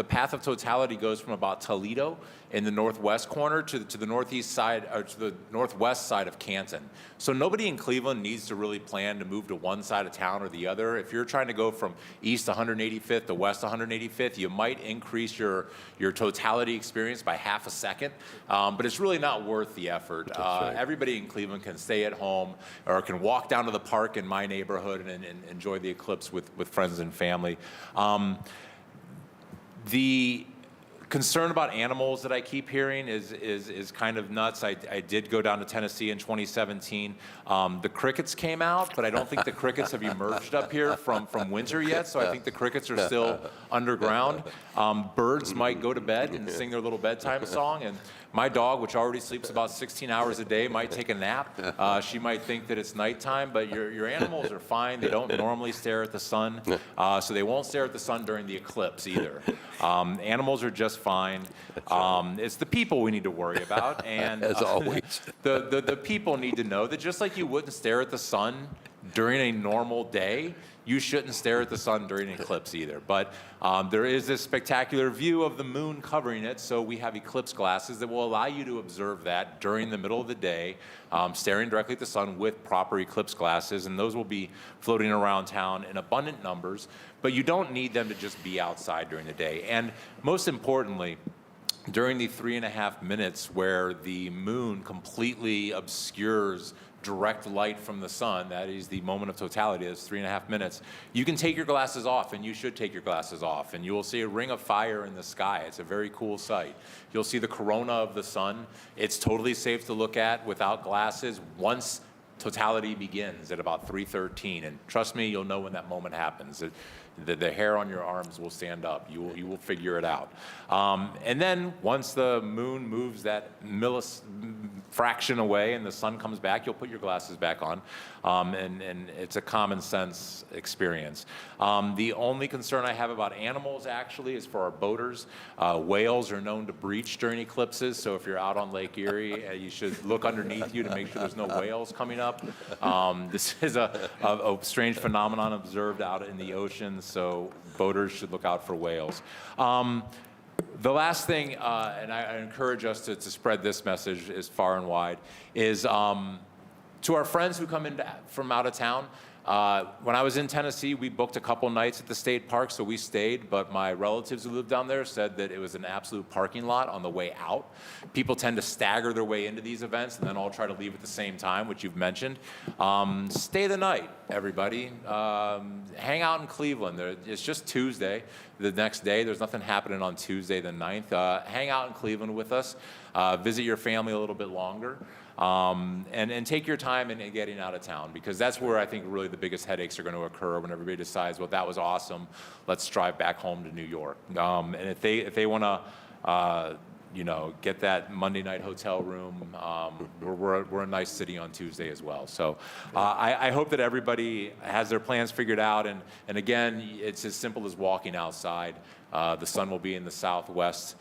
path of totality goes from about Toledo in the northwest corner to the northeast side, or to the northwest side of Canton. So nobody in Cleveland needs to really plan to move to one side of town or the other. If you're trying to go from east 185th to west 185th, you might increase your totality experience by half a second, but it's really not worth the effort. Everybody in Cleveland can stay at home or can walk down to the park in my neighborhood and enjoy the eclipse with friends and family. The concern about animals that I keep hearing is kind of nuts. I did go down to Tennessee in 2017. The crickets came out, but I don't think the crickets have emerged up here from winter yet, so I think the crickets are still underground. Birds might go to bed and sing their little bedtime song, and my dog, which already sleeps about 16 hours a day, might take a nap. She might think that it's nighttime, but your animals are fine. They don't normally stare at the sun, so they won't stare at the sun during the eclipse either. Animals are just fine. It's the people we need to worry about, and As always. the people need to know that just like you wouldn't stare at the sun during a normal day, you shouldn't stare at the sun during an eclipse either. But there is this spectacular view of the moon covering it, so we have eclipse glasses that will allow you to observe that during the middle of the day, staring directly at the sun with proper eclipse glasses, and those will be floating around town in abundant numbers, but you don't need them to just be outside during the day. And most importantly, during the 3.5 minutes where the moon completely obscures direct light from the sun, that is the moment of totality, that's 3.5 minutes, you can take your glasses off, and you should take your glasses off, and you will see a ring of fire in the sky. It's a very cool sight. You'll see the corona of the sun. It's totally safe to look at without glasses once totality begins at about 3:13, and trust me, you'll know when that moment happens. The hair on your arms will stand up. You will figure it out. And then once the moon moves that fraction away and the sun comes back, you'll put your glasses back on. And it's a common sense experience. The only concern I have about animals actually is for our boaters. Whales are known to breach during eclipses, so if you're out on Lake Erie, you should look underneath you to make sure there's no whales coming up. This is a strange phenomenon observed out in the ocean, so boaters should look out for whales. The last thing, and I encourage us to spread this message as far and wide, is to our friends who come in from out of town. When I was in Tennessee, we booked a couple nights at the state park, so we stayed, but my relatives who lived down there said that it was an absolute parking lot on the way out. People tend to stagger their way into these events and then all try to leave at the same time, which you've mentioned. Stay the night, everybody. Hang out in Cleveland. It's just Tuesday. The next day, there's nothing happening on Tuesday the 9th. Hang out in Cleveland with us. Visit your family a little bit longer. And take your time in getting out of town, because that's where I think really the biggest headaches are going to occur when everybody decides, well, that was awesome, let's drive back home to New York. And if they want to, get that Monday night hotel room, we're a nice city on Tuesday as well. So I hope that everybody has their plans figured out. And again, it's as simple as walking outside. The sun will be in the southwest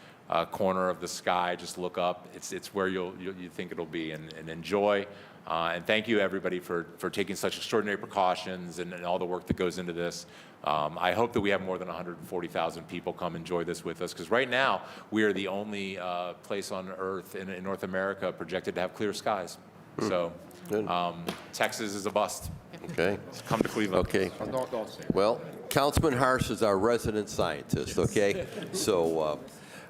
corner of the sky. Just look up. It's where you think it'll be, and enjoy. And thank you, everybody, for taking such extraordinary precautions and all the work that goes into this. I hope that we have more than 140,000 people come enjoy this with us, because right now we are the only place on Earth in North America projected to have clear skies. So Texas is a bust. Okay. Come to Cleveland. Okay. Well, Councilman Harsh is our resident scientist, okay? So,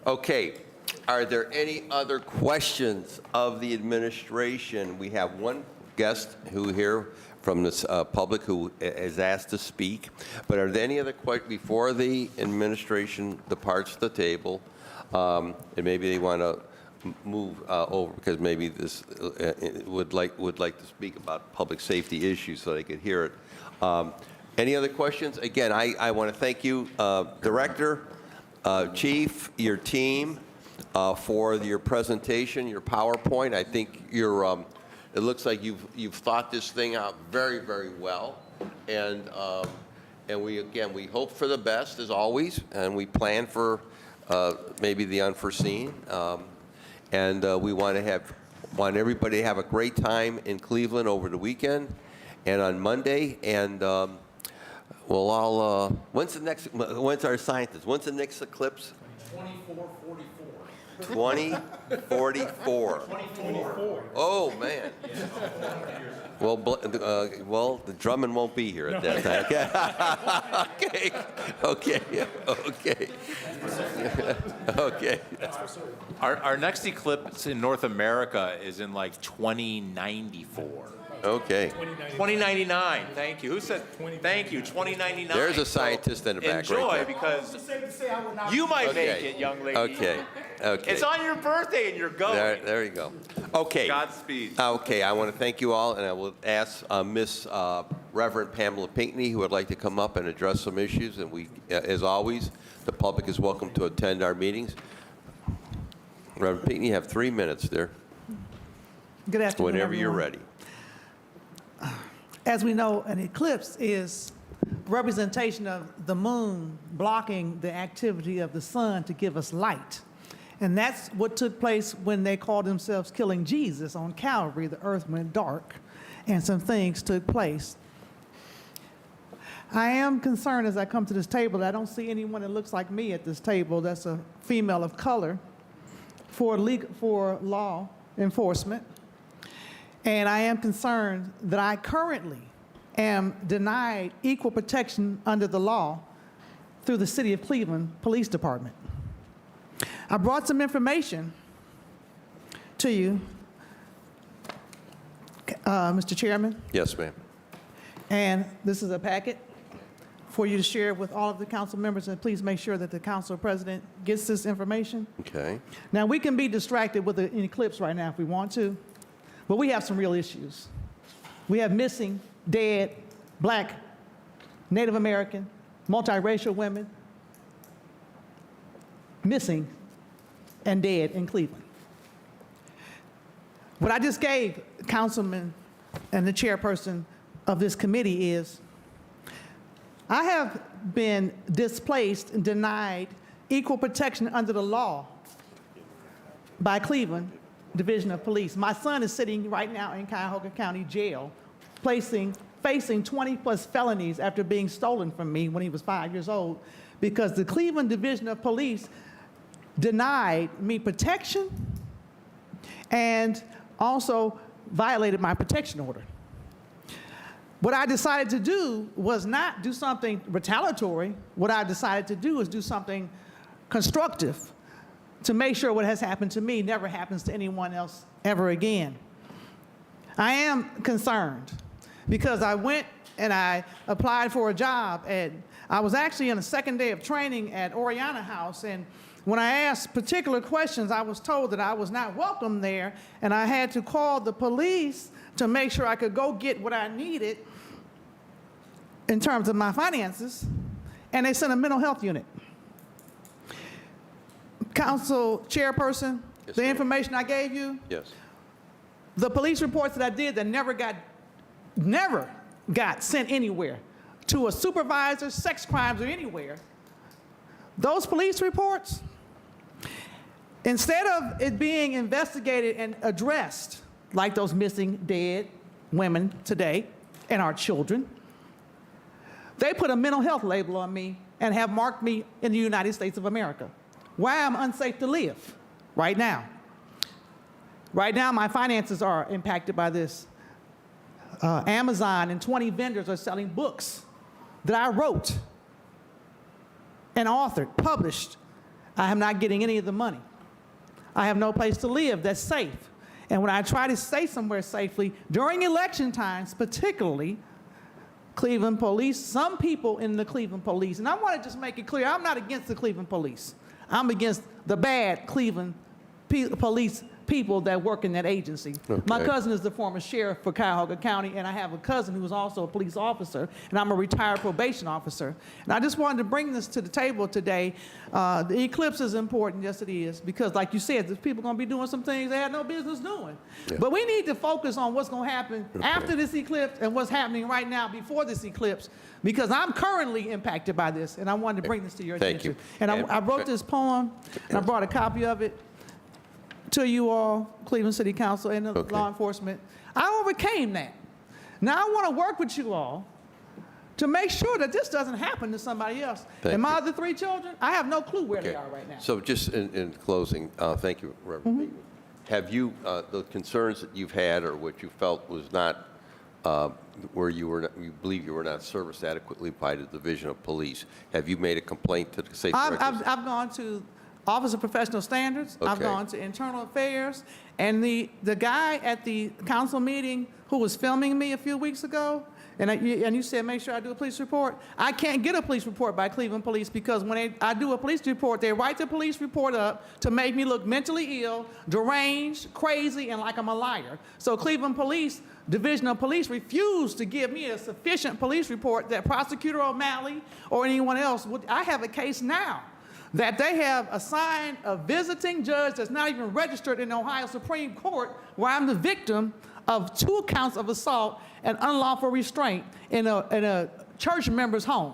okay. Are there any other questions of the administration? We have one guest here from this public who is asked to speak. But are there any other questions before the administration departs the table? And maybe they want to move over, because maybe this would like to speak about public safety issues so they could hear it. Any other questions? Again, I want to thank you, Director, Chief, your team, for your presentation, your PowerPoint. I think it looks like you've thought this thing out very, very well. And we hope for the best, as always, and we plan for maybe the unforeseen. We want everybody to have a great time in Cleveland over the weekend and on Monday. And we'll all, when's our scientist? When's the next eclipse? 2044. 2044. Oh, man. Well, the Drummond won't be here at that time. Okay. Our next eclipse in North America is in like 2094. Okay. 2099. Thank you. Who said? Thank you. 2099. There's a scientist in the back Enjoy, right there. because you might make it, young lady. Okay. It's on your birthday and you're going. There you go. Okay. Godspeed. Okay, I want to thank you all, and I will ask Miss Reverend Pamela Pinckney, who would like to come up and address some issues. And we, as always, the public is welcome to attend our meetings. Reverend Pinckney, you have 3 minutes there. Good afternoon, Whenever you're everyone. ready. As we know, an eclipse is representation of the moon blocking the activity of the sun to give us light. And that's what took place when they called themselves killing Jesus on Calvary. The earth went dark and some things took place. I am concerned as I come to this table that I don't see anyone that looks like me at this table that's a female of color for law enforcement. And I am concerned that I currently am denied equal protection under the law through the City of Cleveland Police Department. I brought some information to you, Mr. Chairman, Yes, ma'am. and this is a packet for you to share with all of the council members, and please make sure that the council president gets this information. Okay. Now, we can be distracted with an eclipse right now if we want to, but we have some real issues. We have missing, dead, Black, Native American, multiracial women missing and dead in Cleveland. What I just gave Councilman and the chairperson of this committee is, I have been displaced and denied equal protection under the law by Cleveland Division of Police. My son is sitting right now in Cuyahoga County Jail, facing 20+ felonies after being stolen from me when he was 5 years old, because the Cleveland Division of Police denied me protection and also violated my protection order. What I decided to do was not do something retaliatory. What I decided to do is do something constructive to make sure what has happened to me never happens to anyone else ever again. I am concerned because I went and I applied for a job, and I was actually on the second day of training at Oriana House, and when I asked particular questions, I was told that I was not welcome there, and I had to call the police to make sure I could go get what I needed in terms of my finances, and they sent a mental health unit. Council chairperson, Yes, the ma'am. information I gave you, Yes. the police reports that I did that never got sent anywhere to a supervisor, sex crimes, or anywhere. Those police reports, instead of it being investigated and addressed, like those missing dead women today and our children, they put a mental health label on me and have marked me in the United States of America. Why I'm unsafe to live right now. Right now, my finances are impacted by this. Amazon and 20 vendors are selling books that I wrote and authored, published. I am not getting any of the money. I have no place to live that's safe. And when I try to stay somewhere safely, during election times, particularly, Cleveland police, some people in the Cleveland police, and I want to just make it clear, I'm not against the Cleveland police. I'm against the bad Cleveland police people that work in that agency. My Okay. cousin is the former sheriff for Cuyahoga County, and I have a cousin who is also a police officer, and I'm a retired probation officer. And I just wanted to bring this to the table today. The eclipse is important, yes it is, because like you said, there's people going to be doing some things they had no business doing. Yeah. But we need to focus on what's going to happen after this eclipse and what's happening right now before this eclipse, because I'm currently impacted by this, and I wanted to bring this to your Thank attention. you. And And- I wrote this poem, and I brought a copy of it to you all, Cleveland City Council and the Okay. law enforcement. I overcame that. Now I want to work with you all to make sure that this doesn't happen to somebody else. Thank And my you. other 3 children, I have no clue where they Okay. are right now. So just in closing, thank you, Reverend Beekman. Have you, the concerns that you've had or what you felt was not, where you believe you were not serviced adequately by the Division of Police, have you made a complaint to the State Director's? I've gone to Office of Professional Standards. I've Okay. gone to Internal Affairs. And the guy at the council meeting who was filming me a few weeks ago, and you said make sure I do a police report. I can't get a police report by Cleveland Police because when I do a police report, they write the police report up to make me look mentally ill, deranged, crazy, and like I'm a liar. So Cleveland Police, Division of Police, refused to give me a sufficient police report that Prosecutor O'Malley or anyone else would. I have a case now that they have assigned a visiting judge that's not even registered in the Ohio Supreme Court, where I'm the victim of 2 counts of assault and unlawful restraint in a church member's home.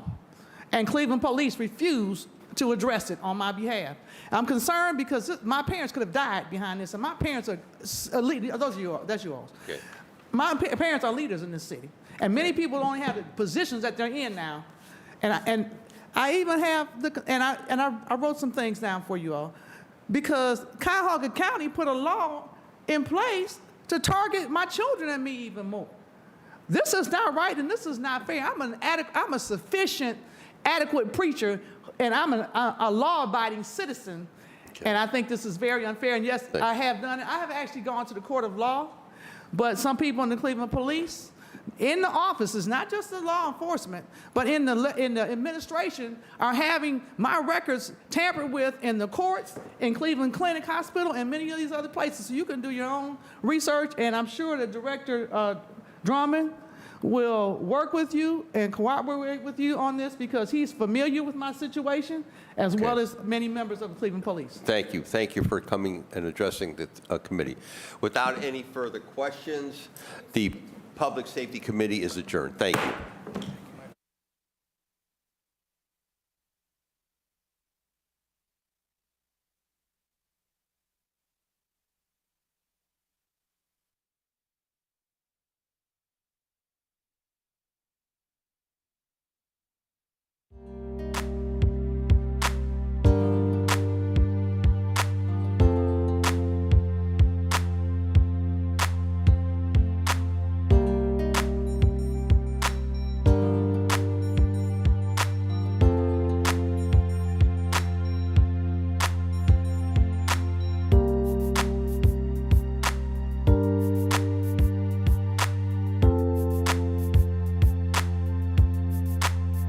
And Cleveland Police refused to address it on my behalf. I'm concerned because my parents could have died behind this, and my parents are those are yours, that's yours. Okay. My parents are leaders in this city, and many people only have the positions that they're in now. And I even have I wrote some things down for you all, because Cuyahoga County put a law in place to target my children and me even more. This is not right, and this is not fair. I'm a sufficient, adequate preacher, and I'm a law-abiding citizen, and I think this is very unfair. And yes, I have done it. I have actually gone to the court of law, but some people in the Cleveland Police, in the offices, not just the law enforcement, but in the administration, are having my records tampered with in the courts, in Cleveland Clinic Hospital, and many of these other places. So you can do your own research, and I'm sure that Director Drummond will work with you and cooperate with you on this because he's familiar with my situation, as well as many members of the Cleveland Police. Thank you. Thank you for coming and addressing the committee. Without any further questions, the Public Safety Committee is adjourned. Thank you.